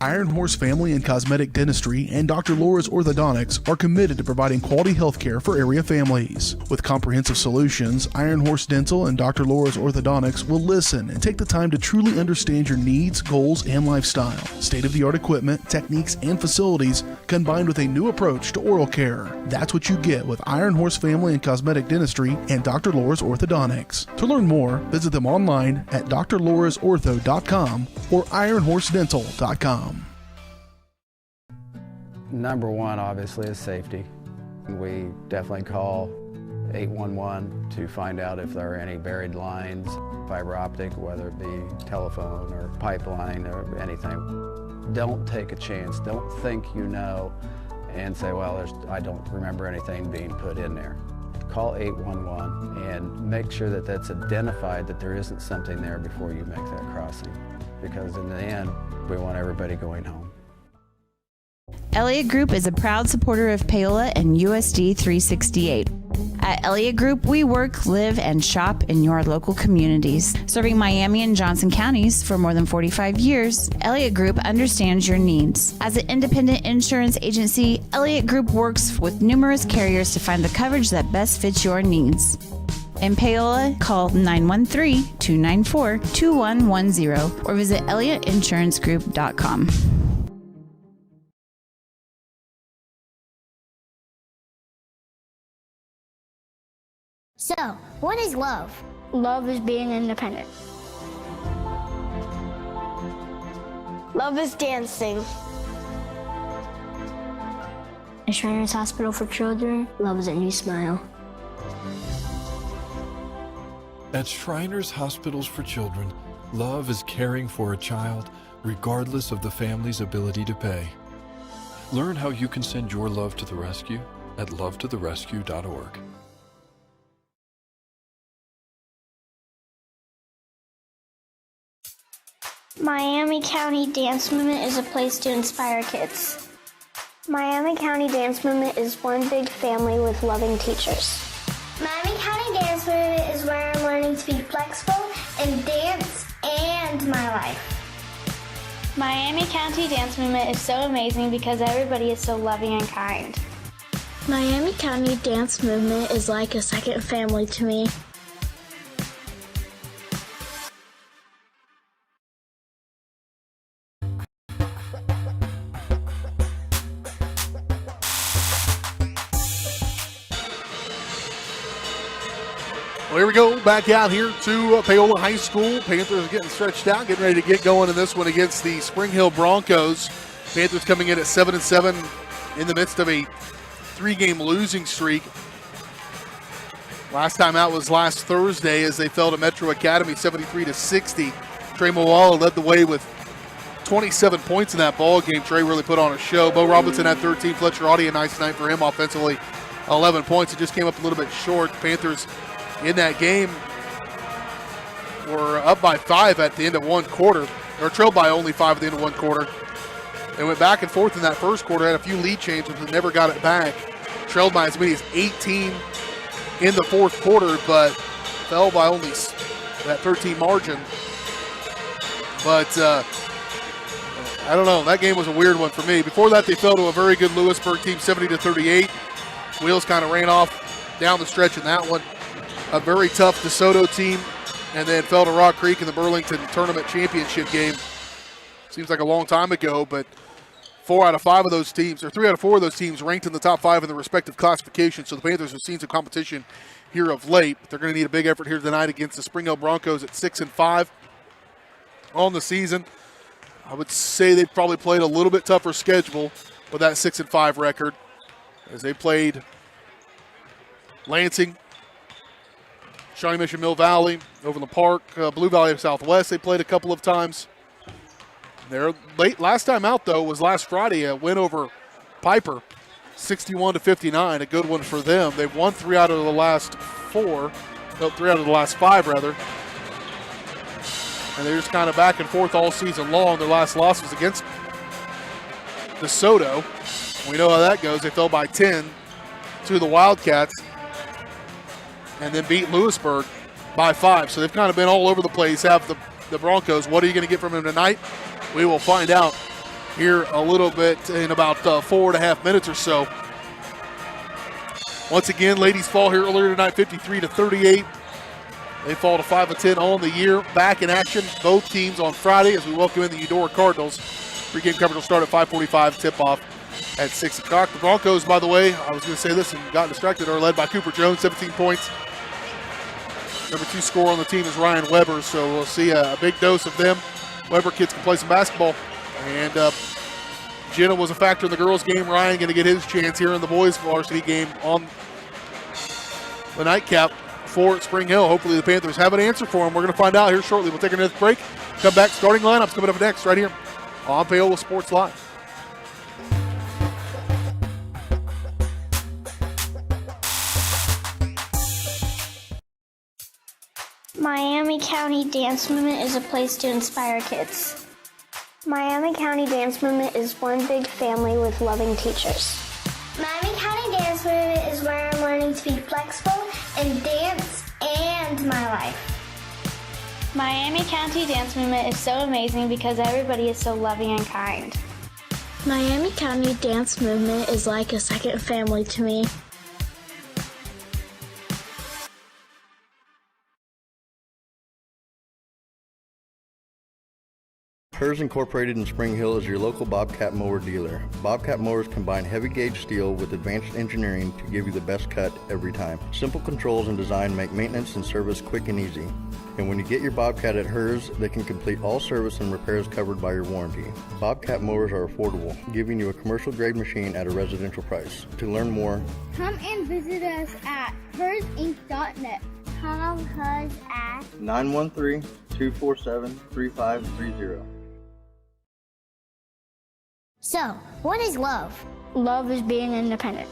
Iron Horse Family and Cosmetic Dentistry and Dr. Laura's Orthodontics are committed to providing quality health care for area families. With comprehensive solutions, Iron Horse Dental and Dr. Laura's Orthodontics will listen and take the time to truly understand your needs, goals, and lifestyle. State-of-the-art equipment, techniques, and facilities combined with a new approach to oral care. That's what you get with Iron Horse Family and Cosmetic Dentistry and Dr. Laura's Orthodontics. To learn more, visit them online at drlaurasortho.com or ironhorsedental.com. Number one, obviously, is safety. We definitely call 811 to find out if there are any buried lines, fiber optic, whether it be telephone or pipeline or anything. Don't take a chance. Don't think you know and say, well, I don't remember anything being put in there. Call 811 and make sure that that's identified, that there isn't something there before you make that crossing. Because in the end, we want everybody going home. Elliott Group is a proud supporter of Paola and USD 368. At Elliott Group, we work, live, and shop in your local communities. Serving Miami and Johnson counties for more than 45 years, Elliott Group understands your needs. As an independent insurance agency, Elliott Group works with numerous carriers to find the coverage that best fits your needs. In Paola, call 913-294-2110 or visit ElliottInsuranceGroup.com. So, what is love? Love is being independent. Love is dancing. At Shriners Hospital for Children, love is a new smile. At Shriners Hospitals for Children, love is caring for a child regardless of the family's ability to pay. Learn how you can send your love to the rescue at lovetotherescue.org. Miami County Dance Movement is a place to inspire kids. Miami County Dance Movement is one big family with loving teachers. Miami County Dance Movement is where I'm learning to be flexible in dance and my life. Miami County Dance Movement is so amazing because everybody is so loving and kind. Miami County Dance Movement is like a second family to me. Well, here we go, back out here to Paola High School. Panthers getting stretched out, getting ready to get going in this one against the Spring Hill Broncos. Panthers coming in at 7-7 in the midst of a 3-game losing streak. Last time out was last Thursday as they fell to Metro Academy 73-60. Trey Mawala led the way with 27 points in that ball game. Trey really put on a show. Bo Robinson had 13. Fletcher Audie, a nice night for him offensively. 11 points. It just came up a little bit short. Panthers in that game were up by 5 at the end of one quarter, or trailed by only 5 at the end of one quarter. They went back and forth in that first quarter, had a few lead changes, but never got it back. Trailed by as many as 18 in the fourth quarter, but fell by only that 13 margin. But I don't know, that game was a weird one for me. Before that, they fell to a very good Lewisburg team, 70-38. Wheels kind of ran off down the stretch in that one. A very tough DeSoto team, and then fell to Rock Creek in the Burlington Tournament Championship game. Seems like a long time ago, but 4 out of 5 of those teams, or 3 out of 4 of those teams ranked in the top 5 in the respective classifications. So the Panthers have seen some competition here of late. They're going to need a big effort here tonight against the Spring Hill Broncos at 6-5 on the season. I would say they probably played a little bit tougher schedule with that 6-5 record, as they played Lansing, Shawnee Mission, Mill Valley, over in the park, Blue Valley of Southwest. They played a couple of times. Their last time out, though, was last Friday, a win over Piper, 61-59, a good one for them. They've won 3 out of the last 5, rather. And they're just kind of back and forth all season long. Their last loss was against DeSoto. We know how that goes. They fell by 10 to the Wildcats and then beat Lewisburg by 5. So they've kind of been all over the place, have the Broncos. What are you going to get from them tonight? We will find out here a little bit in about 4.5 minutes or so. Once again, ladies fall here earlier tonight, 53-38. They fall to 5-10 on the year. Back in action, both teams on Friday as we welcome in the Eudora Cardinals. Pregame coverage will start at 5:45, tip-off at 6 o'clock. The Broncos, by the way, I was going to say this and got distracted, are led by Cooper Jones, 17 points. Number 2 scorer on the team is Ryan Weber, so we'll see a big dose of them. Weber kids can play some basketball. And Jenna was a factor in the girls' game. Ryan going to get his chance here in the boys' varsity game on the nightcap for Spring Hill. Hopefully the Panthers have an answer for them. We're going to find out here shortly. We'll take another break. Come back. Starting lineups coming up next right here on Paola Sports Live. Miami County Dance Movement is a place to inspire kids. Miami County Dance Movement is one big family with loving teachers. Miami County Dance Movement is where I'm learning to be flexible in dance and my life. Miami County Dance Movement is so amazing because everybody is so loving and kind. Miami County Dance Movement is like a second family to me. Hers Incorporated in Spring Hill is your local Bobcat mower dealer. Bobcat mowers combine heavy gauge steel with advanced engineering to give you the best cut every time. Simple controls and design make maintenance and service quick and easy. And when you get your Bobcat at Hers, they can complete all service and repairs covered by your warranty. Bobcat mowers are affordable, giving you a commercial grade machine at a residential price. To learn more, come and visit us at hersinc.net. Call Hers at 913-247-3530. So, what is love? Love is being independent.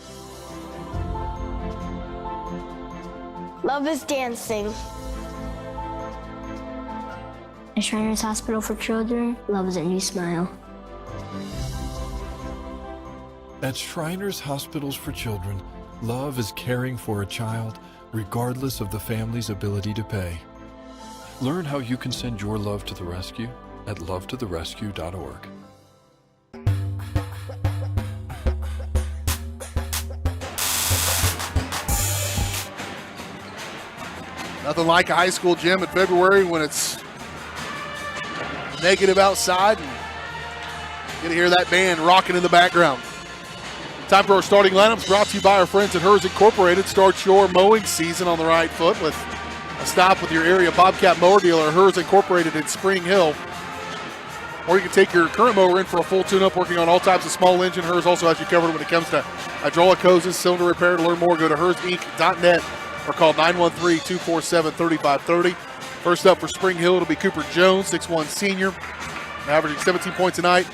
Love is dancing. At Shriners Hospital for Children, love is a new smile. At Shriners Hospitals for Children, love is caring for a child regardless of the family's ability to pay. Learn how you can send your love to the rescue at lovetotherescue.org. Nothing like a high school gym in February when it's negative outside and you can hear that band rocking in the background. Time for our starting lineups, brought to you by our friends at Hers Incorporated. Start your mowing season on the right foot with a stop with your area Bobcat mower dealer, Hers Incorporated in Spring Hill. Or you can take your current mower in for a full tune-up, working on all types of small engine. Hers also has you covered when it comes to hydraulic hoses, cylinder repair. To learn more, go to hersinc.net or call 913-247-3530. First up for Spring Hill, it'll be Cooper Jones, 6'1 senior, averaging 17 points a night.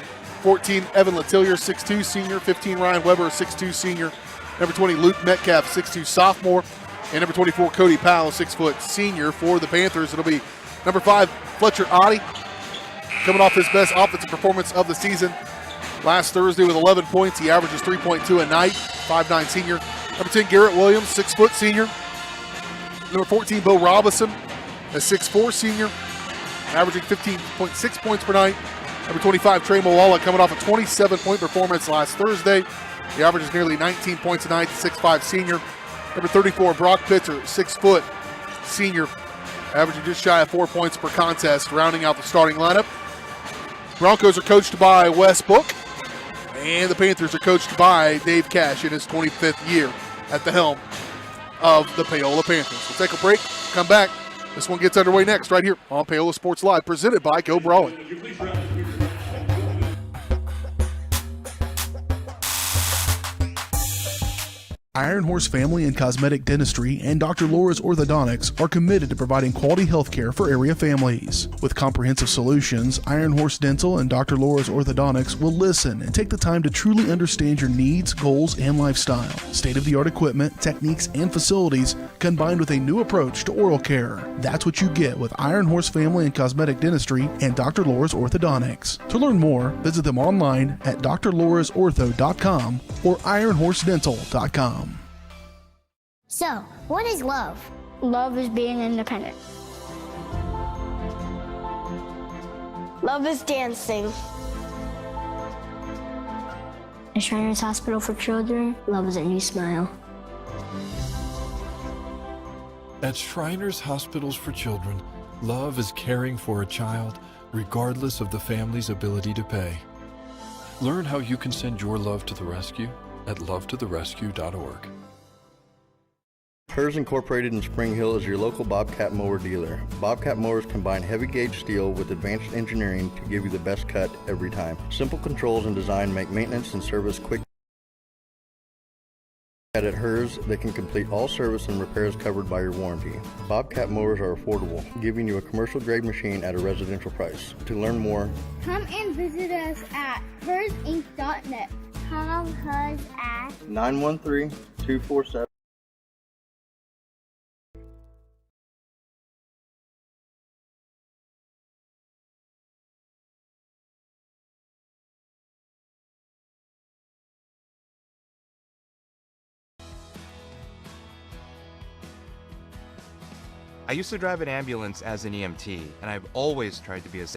14, Evan Letillier, 6'2 senior. 15, Ryan Weber, 6'2 senior. Number 20, Luke Metcalf, 6'2 sophomore. And number 24, Cody Powell, 6' senior. For the Panthers, it'll be number 5, Fletcher Oddie, coming off his best offensive performance of the season last Thursday with 11 points. He averages 3.2 a night, 5'9 senior. Number 10, Garrett Williams, 6' senior. Number 14, Bo Robinson, a 6'4 senior, averaging 15.6 points per night. Number 25, Trey Moala, coming off a 27-point performance last Thursday. He averages nearly 19 points a night, 6'5 senior. Number 34, Brock Pitzer, 6' senior, averaging just shy of 4 points per contest, rounding out the starting lineup. Broncos are coached by Wes Book, and the Panthers are coached by Dave Cash in his 25th year at the helm of the Paola Panthers. We'll take a break, come back. This one gets underway next right here on Paola Sports Live, presented by Go Brawling. Iron Horse Family and Cosmetic Dentistry and Dr. Laura's Orthodontics are committed to providing quality health care for area families. With comprehensive solutions, Iron Horse Dental and Dr. Laura's Orthodontics will listen and take the time to truly understand your needs, goals, and lifestyle. State-of-the-art equipment, techniques, and facilities combined with a new approach to oral care. That's what you get with Iron Horse Family and Cosmetic Dentistry and Dr. Laura's Orthodontics. To learn more, visit them online at drlaurasortho.com or ironhorsedental.com. So, what is love? Love is being independent. Love is dancing. At Shriners Hospital for Children, love is a new smile. At Shriners Hospitals for Children, love is caring for a child regardless of the family's ability to pay. Learn how you can send your love to the rescue at lovetotherescue.org. Hers Incorporated in Spring Hill is your local Bobcat mower dealer. Bobcat mowers combine heavy gauge steel with advanced engineering to give you the best cut every time. Simple controls and design make maintenance and service quick. At Hers, they can complete all service and repairs covered by your warranty. Bobcat mowers are affordable, giving you a commercial grade machine at a residential price. To learn more, Come and visit us at hersinc.net. Call Hers at 913-247. I used to drive an ambulance as an EMT, and I've always tried to be as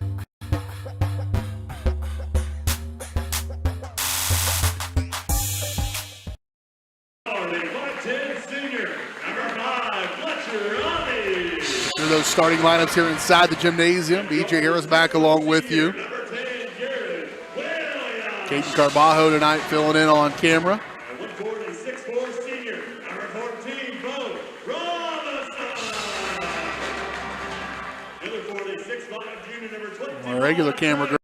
Those starting lineups here inside the gymnasium. BJ Harris back along with you. Caden Carbajo tonight filling in on camera. Regular camera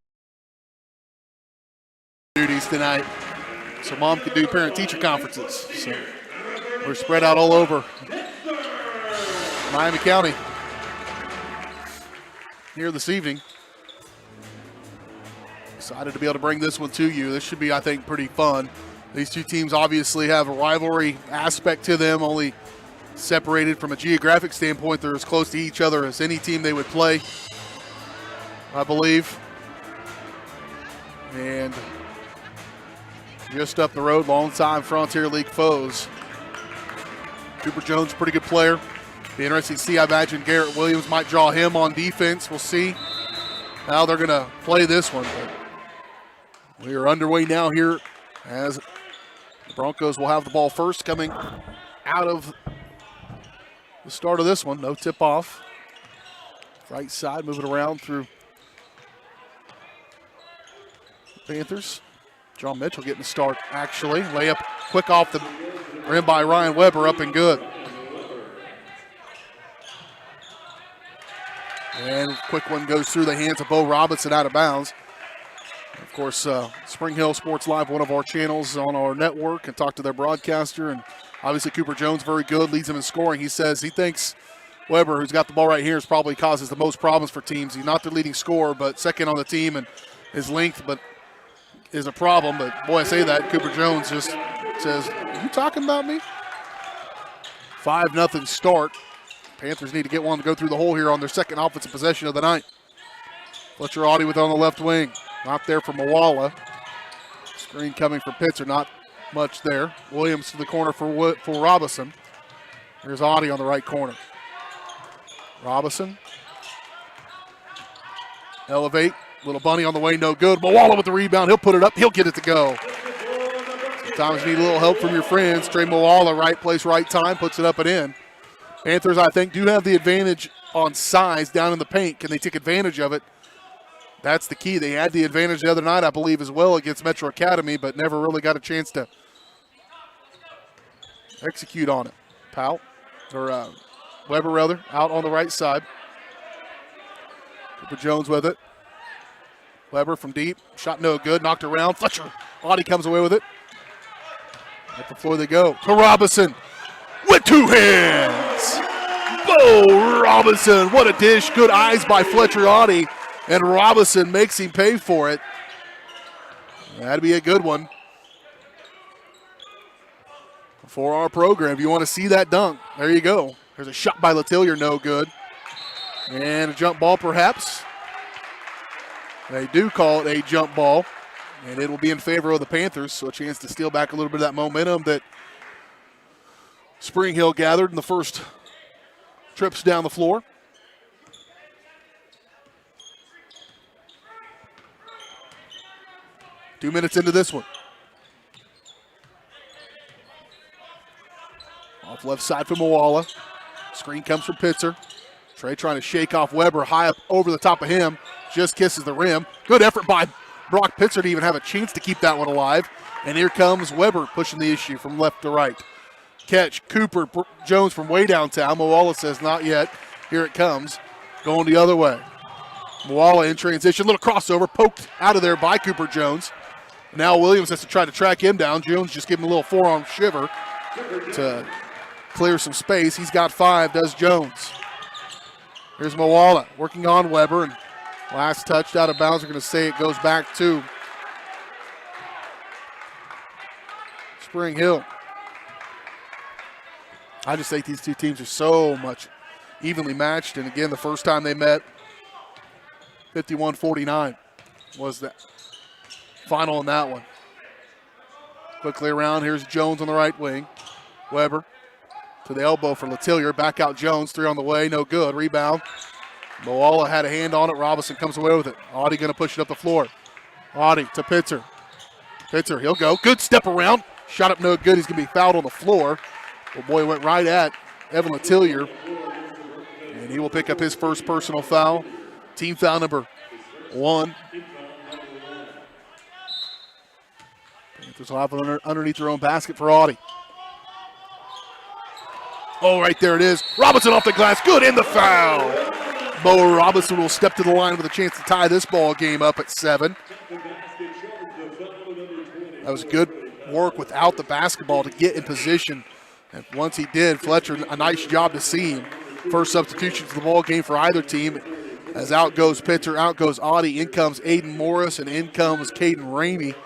duties tonight, so mom could do parent-teacher conferences. So we're spread out all over Miami County here this evening. Excited to be able to bring this one to you. This should be, I think, pretty fun. These two teams obviously have a rivalry aspect to them, only separated from a geographic standpoint. They're as close to each other as any team they would play, I believe. And just up the road, long-time Frontier League foes. Cooper Jones, pretty good player. Be interesting to see. I imagine Garrett Williams might draw him on defense. We'll see how they're going to play this one. But we are underway now here as the Broncos will have the ball first coming out of the start of this one. No tip-off. Right side, moving around through Panthers. John Mitchell getting the start, actually. Layup quick off the rim by Ryan Weber, up and good. And quick one goes through the hands of Bo Robinson out of bounds. Of course, Spring Hill Sports Live, one of our channels on our network, and talk to their broadcaster. And obviously Cooper Jones, very good, leads them in scoring. He says he thinks Weber, who's got the ball right here, is probably causes the most problems for teams. He's not their leading scorer, but second on the team, and his length but is a problem. But boy, I say that, Cooper Jones just says, "Are you talking about me?" 5-0 start. Panthers need to get one to go through the hole here on their second offensive possession of the night. Fletcher Audie with on the left wing. Not there for Moala. Screen coming from Pitzer, not much there. Williams to the corner for Robinson. Here's Audie on the right corner. Robinson. Elevate. Little bunny on the way, no good. Moala with the rebound. He'll put it up. He'll get it to go. Sometimes you need a little help from your friends. Trey Moala, right place, right time, puts it up and in. Panthers, I think, do have the advantage on size down in the paint. Can they take advantage of it? That's the key. They had the advantage the other night, I believe, as well against Metro Academy, but never really got a chance to execute on it. Weber, rather, out on the right side. Cooper Jones with it. Weber from deep. Shot no good. Knocked around. Fletcher. Audie comes away with it. Up the floor they go to Robinson with 2 hands. Bo Robinson, what a dish. Good eyes by Fletcher Audie, and Robinson makes him pay for it. That'd be a good one for our program. If you want to see that dunk, there you go. There's a shot by Letellier, no good. And a jump ball perhaps. They do call it a jump ball, and it will be in favor of the Panthers, so a chance to steal back a little bit of that momentum that Spring Hill gathered in the first trips down the floor. Two minutes into this one. Off left side for Moala. Screen comes from Pitzer. Trey trying to shake off Weber, high up over the top of him. Just kisses the rim. Good effort by Brock Pitzer to even have a chance to keep that one alive. And here comes Weber pushing the issue from left to right. Catch, Cooper Jones from way downtown. Moala says not yet. Here it comes. Going the other way. Moala in transition. Little crossover poked out of there by Cooper Jones. Now Williams has to try to track him down. Jones just giving him a little forearm shiver to clear some space. He's got 5, does Jones. Here's Moala working on Weber, and last touched out of bounds. We're going to say it goes back to Spring Hill. I just think these two teams are so much evenly matched, and again, the first time they met, 51-49 was the final in that one. Quickly around, here's Jones on the right wing. Weber to the elbow for Letellier. Back out Jones, 3 on the way, no good. Rebound. Moala had a hand on it. Robinson comes away with it. Audie going to push it up the floor. Audie to Pitzer. Pitzer, he'll go. Good step around. Shot up no good. He's going to be fouled on the floor. Well, boy, went right at Evan Letellier. And he will pick up his first personal foul. Team foul number 1. Panthers will have it underneath their own basket for Audie. Oh, right there it is. Robinson off the glass. Good in the foul. Bo Robinson will step to the line with a chance to tie this ball game up at 7. That was good work without the basketball to get in position. And once he did, Fletcher, a nice job to see him. First substitution to the ball game for either team. As out goes Pitzer, out goes Audie, in comes Aiden Morris, and in comes Caden Ramey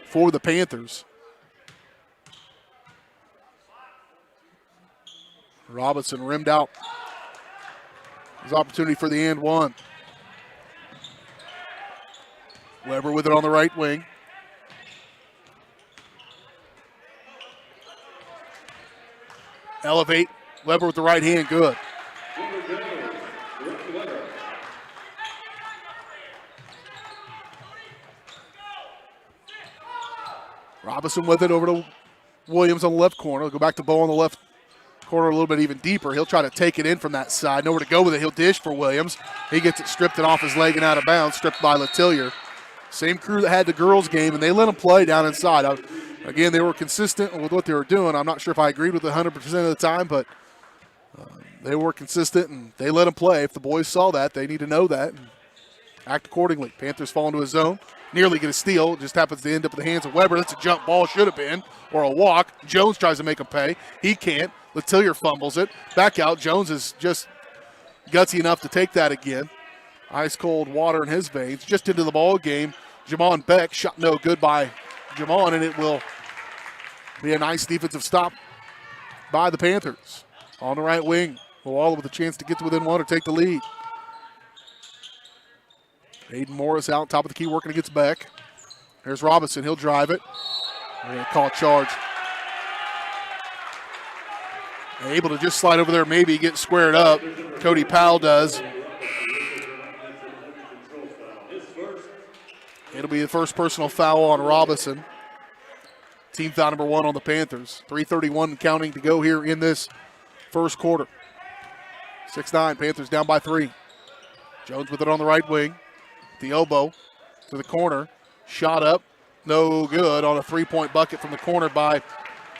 for the Panthers. Robinson rimmed out. His opportunity for the and one. Weber with it on the right wing. Elevate. Weber with the right hand, good. Robinson with it over to Williams on the left corner. He'll go back to Bo on the left corner a little bit even deeper. He'll try to take it in from that side. Nowhere to go with it. He'll dish for Williams. He gets it stripped and off his leg and out of bounds, stripped by Letellier. Same crew that had the girls' game, and they let them play down inside. Again, they were consistent with what they were doing. I'm not sure if I agreed with it 100% of the time, but they were consistent, and they let them play. If the boys saw that, they need to know that and act accordingly. Panthers fall into a zone. Nearly get a steal. It just happens to end up in the hands of Weber. That's a jump ball, should have been, or a walk. Jones tries to make him pay. He can't. Letellier fumbles it. Back out. Jones is just gutsy enough to take that again. Ice cold water in his veins. Just into the ball game. Jamon Beck shot no good by Jamon, and it will be a nice defensive stop by the Panthers. On the right wing, Moala with a chance to get to within one or take the lead. Aiden Morris out top of the key working against Beck. Here's Robinson. He'll drive it. They're going to call a charge. Able to just slide over there, maybe get squared up. Cody Powell does. It'll be the first personal foul on Robinson. Team foul number 1 on the Panthers. 3:31 counting to go here in this first quarter. 6-9, Panthers down by 3. Jones with it on the right wing. The elbow to the corner. Shot up. No good on a 3-point bucket from the corner by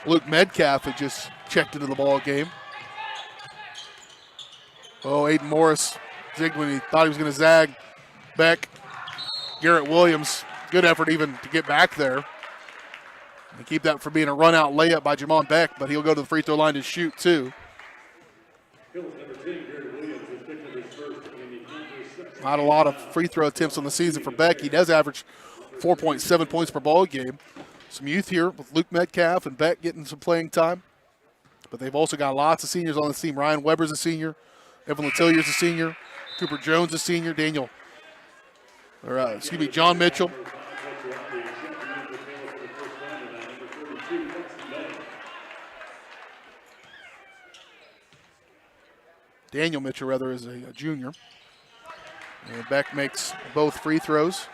Luke Metcalf, who just checked into the ball game. Oh, Aiden Morris zigged when he thought he was going to zag. Beck. Garrett Williams, good effort even to get back there. And keep that from being a run-out layup by Jamon Beck, but he'll go to the free throw line to shoot, too. Not a lot of free throw attempts on the season for Beck. He does average 4.7 points per ball game. Some youth here with Luke Metcalf and Beck getting some playing time. But they've also got lots of seniors on the team. Ryan Weber's a senior. Evan Letillier's a senior. Cooper Jones a senior. John Mitchell. Daniel Mitchell, rather, is a junior. And Beck makes both free throws.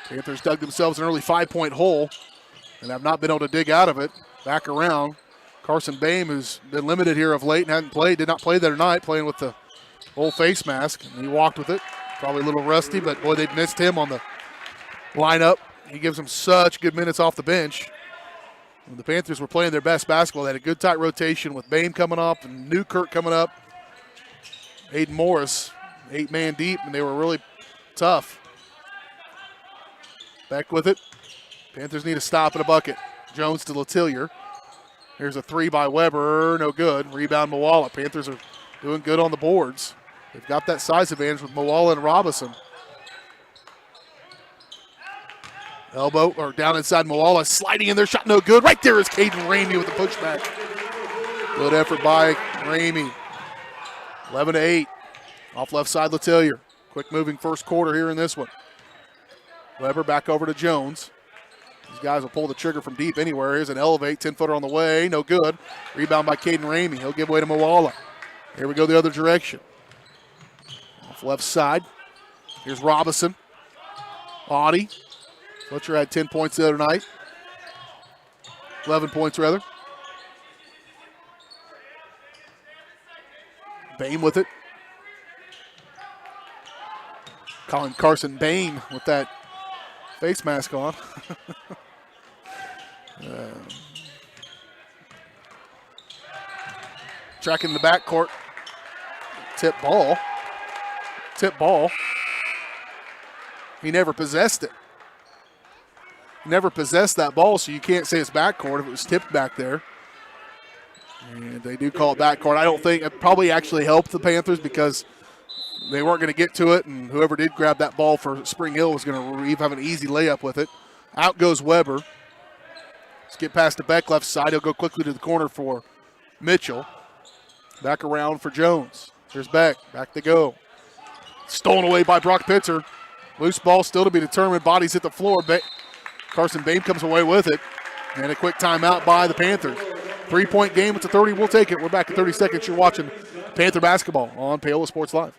Panthers dug themselves an early 5-point hole and have not been able to dig out of it. Back around. Carson Bame, who's been limited here of late and hadn't played, did not play the other night, playing with the old face mask. And he walked with it. Probably a little rusty, but boy, they've missed him on the lineup. He gives them such good minutes off the bench. When the Panthers were playing their best basketball, they had a good tight rotation with Bame coming up and Newkirk coming up. Aiden Morris, 8-man deep, and they were really tough. Beck with it. Panthers need a stop and a bucket. Jones to Letillier. Here's a three by Weber. No good. Rebound Moala. Panthers are doing good on the boards. They've got that size advantage with Moala and Robinson. Elbow or down inside Moala. Sliding in there. Shot no good. Right there is Caden Ramey with the pushback. Good effort by Ramey. 11-8. Off left side Letillier. Quick moving first quarter here in this one. Weber back over to Jones. These guys will pull the trigger from deep anywhere. Here's an elevate, 10-footer on the way, no good. Rebound by Caden Ramey. He'll give way to Moala. Here we go the other direction. Off left side. Here's Robinson. Audie. Fletcher had 10 points the other night. 11 points, rather. Bame with it. Carson Bame with that face mask on. Tracking the backcourt. Tip ball. He never possessed it. Never possessed that ball, so you can't say it's backcourt if it was tipped back there. And they do call it backcourt. I don't think it probably actually helped the Panthers because they weren't going to get to it, and whoever did grab that ball for Spring Hill was going to have an easy layup with it. Out goes Weber. Let's get past the Beck left side. He'll go quickly to the corner for Mitchell. Back around for Jones. There's Beck. Back they go. Stolen away by Brock Pitzer. Loose ball still to be determined. Bodies hit the floor. Carson Bame comes away with it. And a quick timeout by the Panthers. 3-point game. It's a 30. We'll take it. We're back in 30 seconds. You're watching Panther basketball on Paola Sports Live.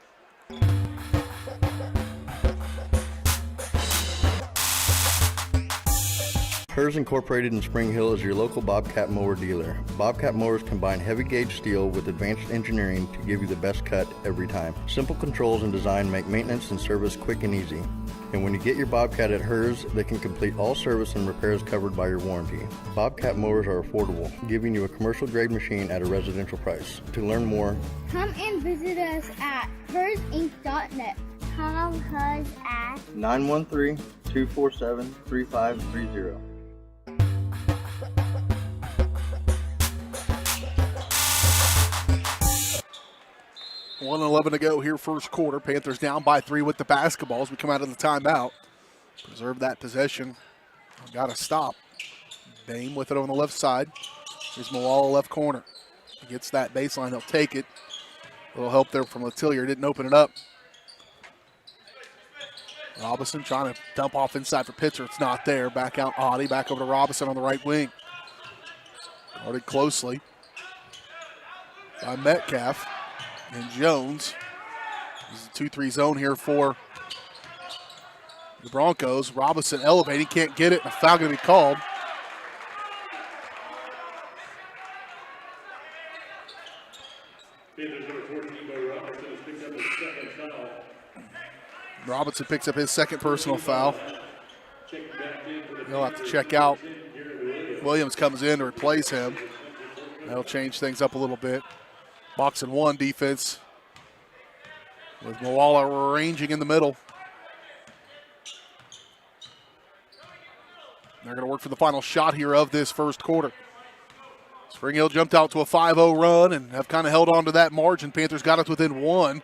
Hers Incorporated in Spring Hill is your local Bobcat mower dealer. Bobcat mowers combine heavy gauge steel with advanced engineering to give you the best cut every time. Simple controls and design make maintenance and service quick and easy. And when you get your Bobcat at Hers, they can complete all service and repairs covered by your warranty. Bobcat mowers are affordable, giving you a commercial grade machine at a residential price. To learn more, come and visit us at hersinc.net. Call Hers at 913-247-3530. 1:11 to go here, first quarter. Panthers down by 3 with the basketball as we come out of the timeout. Preserve that possession. Got to stop. Bame with it on the left side. Here's Moala left corner. He gets that baseline. He'll take it. A little help there from Letillier. Didn't open it up. Robinson trying to dump off inside for Pitzer. It's not there. Back out Audie. Back over to Robinson on the right wing. Guarded closely by Metcalf. And Jones. This is a 2-3 zone here for the Broncos. Robinson elevating, can't get it. A foul going to be called. Robinson picks up his second personal foul. He'll have to check out. Williams comes in to replace him. That'll change things up a little bit. Box and one defense with Moala ranging in the middle. They're going to work for the final shot here of this first quarter. Spring Hill jumped out to a 5-0 run and have kind of held on to that margin. Panthers got us within one,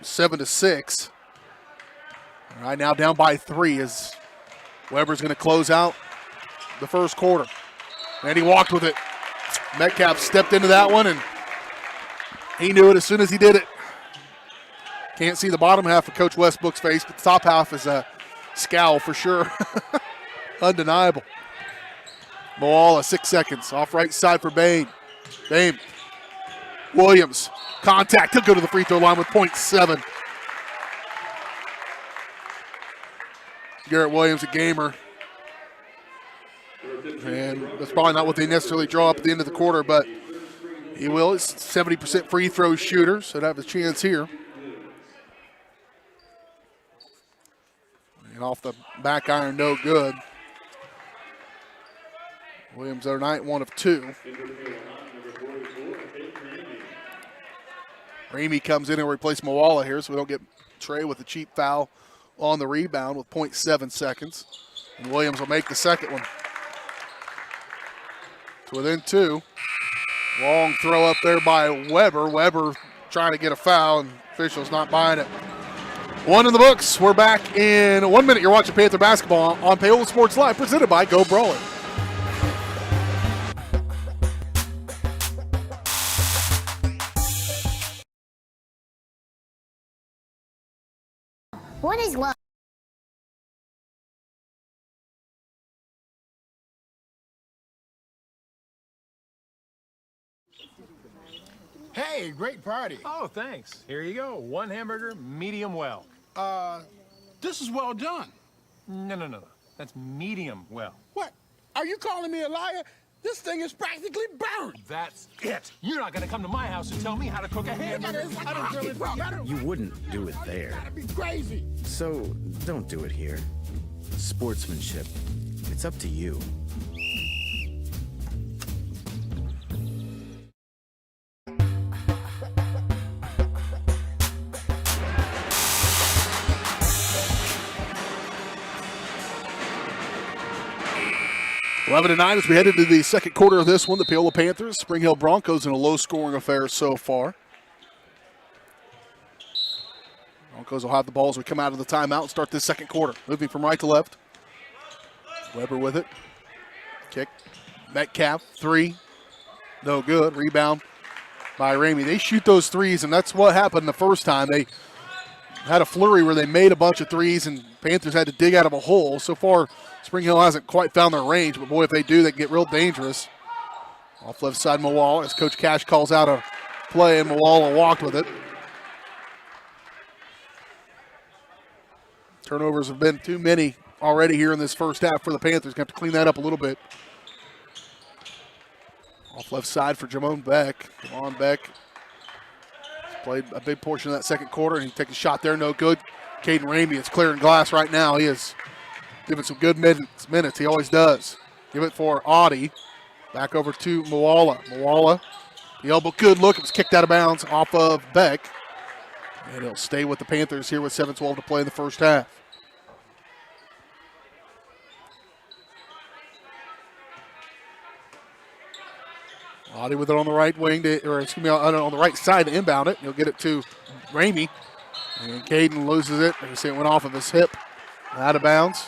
7-6. All right, now down by 3 as Weber's going to close out the first quarter. And he walked with it. Metcalf stepped into that one, and he knew it as soon as he did it. Can't see the bottom half of Coach Westbrook's face, but the top half is a scowl for sure. Undeniable. Moala, 6 seconds. Off right side for Bain. Bain. Williams. Contact. He'll go to the free throw line with .7. Garrett Williams, a gamer. And that's probably not what they necessarily draw up at the end of the quarter, but he will. It's 70% free throw shooter, so they have a chance here. And off the back iron, no good. Williams other night, 1 of 2. Ramey comes in and replaces Moala here, so we don't get Trey with a cheap foul on the rebound with .7 seconds. And Williams will make the second one. It's within 2. Long throw up there by Weber. Weber trying to get a foul, and officials not buying it. 1 in the books. We're back in 1 minute. You're watching Panther basketball on Paola Sports Live, presented by Go Brawler. What is love? Hey, great party. Oh, thanks. Here you go. 1 hamburger, medium well. This is well done. No. That's medium well. What? Are you calling me a liar? This thing is practically burned. That's it. You're not going to come to my house and tell me how to cook a hamburger. I don't really You wouldn't do it there. Gotta be crazy. So don't do it here. Sportsmanship. It's up to you. Eleven to 9 as we head into the second quarter of this one. The Paola Panthers, Spring Hill Broncos in a low-scoring affair so far. Broncos will have the ball as we come out of the timeout and start this second quarter. Moving from right to left. Weber with it. Kick. Metcalf, 3. No good. Rebound by Ramey. They shoot those threes, and that's what happened the first time. They had a flurry where they made a bunch of threes, and Panthers had to dig out of a hole. So far, Spring Hill hasn't quite found their range, but boy, if they do, they can get real dangerous. Off left side, Moala, as Coach Cash calls out a play, and Moala walked with it. Turnovers have been too many already here in this first half for the Panthers. Going to have to clean that up a little bit. Off left side for Jamon Beck. Jamon Beck has played a big portion of that second quarter, and he takes a shot there, no good. Caden Ramey is clearing glass right now. He is giving some good minutes. He always does. Give it for Audie. Back over to Moala. Moala, the elbow, good look. It was kicked out of bounds off of Beck. And he'll stay with the Panthers here with 7:12 to play in the first half. Audie with it on the right wing, on the right side to inbound it. He'll get it to Ramey. And Caden loses it. You see it went off of his hip. Out of bounds.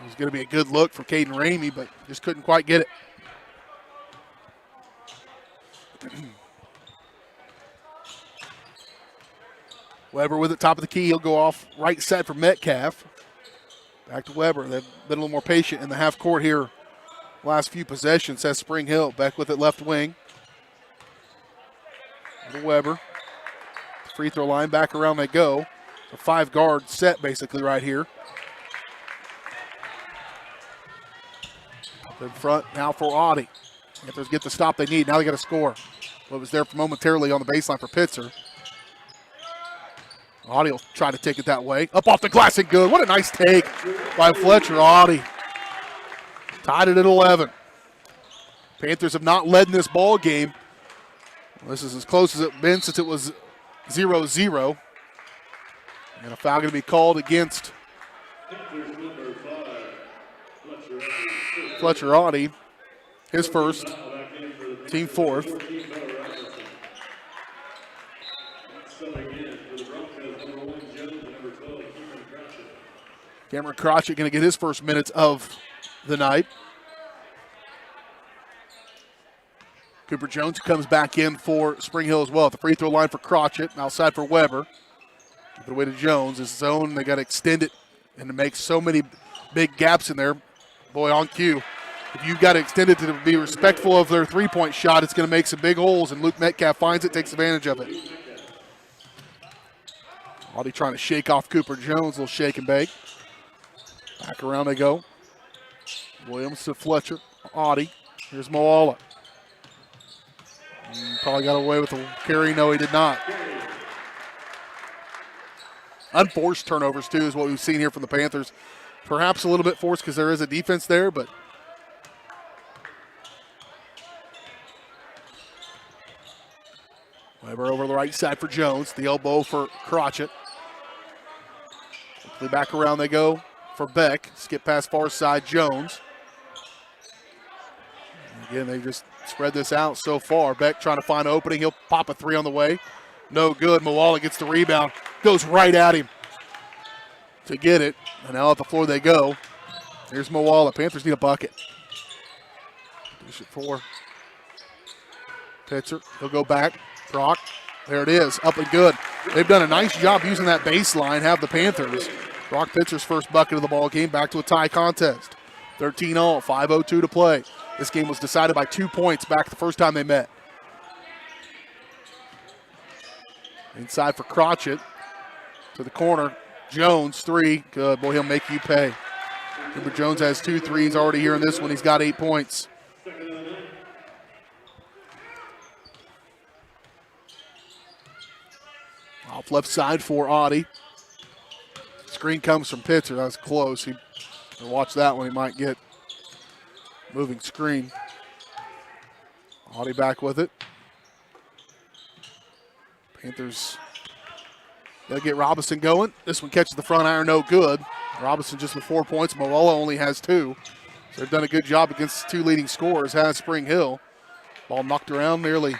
It was going to be a good look for Caden Ramey, but just couldn't quite get it. Weber with it, top of the key. He'll go off right side for Metcalf. Back to Weber. They've been a little more patient in the half court here. Last few possessions, says Spring Hill. Beck with it left wing. To Weber. Free throw line, back around they go. A 5-guard set basically right here. Up in front now for Audie. Panthers get the stop they need. Now they got to score. What was there momentarily on the baseline for Pitzer. Audie will try to take it that way. Up off the glass and good. What a nice take by Fletcher. Audie tied it at 11. Panthers have not led in this ball game This is as close as it's been since it was 0-0. And a foul going to be called against Fletcher Audie. His first, team fourth. Cameron Crotchett going to get his first minutes of the night. Cooper Jones comes back in for Spring Hill as well at the free throw line for Crotchett, outside for Weber. Give it away to Jones. His zone, they got to extend it and to make so many big gaps in there. Boy, on cue. If you've got to extend it to be respectful of their three-point shot, it's going to make some big holes, and Luke Metcalf finds it, takes advantage of it. Audie trying to shake off Cooper Jones, a little shake and bake. Back around they go. Williams to Fletcher. Audie. Here's Moala. Probably got away with the carry. No, he did not. Unforced turnovers, too, is what we've seen here from the Panthers. Perhaps a little bit forced because there is a defense there, but Weber over the right side for Jones. The elbow for Crotchett. Quickly back around they go for Beck. Skip past far side, Jones. Again, they just spread this out so far. Beck trying to find an opening. He'll pop a three on the way. No good. Moala gets the rebound. Goes right at him to get it. And now at the floor they go. Here's Moala. Panthers need a bucket. Dish it for Pitzer. He'll go back. Brock. There it is. Up and good. They've done a nice job using that baseline, have the Panthers. Brock Pitzer's first bucket of the ball game, back to a tie contest. 13-all, 5:02 to play. This game was decided by 2 points back the first time they met. Inside for Crotchett. To the corner. Jones, three. Good. Boy, he'll make you pay. Cooper Jones has 2 threes already here in this one. He's got 8 points. Off left side for Audie. Screen comes from Pitzer. That was close. Watch that one. He might get moving screen. Audie back with it. Panthers, they'll get Robinson going. This one catches the front iron, no good. Robinson just with 4 points. Moala only has 2. So they've done a good job against the 2 leading scorers, has Spring Hill. Ball knocked around, nearly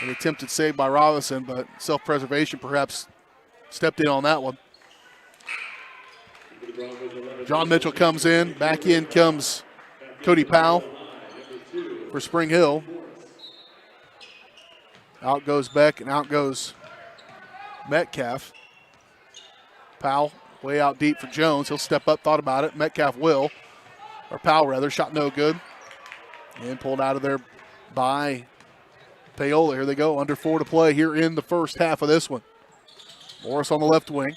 an attempted save by Robinson, but self-preservation perhaps stepped in on that one. John Mitchell comes in. Back in comes Cody Powell for Spring Hill. Out goes Beck and out goes Metcalf. Powell way out deep for Jones. He'll step up, thought about it. Metcalf will. Or Powell rather. Shot no good. And pulled out of there by Paola. Here they go. Under 4 to play here in the first half of this one. Morris on the left wing.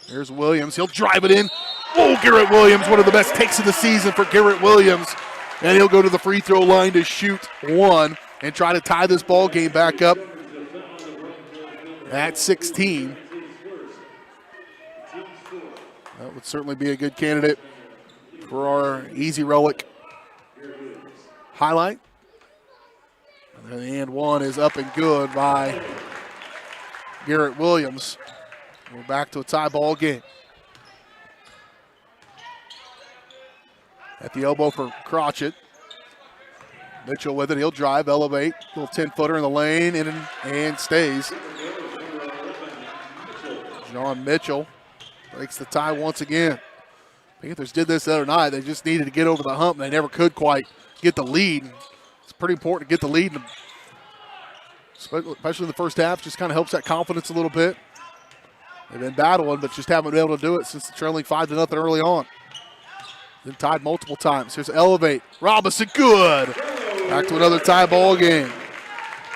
Here's Williams. He'll drive it in. Oh, Garrett Williams, one of the best takes of the season for Garrett Williams. And he'll go to the free throw line to shoot 1 and try to tie this ball game back up at 16. That would certainly be a good candidate for our Easy Relic highlight. And then the and one is up and good by Garrett Williams. We're back to a tie ball game. At the elbow for Crotchett. Mitchell with it. He'll drive, elevate. Little 10-footer in the lane and stays. John Mitchell breaks the tie once again. Panthers did this the other night. They just needed to get over the hump, and they never could quite get the lead. It's pretty important to get the lead, especially in the first half. Just kind of helps that confidence a little bit. They've been battling, but just haven't been able to do it since the trailing 5-0 early on. Been tied multiple times. Here's elevate. Robinson, good. Back to another tie ball game.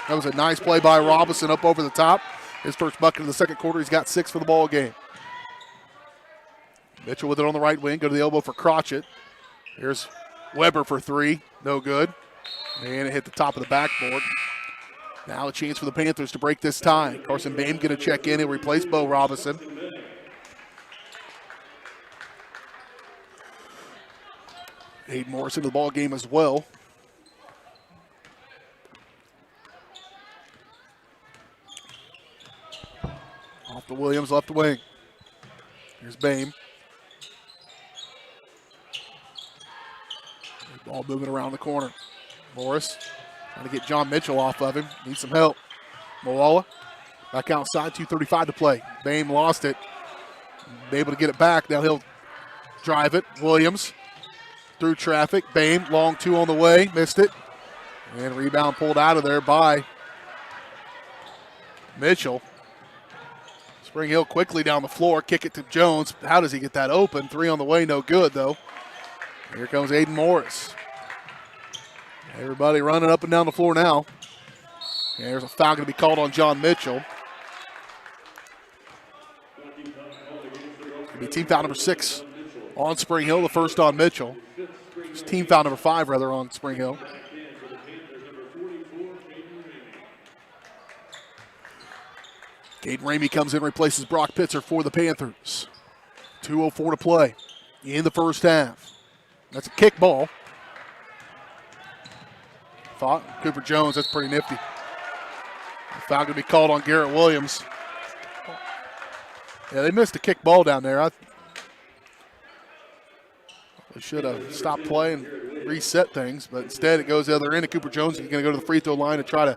That was a nice play by Robinson up over the top. His first bucket in the second quarter. He's got 6 for the ball game. Mitchell with it on the right wing. Go to the elbow for Crotchett. Here's Weber for 3. No good. And it hit the top of the backboard. Now a chance for the Panthers to break this tie. Carson Bame going to check in. He'll replace Bo Robinson. Aiden Morris into the ball game as well. Williams left wing. Here's Bame. Ball moving around the corner. Morris trying to get John Mitchell off of him. Needs some help. Paola back outside, 2:35 to play. Bame lost it. Able to get it back. Now he'll drive it. Williams through traffic. Bame, long two on the way. Missed it. And rebound pulled out of there by Mitchell. Spring Hill quickly down the floor. Kick it to Jones. How does he get that open? Three on the way, no good though. Here comes Aiden Morris. Everybody running up and down the floor now. And there's a foul going to be called on John Mitchell. It'll be team foul number 6 on Spring Hill, the first on Mitchell. It's team foul number 5, rather, on Spring Hill. Caden Ramey comes in, replaces Brock Pitzer for the Panthers. 2:04 to play in the first half. That's a kick ball. Thought Cooper Jones, that's pretty nifty. Foul going to be called on Garrett Williams. Yeah, they missed a kick ball down there. They should have stopped play and reset things, but instead it goes the other end. And Cooper Jones is going to go to the free throw line and try to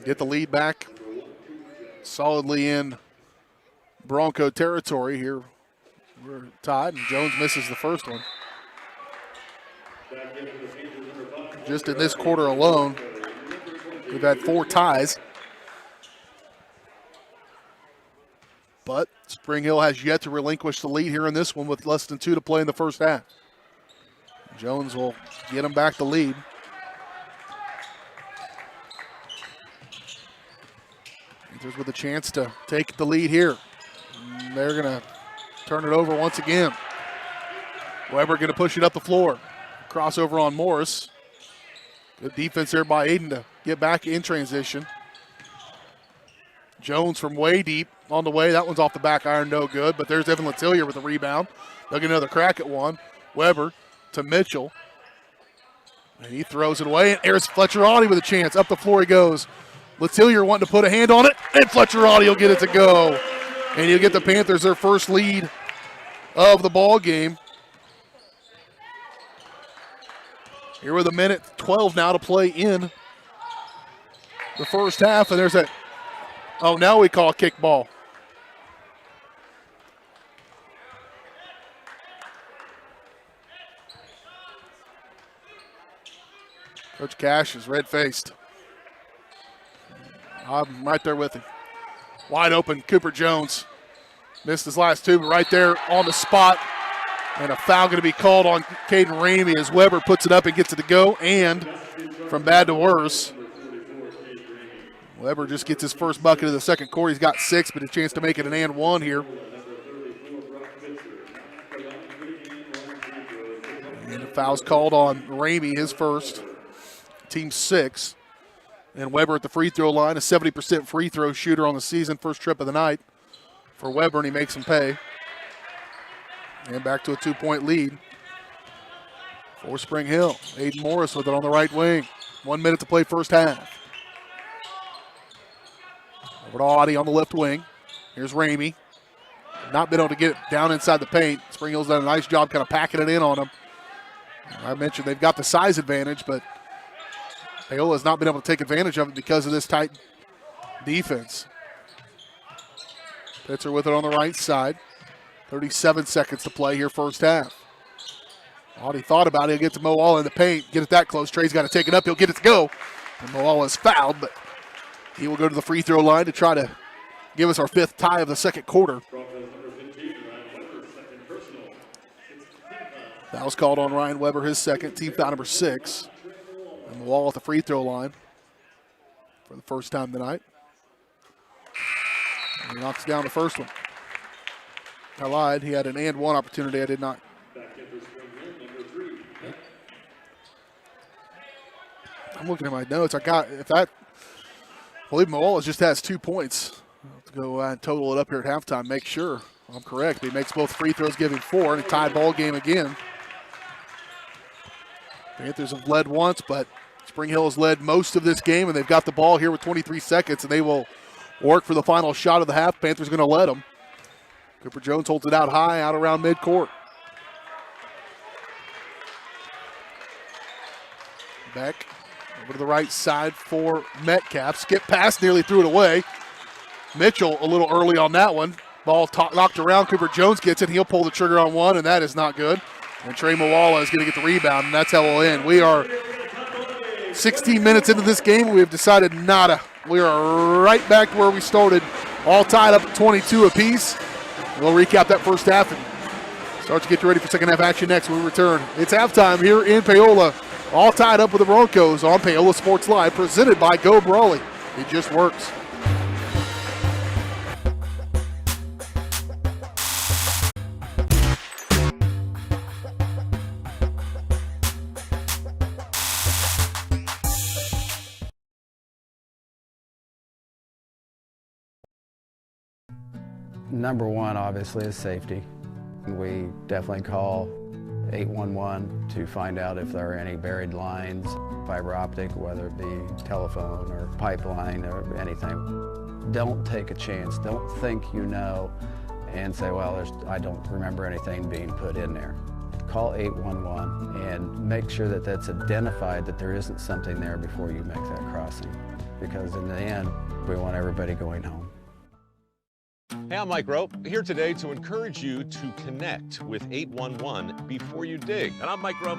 get the lead back solidly in Bronco territory here. We're tied, and Jones misses the first one. Just in this quarter alone, we've had 4 ties. But Spring Hill has yet to relinquish the lead here in this one with less than 2 to play in the first half. Jones will get him back the lead. Panthers with a chance to take the lead here. And they're going to turn it over once again. Weber going to push it up the floor. Crossover on Morris. Good defense there by Aiden to get back in transition. Jones from way deep on the way. That one's off the back iron, no good. But there's Evan Letillier with the rebound. They'll get another crack at one. Weber to Mitchell. And he throws it away. And there's Fletcher-Audi with a chance. Up the floor he goes. Letillier wanting to put a hand on it. And Fletcher-Audi will get it to go. And you'll get the Panthers their first lead of the ball game. Here with a minute 12 now to play in the first half. And there's that. Oh, now we call a kick ball. Coach Cash is red-faced. I'm right there with him. Wide open, Cooper Jones. Missed his last 2, but right there on the spot. And a foul going to be called on Caden Ramey as Weber puts it up and gets it to go. And from bad to worse, Weber just gets his first bucket of the second quarter. He's got 6, but a chance to make it an and 1 here. And the foul's called on Ramey, his first. Team 6. And Weber at the free throw line, a 70% free throw shooter on the season, first trip of the night for Weber, and he makes him pay. And back to a 2-point lead for Spring Hill. Aiden Morris with it on the right wing. 1 minute to play first half. Over to Audi on the left wing. Here's Ramey. Not been able to get it down inside the paint. Spring Hill's done a nice job kind of packing it in on him. I mentioned they've got the size advantage, but Paola has not been able to take advantage of it because of this tight defense. Pitzer with it on the right side. 37 seconds to play here first half. Audi thought about it. He'll get to Moala in the paint. Get it that close. Trey's got to take it up. He'll get it to go. And Moala is fouled, but he will go to the free throw line to try to give us our 5th tie of the second quarter. Foul's called on Ryan Weber, his second. Team foul number 6. And Moala at the free throw line for the first time tonight. And he knocks down the first one. I lied. He had an and 1 opportunity. I did not. I'm looking at my notes. I believe Moala just has 2 points. I'll have to go and total it up here at halftime. Make sure I'm correct. He makes both free throws, giving 4, and a tie ball game again. Panthers have led once, but Spring Hill has led most of this game, and they've got the ball here with 23 seconds, and they will work for the final shot of the half. Panthers going to let them. Cooper Jones holds it out high, out around midcourt. Beck over to the right side for Metcalf. Skip pass, nearly threw it away. Mitchell a little early on that one. Ball knocked around. Cooper Jones gets it. He'll pull the trigger on one, and that is not good. And Trey Mawala is going to get the rebound, and that's how we'll end. We are 16 minutes into this game. We have decided nada. We are right back to where we started, all tied up at 22 apiece. We'll recap that first half and start to get you ready for second half action next when we return. It's halftime here in Paola. All tied up with the Broncos on Paola Sports Live, presented by Go Brawley. It just works. Number one, obviously, is safety. We definitely call 811 to find out if there are any buried lines, fiber optic, whether it be telephone or pipeline or anything. Don't take a chance. Don't think you know and say, well, I don't remember anything being put in there. Call 811 and make sure that that's identified, that there isn't something there before you make that crossing. Because in the end, we want everybody going home. Hey, I'm Mike Rope, here today to encourage you to connect with 811 before you dig. And I'm Micro,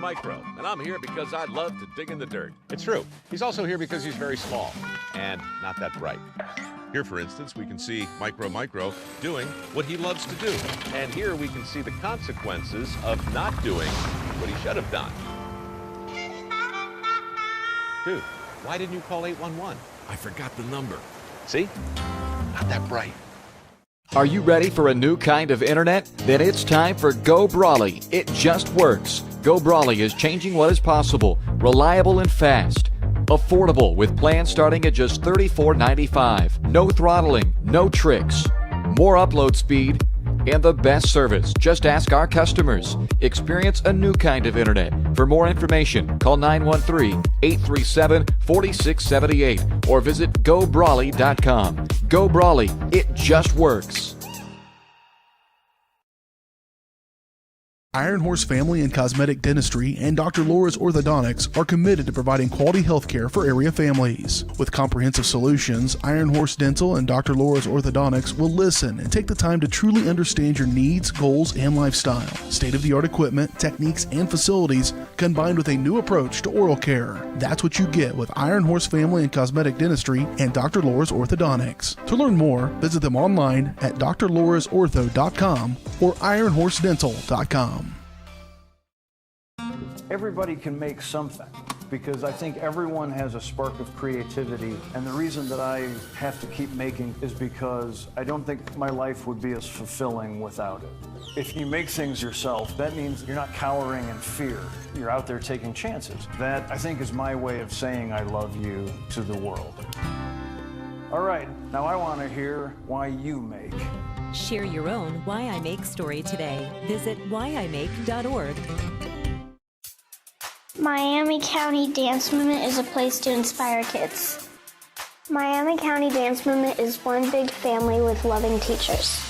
and I'm here because I love to dig in the dirt. It's true. He's also here because he's very small and not that bright. Here, for instance, we can see Micro doing what he loves to do. And here we can see the consequences of not doing what he should have done. Dude, why didn't you call 811? I forgot the number. See? Not that bright. Are you ready for a new kind of internet? Then it's time for Go Brawley. It just works. Go Brawley is changing what is possible. Reliable and fast. Affordable with plans starting at just $34.95. No throttling, no tricks. More upload speed and the best service. Just ask our customers. Experience a new kind of internet. For more information, call 913-837-4678 or visit GoBrawley.com. Go Brawley, it just works. Iron Horse Family and Cosmetic Dentistry and Dr. Laura's Orthodontics are committed to providing quality health care for area families. With comprehensive solutions, Iron Horse Dental and Dr. Laura's Orthodontics will listen and take the time to truly understand your needs, goals, and lifestyle. State-of-the-art equipment, techniques, and facilities combined with a new approach to oral care. That's what you get with Iron Horse Family and Cosmetic Dentistry and Dr. Laura's Orthodontics. To learn more, visit them online at drlaurasortho.com or ironhorsedental.com. Everybody can make something, because I think everyone has a spark of creativity, and the reason that I have to keep making is because I don't think my life would be as fulfilling without it. If you make things yourself, that means you're not cowering in fear. You're out there taking chances. That, I think, is my way of saying I love you to the world. All right, now I want to hear why you make. Share your own Why I Make story today. Visit whyimake.org. Miami County Dance Movement is a place to inspire kids. Miami County Dance Movement is one big family with loving teachers.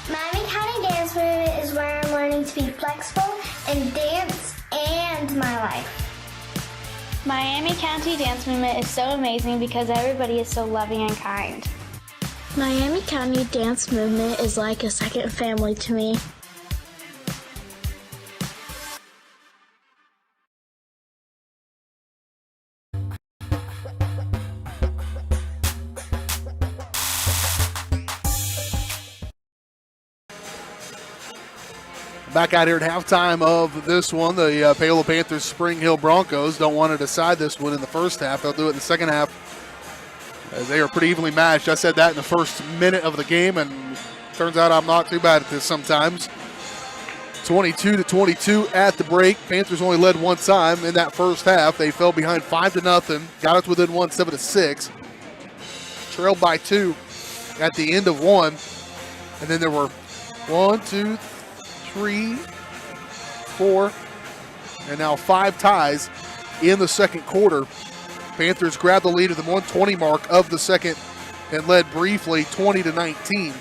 Miami County Dance Movement is where I'm learning to be flexible in dance and my life. Miami County Dance Movement is so amazing because everybody is so loving and kind. Miami County Dance Movement is like a second family to me. Back out here at halftime of this one, the Paola Panthers Spring Hill Broncos don't want to decide this one in the first half. They'll do it in the second half, as they are pretty evenly matched. I said that in the first minute of the game, and turns out I'm not too bad at this sometimes. 22-22 at the break. Panthers only led one time in that first half. They fell behind 5-0, got us within one, 7-6. Trailed by 2 at the end of one, and then there were 1, 2, 3, 4, and now 5 ties in the second quarter. Panthers grab the lead at the 1:20 mark of the second and led briefly 20-19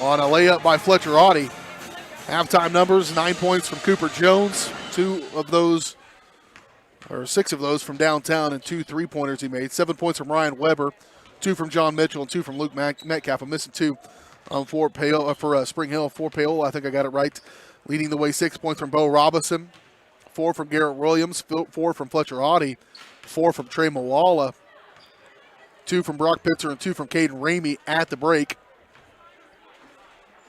on a layup by Fletcher Audie. Halftime numbers, 9 points from Cooper Jones, 6 of those from downtown, and 2 3-pointers he made. 7 points from Ryan Weber, 2 from John Mitchell, and 2 from Luke Metcalf. I'm missing 2 for Spring Hill, for Paola. I think I got it right. Leading the way, 6 points from Bo Robinson, 4 from Garrett Williams, 4 from Fletcher Audie, 4 from Trey Mawala, 2 from Brock Pitzer, and 2 from Caden Ramey at the break.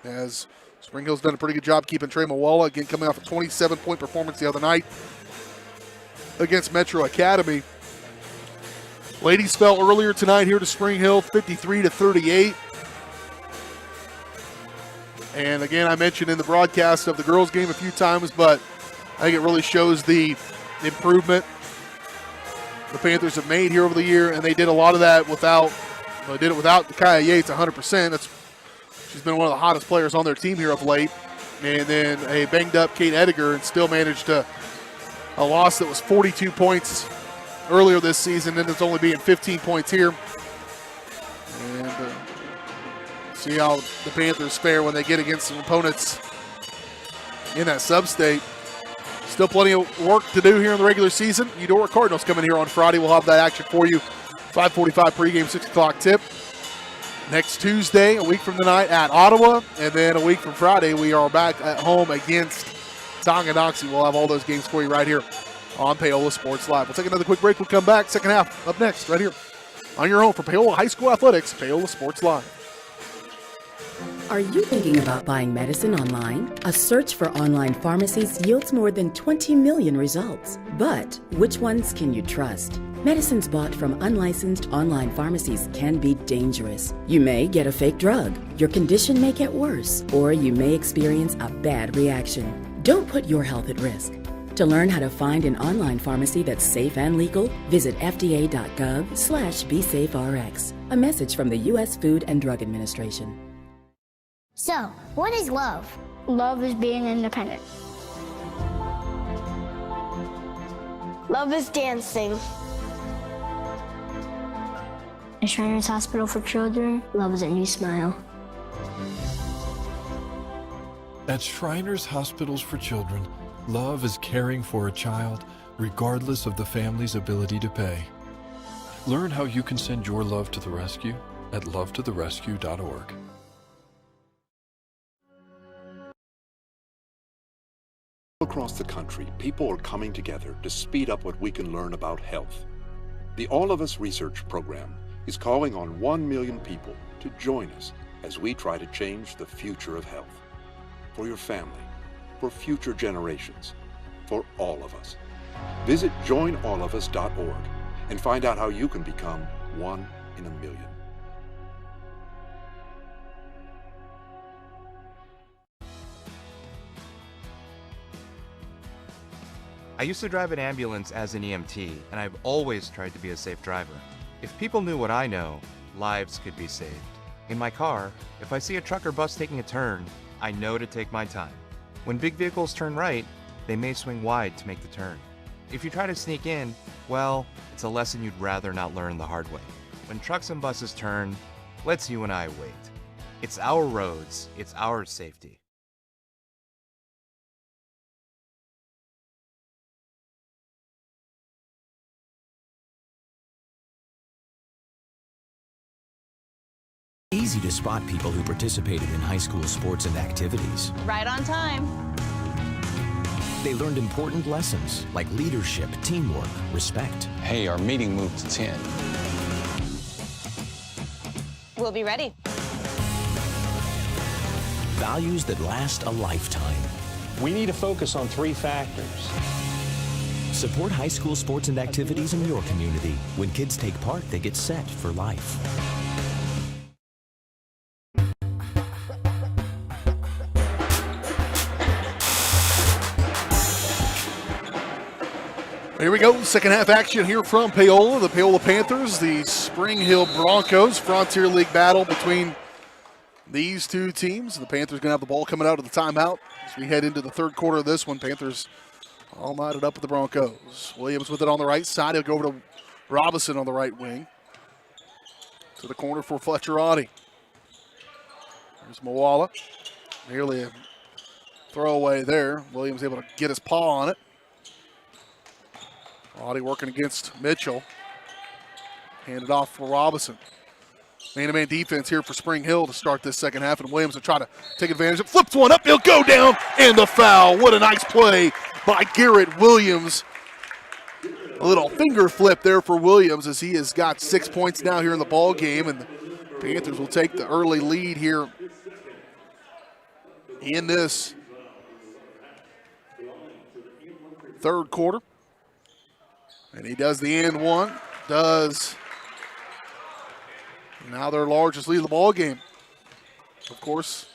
As Spring Hill's done a pretty good job keeping Trey Mawala, again coming off a 27-point performance the other night against Metro Academy. Ladies fell earlier tonight here to Spring Hill, 53-38. And again, I mentioned in the broadcast of the girls' game a few times, but I think it really shows the improvement the Panthers have made here over the year, and they did a lot of that without Kaya Yates 100%. She's been one of the hottest players on their team here of late. And then a banged-up Kate Ediger, and still managed a loss that was 42 points earlier this season, and it's only being 15 points here. And see how the Panthers fare when they get against some opponents in that sub-state. Still plenty of work to do here in the regular season. Eudora Cardinals coming here on Friday. We'll have that action for you. 5:45 pregame, 6 o'clock tip. Next Tuesday, a week from tonight, at Ottawa. And then a week from Friday, we are back at home against Tonganoxie. We'll have all those games for you right here on Paola Sports Live. We'll take another quick break. We'll come back. Second half up next, right here on your home for Paola High School Athletics, Paola Sports Live. Are you thinking about buying medicine online? A search for online pharmacies yields more than 20 million results. But which ones can you trust? Medicines bought from unlicensed online pharmacies can be dangerous. You may get a fake drug, your condition may get worse, or you may experience a bad reaction. Don't put your health at risk. To learn how to find an online pharmacy that's safe and legal, visit fda.gov/BeSafeRx. A message from the U.S. Food and Drug Administration. So, what is love? Love is being independent. Love is dancing. At Shriners Hospital for Children, love is a new smile. At Shriners Hospitals for Children, love is caring for a child regardless of the family's ability to pay. Learn how you can send your love to the rescue at lovetotherescue.org. Across the country, people are coming together to speed up what we can learn about health. The All of Us Research Program is calling on 1 million people to join us as we try to change the future of health. For your family, for future generations, for all of us. Visit joinallofus.org and find out how you can become 1 in a million. I used to drive an ambulance as an EMT, and I've always tried to be a safe driver. If people knew what I know, lives could be saved. In my car, if I see a truck or bus taking a turn, I know to take my time. When big vehicles turn right, they may swing wide to make the turn. If you try to sneak in, well, it's a lesson you'd rather not learn the hard way. When trucks and buses turn, let's you and I wait. It's our roads, it's our safety. Easy to spot people who participated in high school sports and activities. Right on time. They learned important lessons like leadership, teamwork, respect. Hey, our meeting moved to 10. We'll be ready. Values that last a lifetime. We need to focus on 3 factors. Support high school sports and activities in your community. When kids take part, they get set for life. Here we go, second half action here from Paola. The Paola Panthers, the Spring Hill Broncos. Frontier League battle between these two teams. The Panthers going to have the ball coming out of the timeout as we head into the third quarter of this one. Panthers all knotted up with the Broncos. Williams with it on the right side. He'll go over to Robinson on the right wing. To the corner for Fletcherati. There's Moala. Nearly a throwaway there. Williams able to get his paw on it. Audie working against Mitchell. Handed off for Robinson. Man-to-man defense here for Spring Hill to start this second half, and Williams will try to take advantage of it. Flips one up, he'll go down, and the foul. What a nice play by Garrett Williams. A little finger flip there for Williams as he has got 6 points now here in the ball game, and the Panthers will take the early lead here in this third quarter. And he does the and one, does now their largest lead of the ball game. Of course,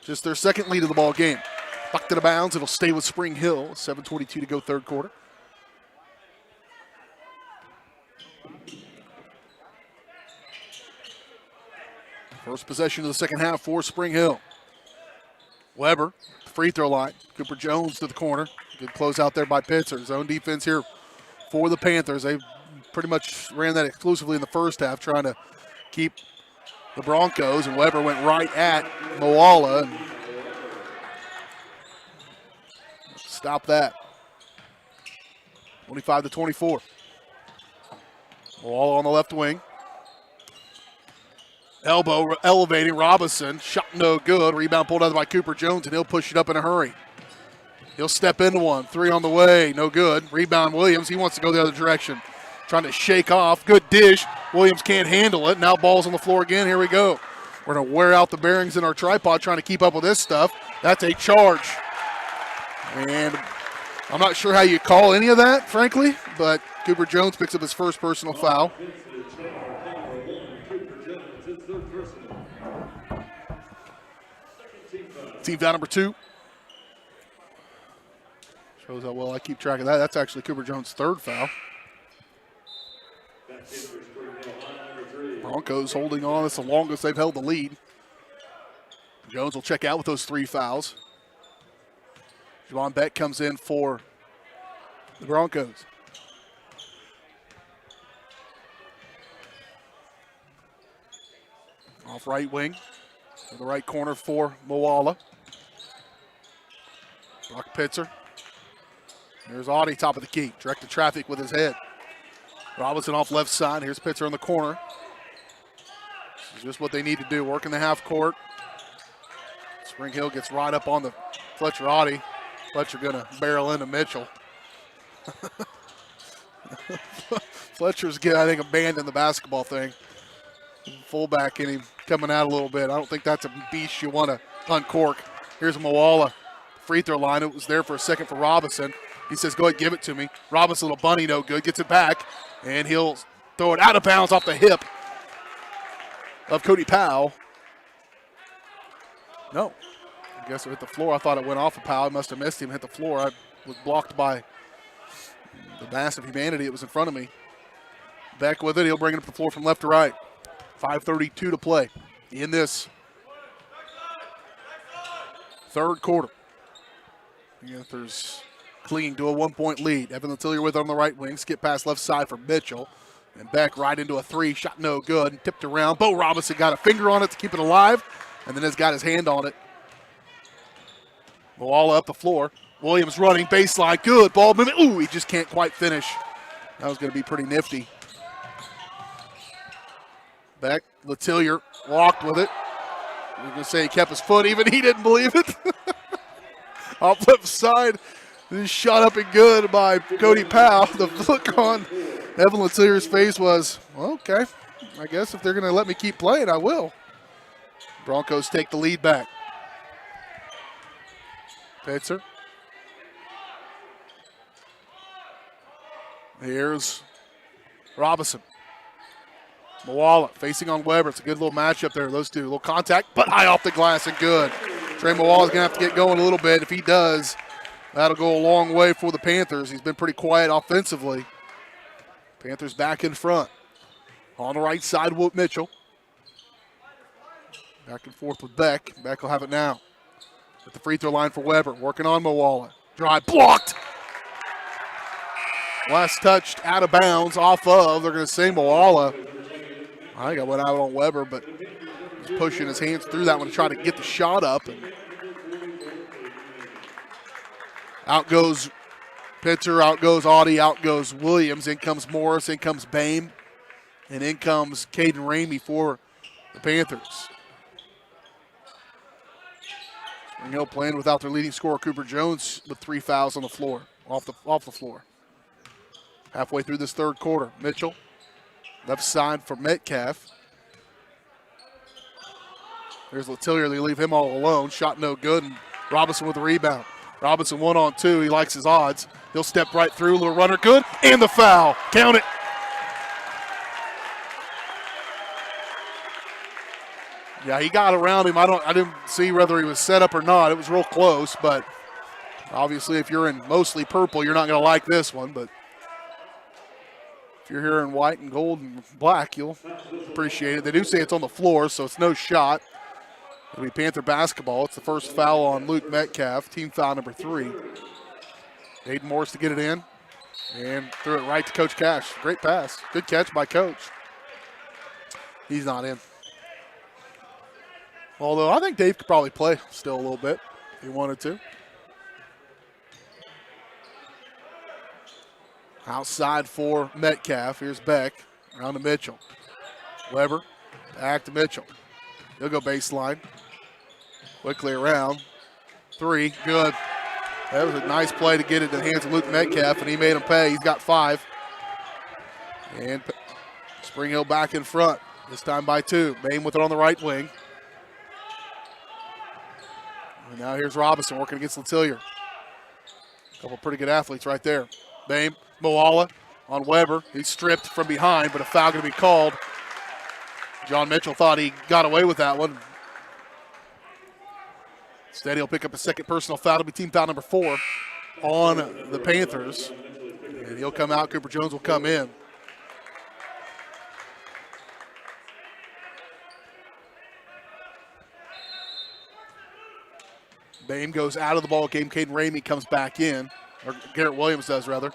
just their second lead of the ball game. Bucked out of bounds, it'll stay with Spring Hill. 7:22 to go third quarter. First possession of the second half for Spring Hill. Weber, free throw line. Cooper Jones to the corner. Good closeout there by Pitzer. Zone defense here for the Panthers. They pretty much ran that exclusively in the first half, trying to keep the Broncos, and Weber went right at Moala. And stop that. 25-24. Moala on the left wing. Elbow elevating Robinson. Shot no good. Rebound pulled out by Cooper Jones, and he'll push it up in a hurry. He'll step into one. Three on the way. No good. Rebound Williams. He wants to go the other direction. Trying to shake off. Good dish. Williams can't handle it. Now ball's on the floor again. Here we go. We're going to wear out the bearings in our tripod trying to keep up with this stuff. That's a charge. And I'm not sure how you call any of that, frankly, but Cooper Jones picks up his first personal foul. Team foul number 2. Shows how well I keep track of that. That's actually Cooper Jones' third foul. Broncos holding on. That's the longest they've held the lead. Jones will check out with those 3 fouls. Javon Beck comes in for the Broncos. Off right wing. To the right corner for Moala. Brock Pitzer. There's Audie, top of the key. Directed traffic with his head. Robinson off left side. Here's Pitzer in the corner. This is just what they need to do. Work in the half court. Spring Hill gets right up on the Fletcher Audie. Fletcher going to barrel into Mitchell. Fletcher's, I think, abandoned the basketball thing. Fullback in him coming out a little bit. I don't think that's a beast you want to uncork. Here's Moala. Free throw line. It was there for a second for Robinson. He says, go ahead, give it to me. Robinson, little bunny, no good. Gets it back, and he'll throw it out of bounds off the hip of Cody Powell. No. I guess it hit the floor. I thought it went off of Powell. I must have missed him. Hit the floor. I was blocked by the massive humanity that was in front of me. Beck with it. He'll bring it up the floor from left to right. 5:32 to play in this third quarter. Panthers clinging to a 1-point lead. Evan Letilier with it on the right wing. Skip pass left side for Mitchell. And Beck right into a 3. Shot no good. And tipped around. Bo Robinson got a finger on it to keep it alive. And then has got his hand on it. Moala up the floor. Williams running. Baseline. Good. Ball moving. Ooh, he just can't quite finish. That was going to be pretty nifty. Beck, Letilier walked with it. We're going to say he kept his foot. Even he didn't believe it. Off left side. This shot up and good by Cody Powell. The look on Evan Letilier's face was, well, okay. I guess if they're going to let me keep playing, I will. Broncos take the lead back. Pitzer. Here's Robinson. Moala facing on Weber. It's a good little matchup there. Those two, a little contact, but high off the glass and good. Trey Moala's going to have to get going a little bit. If he does, that'll go a long way for the Panthers. He's been pretty quiet offensively. Panthers back in front. On the right side, Whoop Mitchell. Back and forth with Beck. Beck will have it now. At the free throw line for Weber. Working on Moala. Drive blocked. Last touched out of bounds off of, they're going to say Moala. I think I went out on Weber, but he's pushing his hands through that one to try to get the shot up. And out goes Pitzer, out goes Audie, out goes Williams. In comes Morris, in comes Bame, and in comes Caden Ramey for the Panthers. Spring Hill playing without their leading scorer, Cooper Jones, with 3 fouls on the floor, off the floor. Halfway through this third quarter, Mitchell, left side for Metcalf. There's Letillier, they leave him all alone. Shot no good, and Robinson with the rebound. Robinson 1-on-2, he likes his odds. He'll step right through, little runner good, and the foul. Count it. Yeah, he got around him. I didn't see whether he was set up or not. It was real close, but obviously if you're in mostly purple, you're not going to like this one, but if you're here in white and gold and black, you'll appreciate it. They do say it's on the floor, so it's no shot. It'll be Panther basketball. It's the first foul on Luke Metcalf, team foul number 3. Aiden Morris to get it in, and threw it right to Coach Cash. Great pass. Good catch by Coach. He's not in. Although I think Dave could probably play still a little bit if he wanted to. Outside for Metcalf. Here's Beck. Around to Mitchell. Weber. Back to Mitchell. He'll go baseline. Quickly around. 3. Good. That was a nice play to get it in the hands of Luke Metcalf, and he made him pay. He's got 5. And Spring Hill back in front. This time by 2. Bame with it on the right wing. And now here's Robinson working against Letillier. A couple pretty good athletes right there. Bame, Moala on Weber. He's stripped from behind, but a foul going to be called. John Mitchell thought he got away with that one. Instead, he'll pick up a second personal foul. It'll be team foul number 4 on the Panthers. And he'll come out. Cooper Jones will come in. Bame goes out of the ball game. Caden Ramey comes back in. Or Garrett Williams does, rather.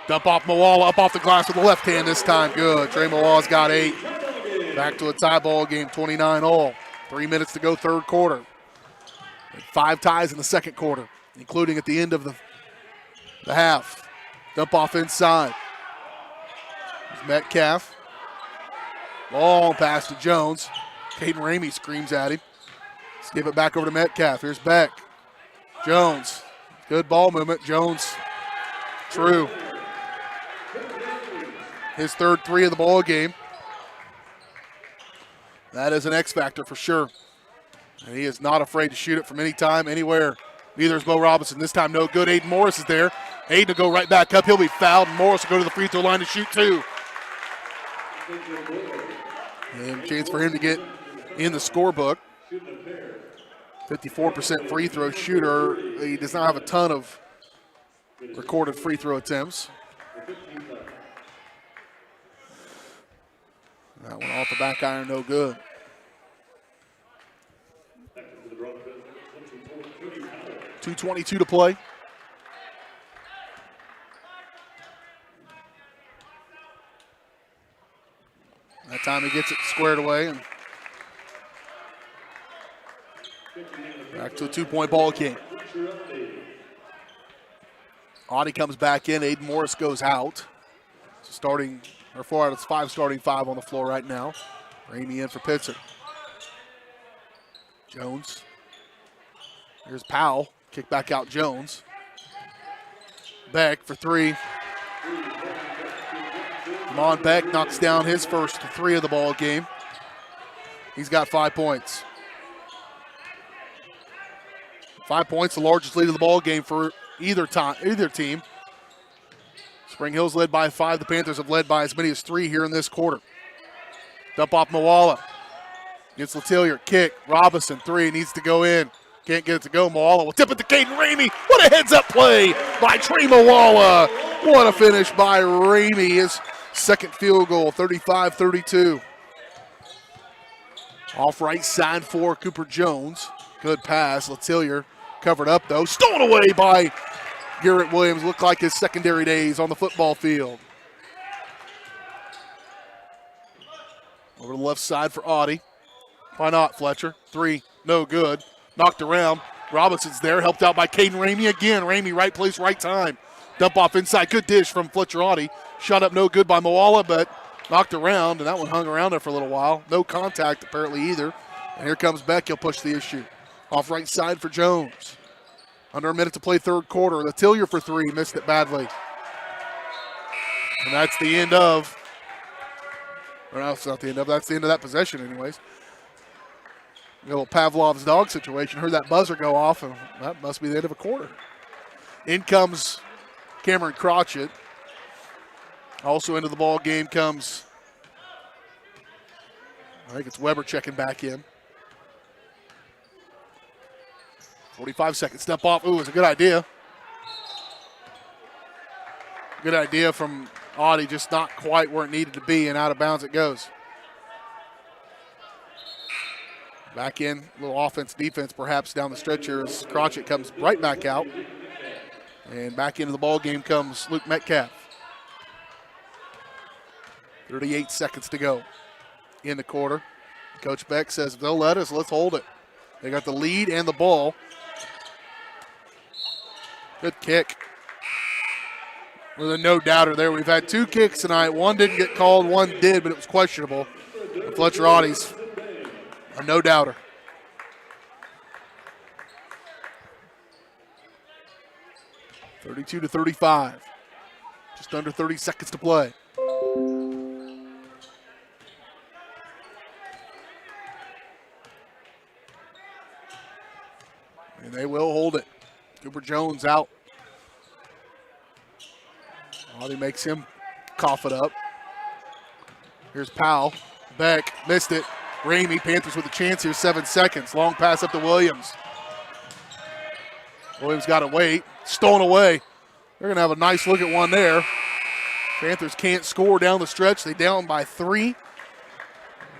Dump off Moala, up off the glass with the left hand this time. Good. Trey Moala's got 8. Back to a tie ball game, 29 all. 3 minutes to go, third quarter. 5 ties in the second quarter, including at the end of the half. Dump off inside. There's Metcalf. Long pass to Jones. Caden Ramey screams at him. Let's give it back over to Metcalf. Here's Beck. Jones. Good ball movement. Jones. True. His third 3 of the ball game. That is an X factor for sure. And he is not afraid to shoot it from any time, anywhere. Neither is Bo Robinson. This time no good. Aiden Morris is there. Aiden will go right back up. He'll be fouled. Morris will go to the free throw line to shoot 2. And a chance for him to get in the scorebook. 54% free throw shooter. He does not have a ton of recorded free throw attempts. That one off the back iron, no good. .222 to play. That time he gets it squared away, and back to a 2-point ball game. Audie comes back in. Aiden Morris goes out. So starting, or 4 out of 5, starting 5 on the floor right now. Ramey in for Pitzer. Jones. Here's Powell. Kick back out Jones. Beck for 3. Lamont Beck knocks down his first 3 of the ball game. He's got 5 points. 5 points, the largest lead of the ball game for either team. Spring Hill's led by 5. The Panthers have led by as many as 3 here in this quarter. Dump off Moala. Gets Letillier. Kick. Robinson, 3. Needs to go in. Can't get it to go. Moala will tip it to Caden Ramey. What a heads-up play by Trey Moala. What a finish by Ramey. His second field goal, 35-32. Off right side for Cooper Jones. Good pass. Letillier covered up, though. Stolen away by Garrett Williams. Looked like his secondary days on the football field. Over the left side for Audie. Why not, Fletcher? 3, no good. Knocked around. Robinson's there, helped out by Caden Ramey again. Ramey, right place, right time. Dump off inside. Good dish from Fletcher Audie. Shot up no good by Moala, but knocked around, and that one hung around there for a little while. No contact apparently either. And here comes Beck. He'll push the issue. Off right side for Jones. Under a minute to play third quarter. The Tillier for 3, missed it badly. And that's the end of, or no, it's not the end of, that's the end of that possession anyways. A little Pavlov's dog situation. Heard that buzzer go off, and that must be the end of a quarter. In comes Cameron Crotchett. Also into the ball game comes, I think it's Weber checking back in. 45 seconds, step off. Ooh, it's a good idea. Good idea from Audie, just not quite where it needed to be, and out of bounds it goes. Back in, a little offense, defense perhaps down the stretch here as Crotchett comes right back out. And back into the ball game comes Luke Metcalf. 38 seconds to go in the quarter. Coach Beck says, they'll let us, let's hold it. They got the lead and the ball. Good kick. With a no-doubter there. We've had 2 kicks tonight. One didn't get called, one did, but it was questionable. And Fletcher Audie's a no-doubter. (32-35). Just under 30 seconds to play. And they will hold it. Cooper Jones out. Audie makes him cough it up. Here's Powell. Beck missed it. Ramey, Panthers with a chance here, 7 seconds. Long pass up to Williams. Williams got to wait. Stolen away. They're going to have a nice look at one there. Panthers can't score down the stretch. They down by 3.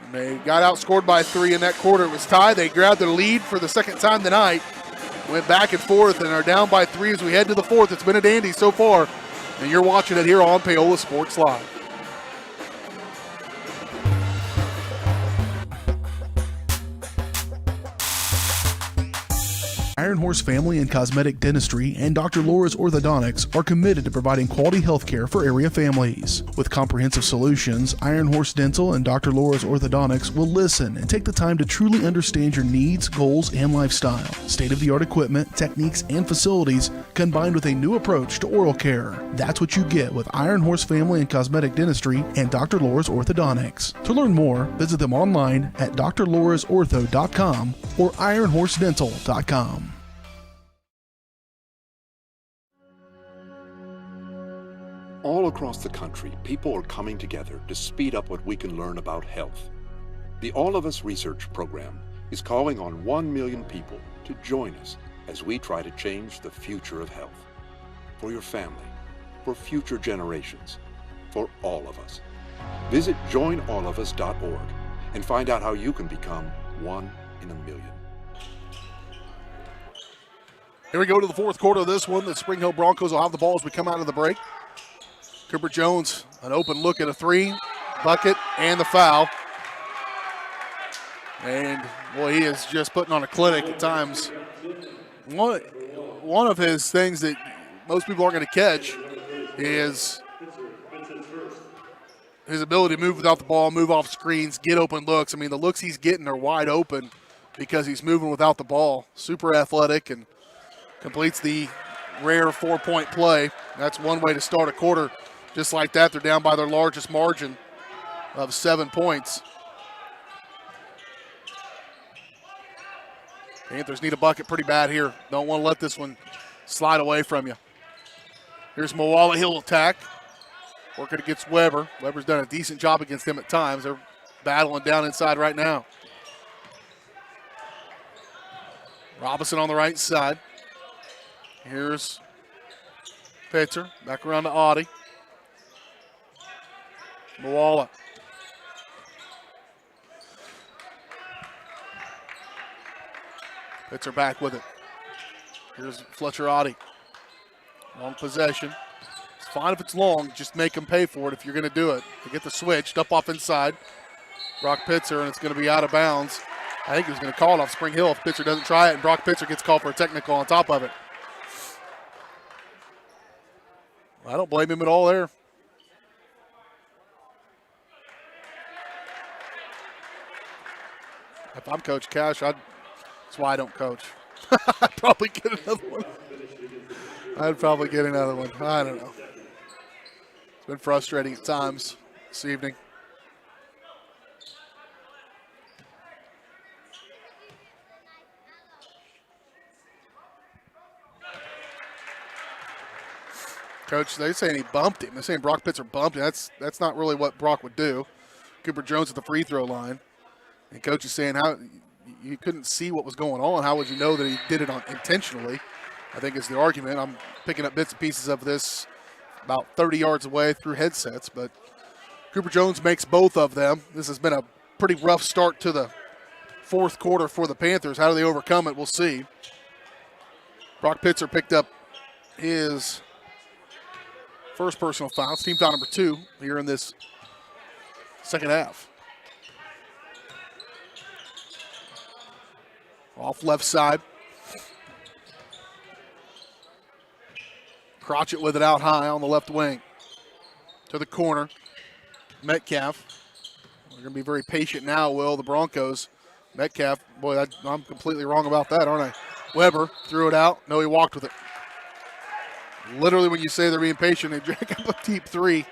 And they got outscored by 3 in that quarter. It was tied. They grabbed their lead for the second time tonight. Went back and forth and are down by 3 as we head to the 4th. It's been a dandy so far. And you're watching it here on Paola Sports Live. Iron Horse Family and Cosmetic Dentistry and Dr. Laura's Orthodontics are committed to providing quality health care for area families. With comprehensive solutions, Iron Horse Dental and Dr. Laura's Orthodontics will listen and take the time to truly understand your needs, goals, and lifestyle. State-of-the-art equipment, techniques, and facilities combined with a new approach to oral care. That's what you get with Iron Horse Family and Cosmetic Dentistry and Dr. Laura's Orthodontics. To learn more, visit them online at drlaurasortho.com or ironhorsedental.com. All across the country, people are coming together to speed up what we can learn about health. The All of Us Research Program is calling on 1 million people to join us as we try to change the future of health. For your family, for future generations, for all of us. Visit joinallofus.org and find out how you can become 1 in a million. Here we go to the 4th quarter of this one. The Spring Hill Broncos will have the ball as we come out of the break. Cooper Jones, an open look at a 3, bucket, and the foul. And, boy, he is just putting on a clinic at times. One of his things that most people aren't going to catch is his ability to move without the ball, move off screens, get open looks. I mean, the looks he's getting are wide open because he's moving without the ball. Super athletic and completes the rare 4-point play. That's one way to start a quarter. Just like that, they're down by their largest margin of 7 points. Panthers need a bucket pretty bad here. Don't want to let this one slide away from you. Here's Moala. He'll attack. Working against Weber. Weber's done a decent job against him at times. They're battling down inside right now. Robinson on the right side. Here's Pitzer. Back around to Audie. Moala. Pitzer back with it. Here's Fletcher Audie. Long possession. It's fine if it's long. Just make them pay for it if you're going to do it. They get the switch. Up off inside. Brock Pitzer, and it's going to be out of bounds. I think he was going to call it off Spring Hill if Pitzer doesn't try it, and Brock Pitzer gets called for a technical on top of it. I don't blame him at all there. If I'm Coach Cash, that's why I don't coach. I'd probably get another one. I don't know. It's been frustrating at times this evening. Coach, they're saying he bumped him. They're saying Brock Pitzer bumped him. That's not really what Brock would do. Cooper Jones at the free throw line. And Coach is saying how you couldn't see what was going on. How would you know that he did it intentionally? I think is the argument. I'm picking up bits and pieces of this about 30 yards away through headsets. But Cooper Jones makes both of them. This has been a pretty rough start to the fourth quarter for the Panthers. How do they overcome it? We'll see. Brock Pitzer picked up his first personal foul. It's team foul number 2 here in this second half. Off left side. Crotchet with it out high on the left wing. To the corner. Metcalf. We're going to be very patient now, Will, the Broncos. Metcalf, boy, I'm completely wrong about that, aren't I? Weber threw it out. No, he walked with it. Literally, when you say they're being patient, they drag up a deep three.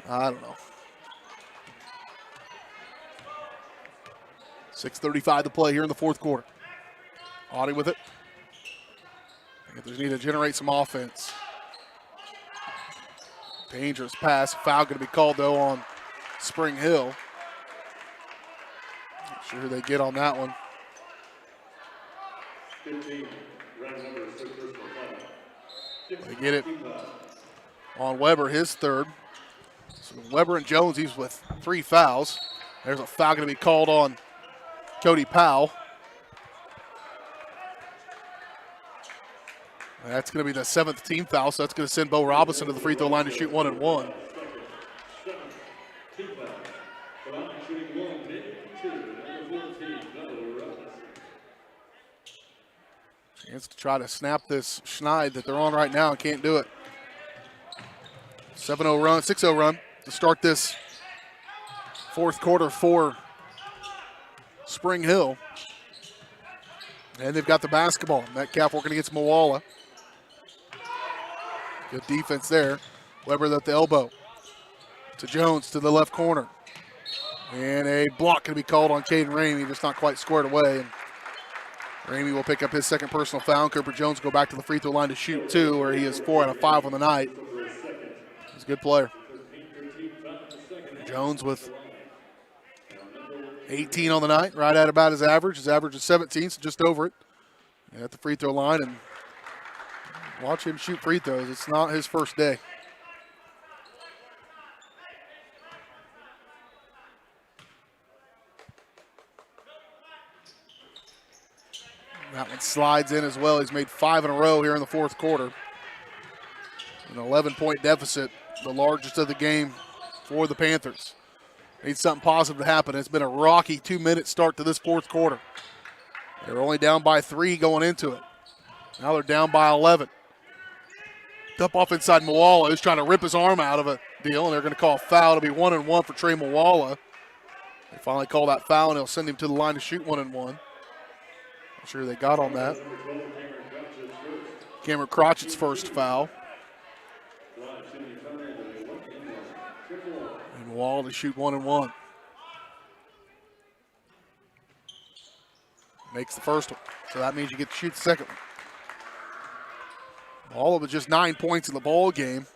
I don't know. 6:35 to play here in the fourth quarter. Audie with it. Panthers need to generate some offense. Dangerous pass. Foul going to be called, though, on Spring Hill. Not sure who they get on that one. 15, round number 6, personal foul. They get it on Weber, his third. So Weber and Jones, he's with 3 fouls. There's a foul going to be called on Cody Powell. That's going to be the 7th team foul, so that's going to send Bo Robinson to the free throw line to shoot 1 and 1. Chance to try to snap this schneid that they're on right now and can't do it. 7-0 run, 6-0 run to start this fourth quarter for Spring Hill. And they've got the basketball. Metcalf working against Moala. Good defense there. Weber at the elbow. To Jones to the left corner. And a block going to be called on Caden Ramey, just not quite squared away. And Ramey will pick up his second personal foul. Cooper Jones go back to the free throw line to shoot 2, where he is 4 out of 5 on the night. He's a good player. Jones with 18 on the night, right at about his average. His average is 17, so just over it. At the free throw line, and watch him shoot free throws. It's not his first day. That one slides in as well. He's made 5 in a row here in the fourth quarter. An 11-point deficit, the largest of the game for the Panthers. Need something positive to happen. It's been a rocky 2-minute start to this fourth quarter. They were only down by 3 going into it. Now they're down by 11. Dump off inside Moala, who's trying to rip his arm out of a deal, and they're going to call a foul. It'll be 1 and 1 for Trey Moala. They finally call that foul, and they'll send him to the line to shoot 1 and 1. Not sure they got on that. Cameron Crotchett's first foul. And Moala to shoot 1 and 1. Makes the first one, so that means you get to shoot the second one. All of it just 9 points in the ball game.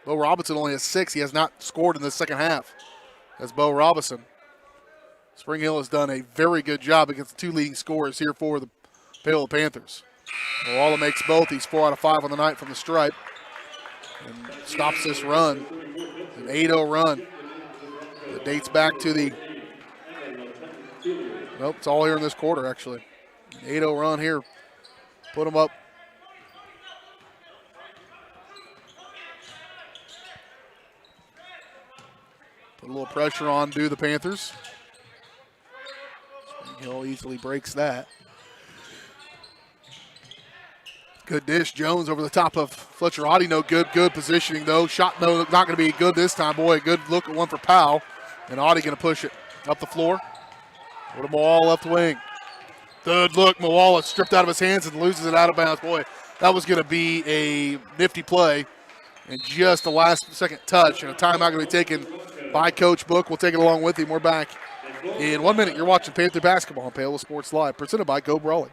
Bo Robinson only has 6. He has not scored in the second half. That's Bo Robinson. Spring Hill has done a very good job against the 2 leading scorers here for the Paola Panthers. Moala makes both. He's 4 out of 5 on the night from the stripe. And stops this run. An 8-0 run. It dates back to the... Nope, it's all here in this quarter, actually. An 8-0 run here. Put them up. Put a little pressure on the Panthers. Spring Hill easily breaks that. Good dish. Jones over the top of Fletcher Audie. No good. Good positioning, though. Shot, no, not going to be good this time. Boy, good look at one for Powell. And Audie going to push it up the floor. Go to Moala left wing. Good look. Moala stripped out of his hands and loses it out of bounds. Boy, that was going to be a nifty play. And just the last second touch. And a timeout going to be taken by Coach Book. We'll take it along with him. We're back in 1 minute. You're watching Panther Basketball on Paola Sports Live, presented by Go Brawley.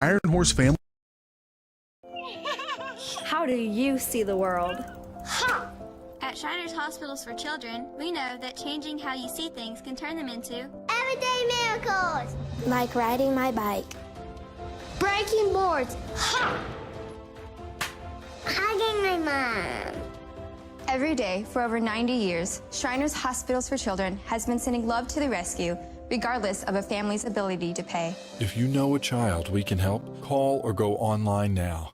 Iron Horse family. How do you see the world? At Shriners Hospitals for Children, we know that changing how you see things can turn them into everyday miracles. Like riding my bike, breaking boards, hugging my mom. Every day for over 90 years, Shriners Hospitals for Children has been sending love to the rescue, regardless of a family's ability to pay. If you know a child we can help, call or go online now.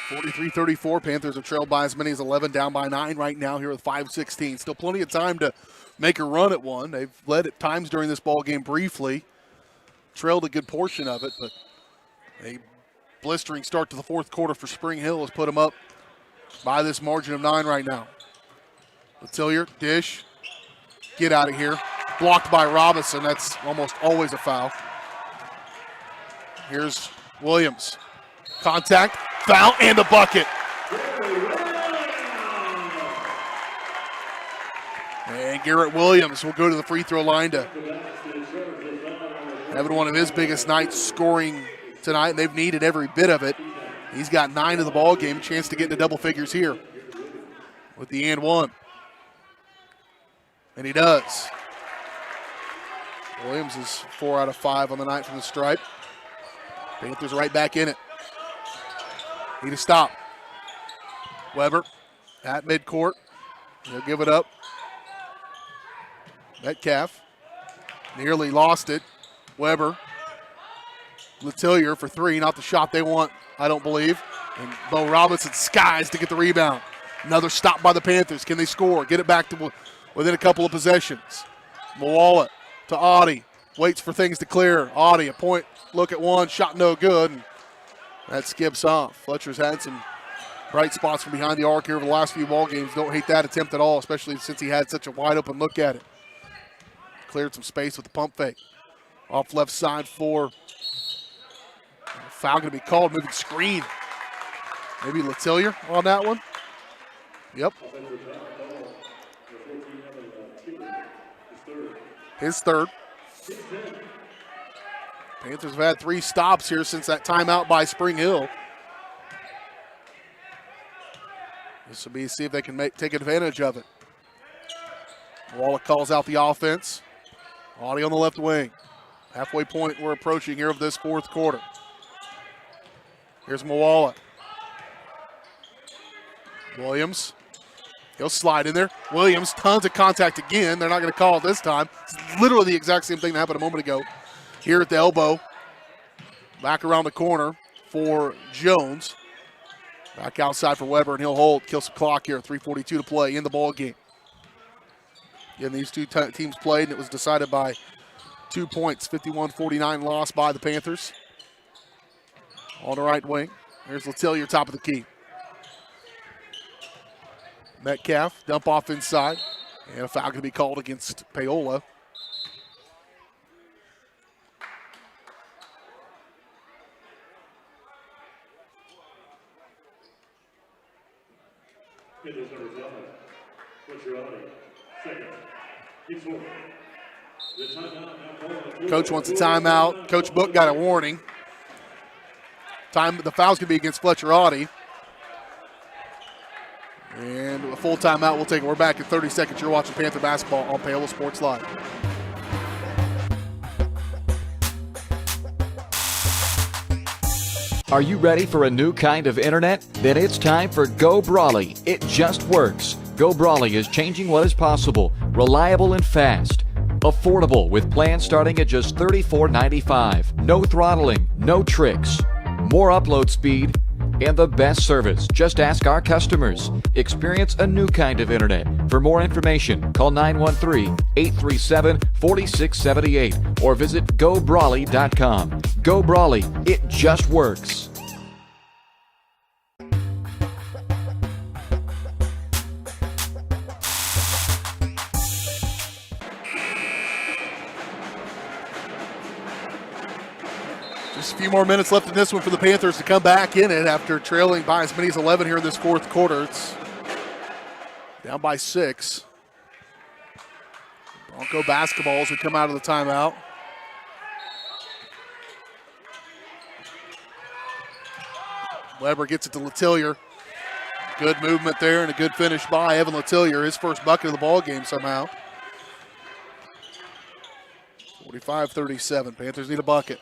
(43-34). Panthers have trailed by as many as 11, down by 9 right now here with 5:16. Still plenty of time to make a run at one. They've led at times during this ball game briefly. Trailed a good portion of it, but a blistering start to the fourth quarter for Spring Hill has put them up by this margin of 9 right now. Letillier, dish, get out of here. Blocked by Robinson. That's almost always a foul. Here's Williams. Contact, foul, and the bucket. And Garrett Williams will go to the free throw line to having one of his biggest nights scoring tonight, and they've needed every bit of it. He's got 9 in the ball game, chance to get into double figures here with the and one. And he does. Williams is 4 out of 5 on the night from the stripe. Panthers right back in it. Need a stop. Weber at midcourt. He'll give it up. Metcalf nearly lost it. Weber. Letillier for 3. Not the shot they want, I don't believe. And Bo Robinson skies to get the rebound. Another stop by the Panthers. Can they score? Get it back to within a couple of possessions. Moala to Audie. Waits for things to clear. Audie, a point. Look at one. Shot no good. And that skips off. Fletcher's had some bright spots from behind the arc here over the last few ball games. Don't hate that attempt at all, especially since he had such a wide open look at it. Cleared some space with the pump fake. Off left side for foul going to be called. Moving screen. Maybe Letillier on that one. Yep. His third. Panthers have had 3 stops here since that timeout by Spring Hill. This will be see if they can take advantage of it. Wallach calls out the offense. Audie on the left wing. Halfway point we're approaching here of this fourth quarter. Here's Moala. Williams. He'll slide in there. Williams, tons of contact again. They're not going to call it this time. It's literally the exact same thing that happened a moment ago. Here at the elbow. Back around the corner for Jones. Back outside for Weber, and he'll hold. Kill some clock here. 3:42 to play in the ball game. Again, these two teams played, and it was decided by 2 points. 51-49 loss by the Panthers. On the right wing. Here's Letillier, top of the key. Metcalf, dump off inside. And a foul going to be called against Paola. Panthers number 5, Fletcher Audie, second. Keep scoring. The timeout now called. Coach wants a timeout. Coach Book got a warning. The foul's going to be against Fletcher Audie. And a full timeout, we'll take it. We're back in 30 seconds. You're watching Panther basketball on Paola Sports Live. Are you ready for a new kind of internet? Then it's time for Go Brawley. It just works. Go Brawley is changing what is possible. Reliable and fast. Affordable with plans starting at just $34.95. No throttling, no tricks. More upload speed and the best service. Just ask our customers. Experience a new kind of internet. For more information, call 913-837-4678 or visit GoBrawley.com. Go Brawley. It just works. Just a few more minutes left in this one for the Panthers to come back in it after trailing by as many as 11 here in this fourth quarter. It's down by 6. Bronco basketball as we come out of the timeout. Weber gets it to Letellier. Good movement there and a good finish by Evan Letellier. His first bucket of the ball game somehow. 45-37. Panthers need a bucket.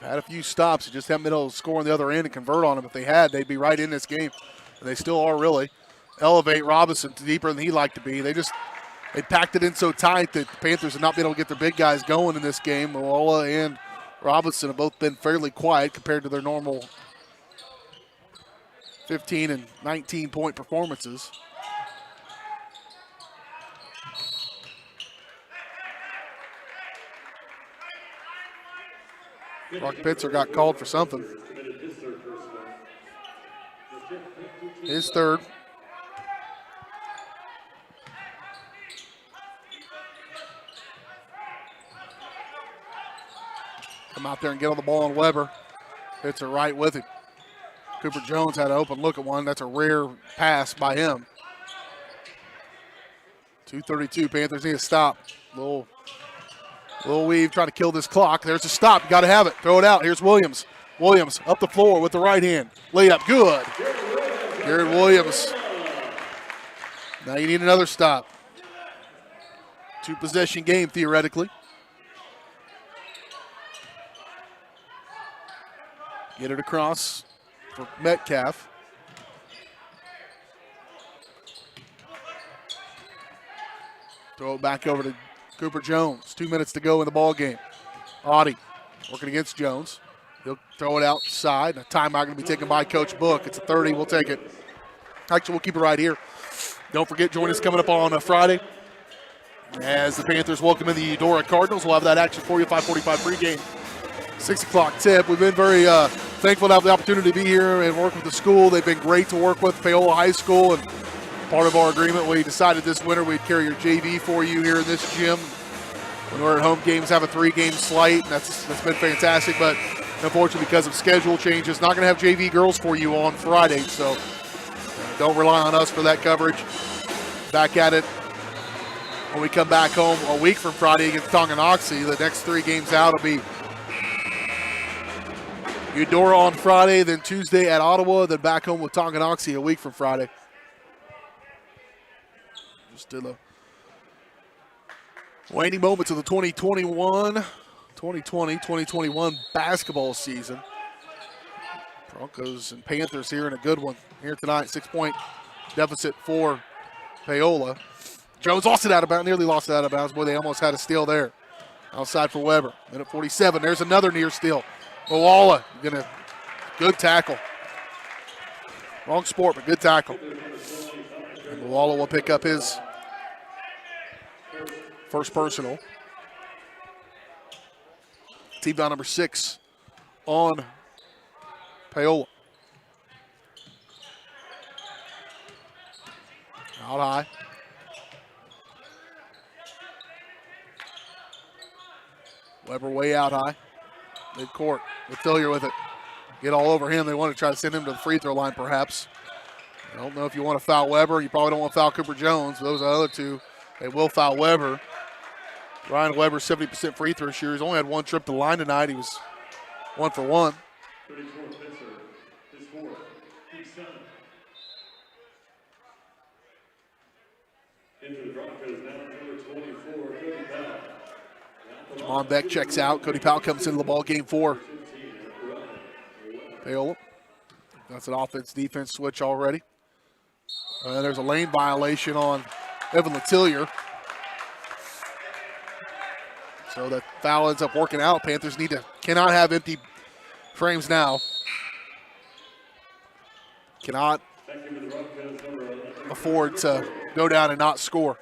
Had a few stops. They just haven't been able to score on the other end and convert on them. If they had, they'd be right in this game. And they still are really. Elevate Robinson deeper than he'd like to be. They packed it in so tight that the Panthers have not been able to get their big guys going in this game. Paola and Robinson have both been fairly quiet compared to their normal 15 and 19 point performances. Brock Pitzer got called for something. His third. Come out there and get on the ball on Weber. Pitzer right with it. Cooper Jones had an open look at one. That's a rare pass by him. 2:32. Panthers need a stop. Little weave trying to kill this clock. There's a stop. You got to have it. Throw it out. Here's Williams. Williams up the floor with the right hand. Layup. Good. Garrett Williams. Now you need another stop. 2-possession game theoretically. Get it across for Metcalf. Throw it back over to Cooper Jones. 2 minutes to go in the ball game. Audie working against Jones. He'll throw it outside. A timeout going to be taken by Coach Book. It's a 30. We'll take it. Actually, we'll keep it right here. Don't forget, join us coming up on a Friday as the Panthers welcome in the Eudora Cardinals. We'll have that action for you. 5:45 pregame. 6 o'clock tip. We've been very thankful to have the opportunity to be here and work with the school. They've been great to work with, Paola High School, and part of our agreement, we decided this winter we'd carry your JV for you here in this gym. When we're at home games, have a 3-game slate, and that's been fantastic. But unfortunately, because of schedule changes, not going to have JV girls for you on Friday. So don't rely on us for that coverage. Back at it when we come back home a week from Friday against Tonganoxie. The next 3 games out will be Eudora on Friday, then Tuesday at Ottawa, then back home with Tonganoxie a week from Friday. Still a waning moments of the 2020-2021 basketball season. Broncos and Panthers here in a good one here tonight. 6-point deficit for Paola. Jones lost it out of bounds, nearly lost it out of bounds. Boy, they almost had a steal there. Outside for Weber. Minute 47. There's another near steal. Paola good tackle. Wrong sport, but good tackle. And Paola will pick up his first personal. Team down number 6 on Paola. Out high. Weber way out high. Mid-court. Letellier with it. Get all over him. They want to try to send him to the free throw line perhaps. I don't know if you want to foul Weber. You probably don't want to foul Cooper Jones. Those are the other two. They will foul Weber. Ryan Weber, 70% free throw shooter. He's only had 1 trip to the line tonight. He was 1 for 1. 34 Pitzer, his 4th, Keith Sun. Into the Broncos now, number 24, Cody Powell. Javon Beck checks out. Cody Powell comes into the ball game for Paola. That's an offense-defense switch already. There's a lane violation on Evan Letillier. So that foul ends up working out. Panthers cannot have empty frames now. Cannot afford to go down and not score.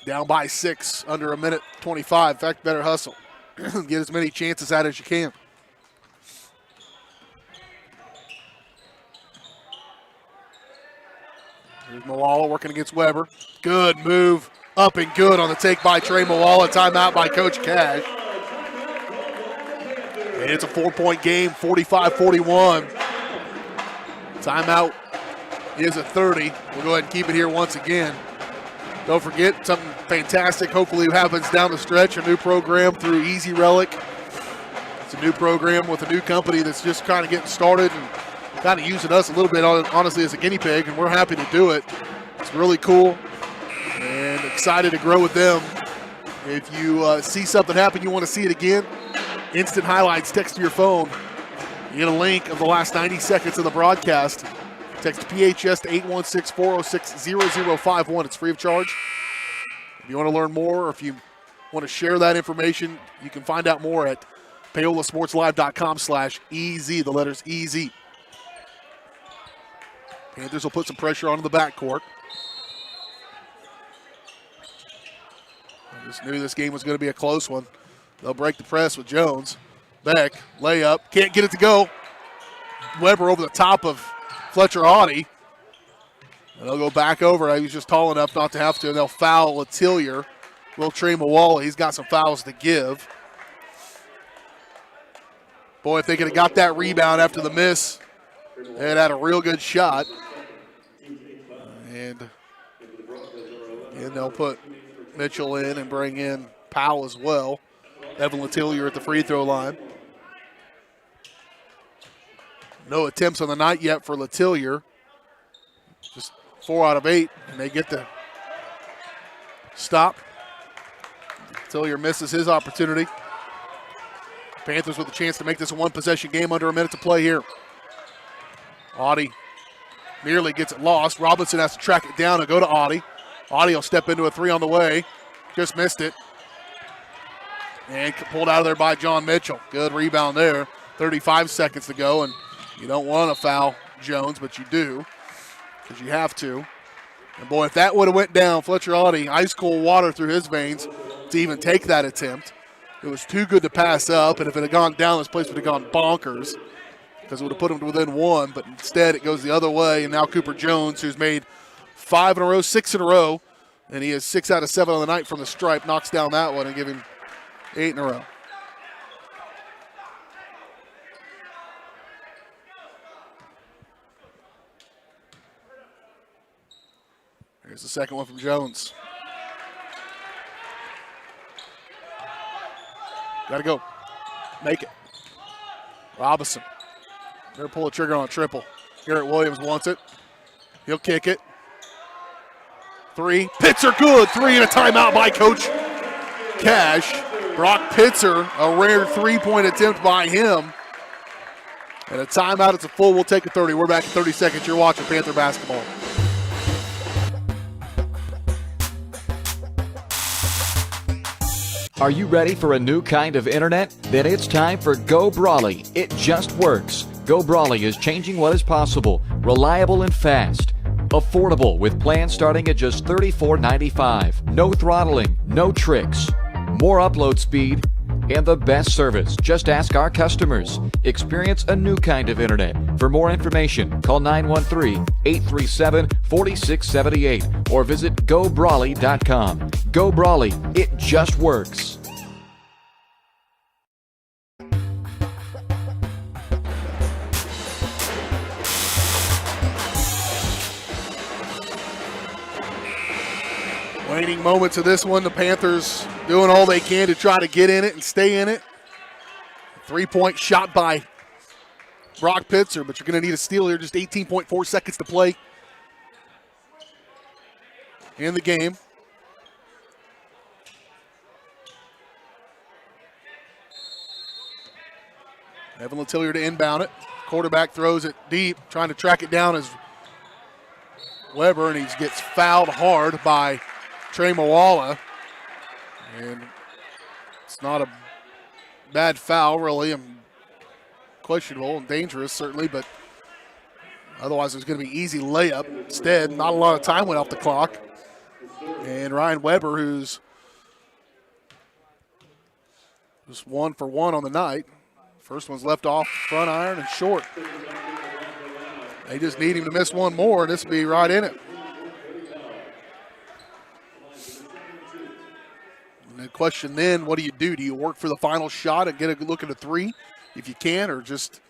Down by 6, under a minute 25. In fact, better hustle. Get as many chances out as you can. Here's Moala working against Weber. Good move. Up and good on the take by Trey Moala. Timeout by Coach Cash. And it's a 4-point game, 45-41. Timeout is at 30. We'll go ahead and keep it here once again. Don't forget, something fantastic hopefully happens down the stretch. A new program through Easy Relic. It's a new program with a new company that's just kind of getting started and kind of using us a little bit, honestly, as a guinea pig, and we're happy to do it. It's really cool and excited to grow with them. If you see something happen, you want to see it again, instant highlights, text to your phone. You get a link of the last 90 seconds of the broadcast. Text PHS to 816-406-0051. It's free of charge. If you want to learn more or if you want to share that information, you can find out more at paolasportslive.com/EZ, the letters EZ. Panthers will put some pressure onto the backcourt. I just knew this game was going to be a close one. They'll break the press with Jones. Beck, layup, can't get it to go. Weber over the top of Fletcher Audie. And they'll go back over. He was just tall enough not to have to, and they'll foul Letillier. Will Trey Moala, he's got some fouls to give. Boy, if they could have got that rebound after the miss, they had a real good shot. And they'll put Mitchell in and bring in Powell as well. Evan Letillier at the free throw line. No attempts on the night yet for Letillier. Just 4 out of 8, and they get the stop. Letillier misses his opportunity. Panthers with a chance to make this a one-possession game under a minute to play here. Audie nearly gets it lost. Robinson has to track it down and go to Audie. Audie will step into a 3 on the way. Just missed it. And pulled out of there by John Mitchell. Good rebound there. 35 seconds to go, and you don't want to foul Jones, but you do because you have to. And, boy, if that would have went down, Fletcher Audie, ice cold water through his veins to even take that attempt. It was too good to pass up, and if it had gone down, this place would have gone bonkers because it would have put him to within 1, but instead it goes the other way, and now Cooper Jones, who's made 5 in a row, 6 in a row, and he has 6 out of 7 on the night from the stripe, knocks down that one and give him 8 in a row. Here's the second one from Jones. Got to go. Make it. Robinson. They're pull the trigger on a triple. Garrett Williams wants it. He'll kick it. 3. Pitzer good. 3 and a timeout by Coach Cash. Brock Pitzer, a rare 3-point attempt by him. And a timeout. It's a full. We'll take a 30. We're back in 30 seconds. You're watching Panther basketball. Are you ready for a new kind of internet? Then it's time for Go Brawley. It just works. Go Brawley is changing what is possible. Reliable and fast. Affordable with plans starting at just $34.95. No throttling, no tricks. More upload speed and the best service. Just ask our customers. Experience a new kind of internet. For more information, call 913-837-4678 or visit GoBrawley.com. Go Brawley, it just works. Waning moments of this one. The Panthers doing all they can to try to get in it and stay in it. 3-point shot by Brock Pitzer, but you're going to need a steal here. Just 18.4 seconds to play in the game. Evan Letillier to inbound it. Quarterback throws it deep, trying to track it down as Weber, and he gets fouled hard by Trey Mawala. And it's not a bad foul, really. Questionable and dangerous, certainly, but otherwise it's going to be easy layup. Instead, not a lot of time went off the clock. And Ryan Weber, who's just 1 for 1 on the night. First one's left off front iron and short. They just need him to miss one more, and this will be right in it. And the question then, what do you do? Do you work for the final shot and get a look at a three if you can, or just,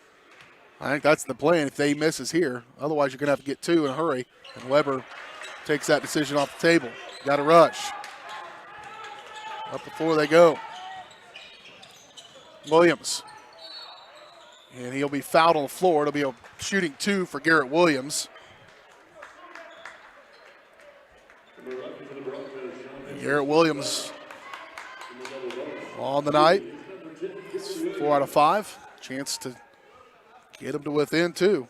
I think that's the plan if they misses here. Otherwise, you're going to have to get two in a hurry. And Weber takes that decision off the table. Got to rush. Up before they go. Williams. And he'll be fouled on the floor. It'll be a shooting two for Garrett Williams. And Garrett Williams on the night. 4 out of 5. Chance to get him to within 2.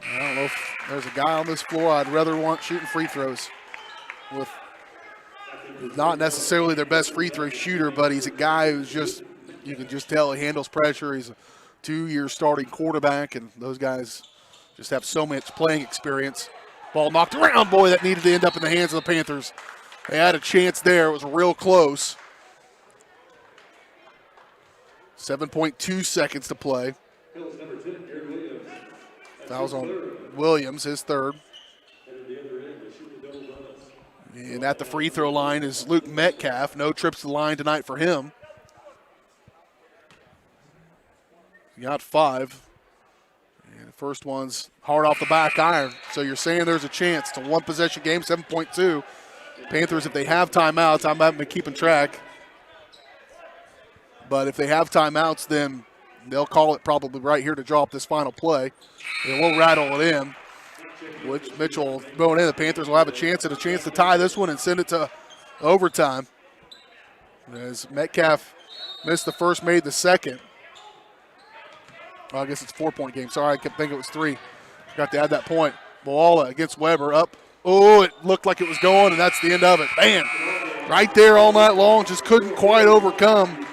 I don't know if there's a guy on this floor I'd rather want shooting free throws with not necessarily their best free throw shooter, but he's a guy who's just, you can just tell he handles pressure. He's a 2-year starting quarterback, and those guys just have so much playing experience. Ball knocked around, boy, that needed to end up in the hands of the Panthers. They had a chance there. It was real close. 7.2 seconds to play. Fouls on Williams, his third. And at the free throw line is Luke Metcalf. No trips to the line tonight for him. He got 5. And the first one's hard off the back iron. So you're saying there's a chance. It's a one-possession game, 7.2. Panthers, if they have timeouts, I haven't been keeping track. But if they have timeouts, then they'll call it probably right here to draw up this final play. They won't rattle it in. Which Mitchell going in. The Panthers will have a chance to tie this one and send it to overtime. As Metcalf missed the first, made the second. Well, I guess it's a 4-point game. Sorry, I kept thinking it was 3. Got to add that point. Paola against Weber up. Oh, it looked like it was going, and that's the end of it. Bam! Right there all night long. Just couldn't quite overcome.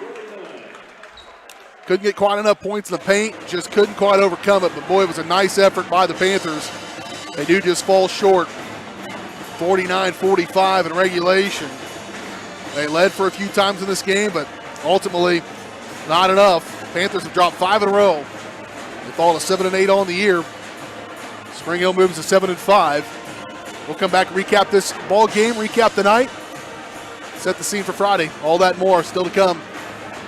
Couldn't get quite enough points in the paint. Just couldn't quite overcome it. But, boy, it was a nice effort by the Panthers. They do just fall short. 49-45 in regulation. They led for a few times in this game, but ultimately not enough. Panthers have dropped 5 in a row. They fall to 7-8 on the year. Spring Hill moves to 7-5. We'll come back and recap this ball game, recap the night, set the scene for Friday. All that and more still to come.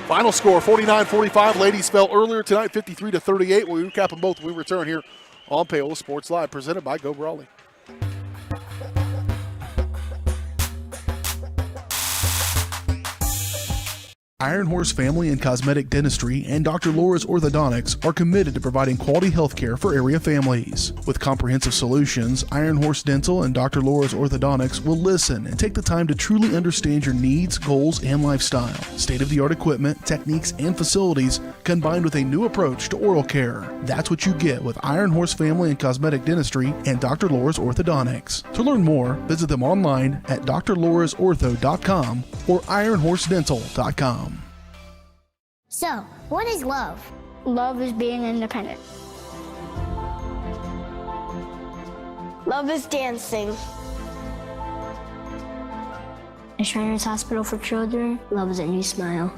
Final score, 49-45. Ladies fell earlier tonight, 53-38. We'll recap them both when we return here on Paola Sports Live, presented by Go Brawley. Iron Horse Family and Cosmetic Dentistry and Dr. Laura's Orthodontics are committed to providing quality health care for area families. With comprehensive solutions, Iron Horse Dental and Dr. Laura's Orthodontics will listen and take the time to truly understand your needs, goals, and lifestyle. State-of-the-art equipment, techniques, and facilities combined with a new approach to oral care. That's what you get with Iron Horse Family and Cosmetic Dentistry and Dr. Laura's Orthodontics. To learn more, visit them online at drlaurasortho.com or ironhorsedental.com. So, what is love? Love is being independent. Love is dancing. At Shriners Hospital for Children, love is a new smile.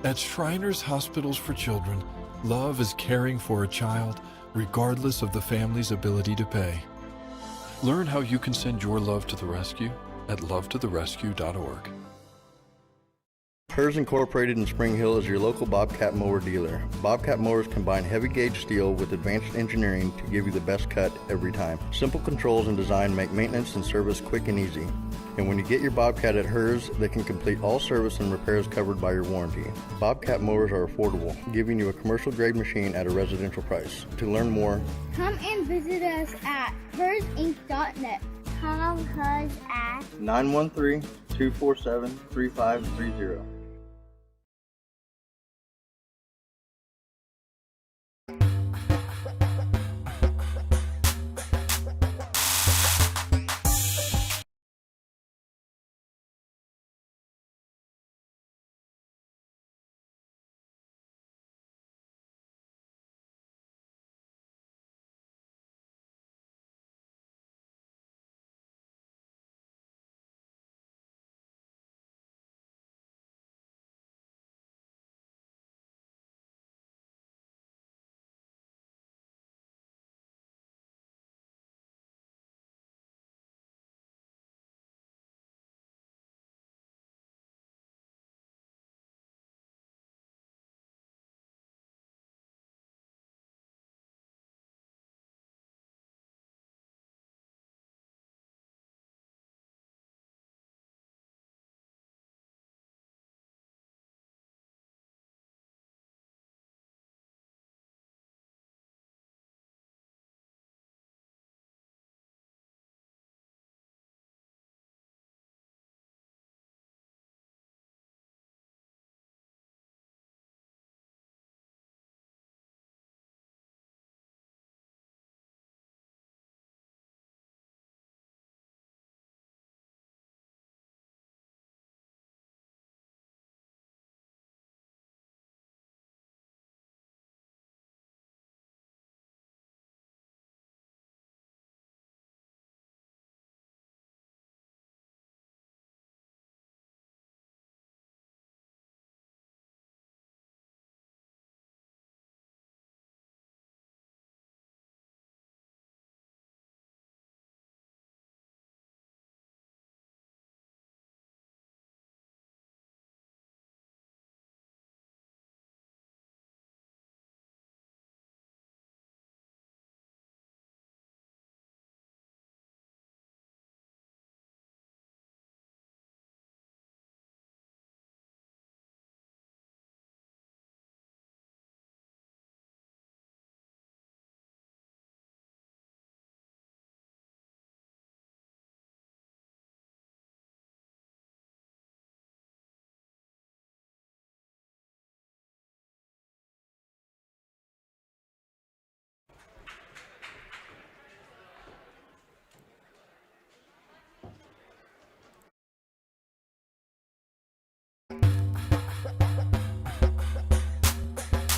At Shriners Hospitals for Children, love is caring for a child regardless of the family's ability to pay. Learn how you can send your love to the rescue at lovetotherescue.org. Hers Incorporated in Spring Hill is your local Bobcat mower dealer. Bobcat mowers combine heavy gauge steel with advanced engineering to give you the best cut every time. Simple controls and design make maintenance and service quick and easy. And when you get your Bobcat at Hers, they can complete all service and repairs covered by your warranty. Bobcat mowers are affordable, giving you a commercial grade machine at a residential price. To learn more, come and visit us at hersinc.net. Call Hers at 913-247-3530.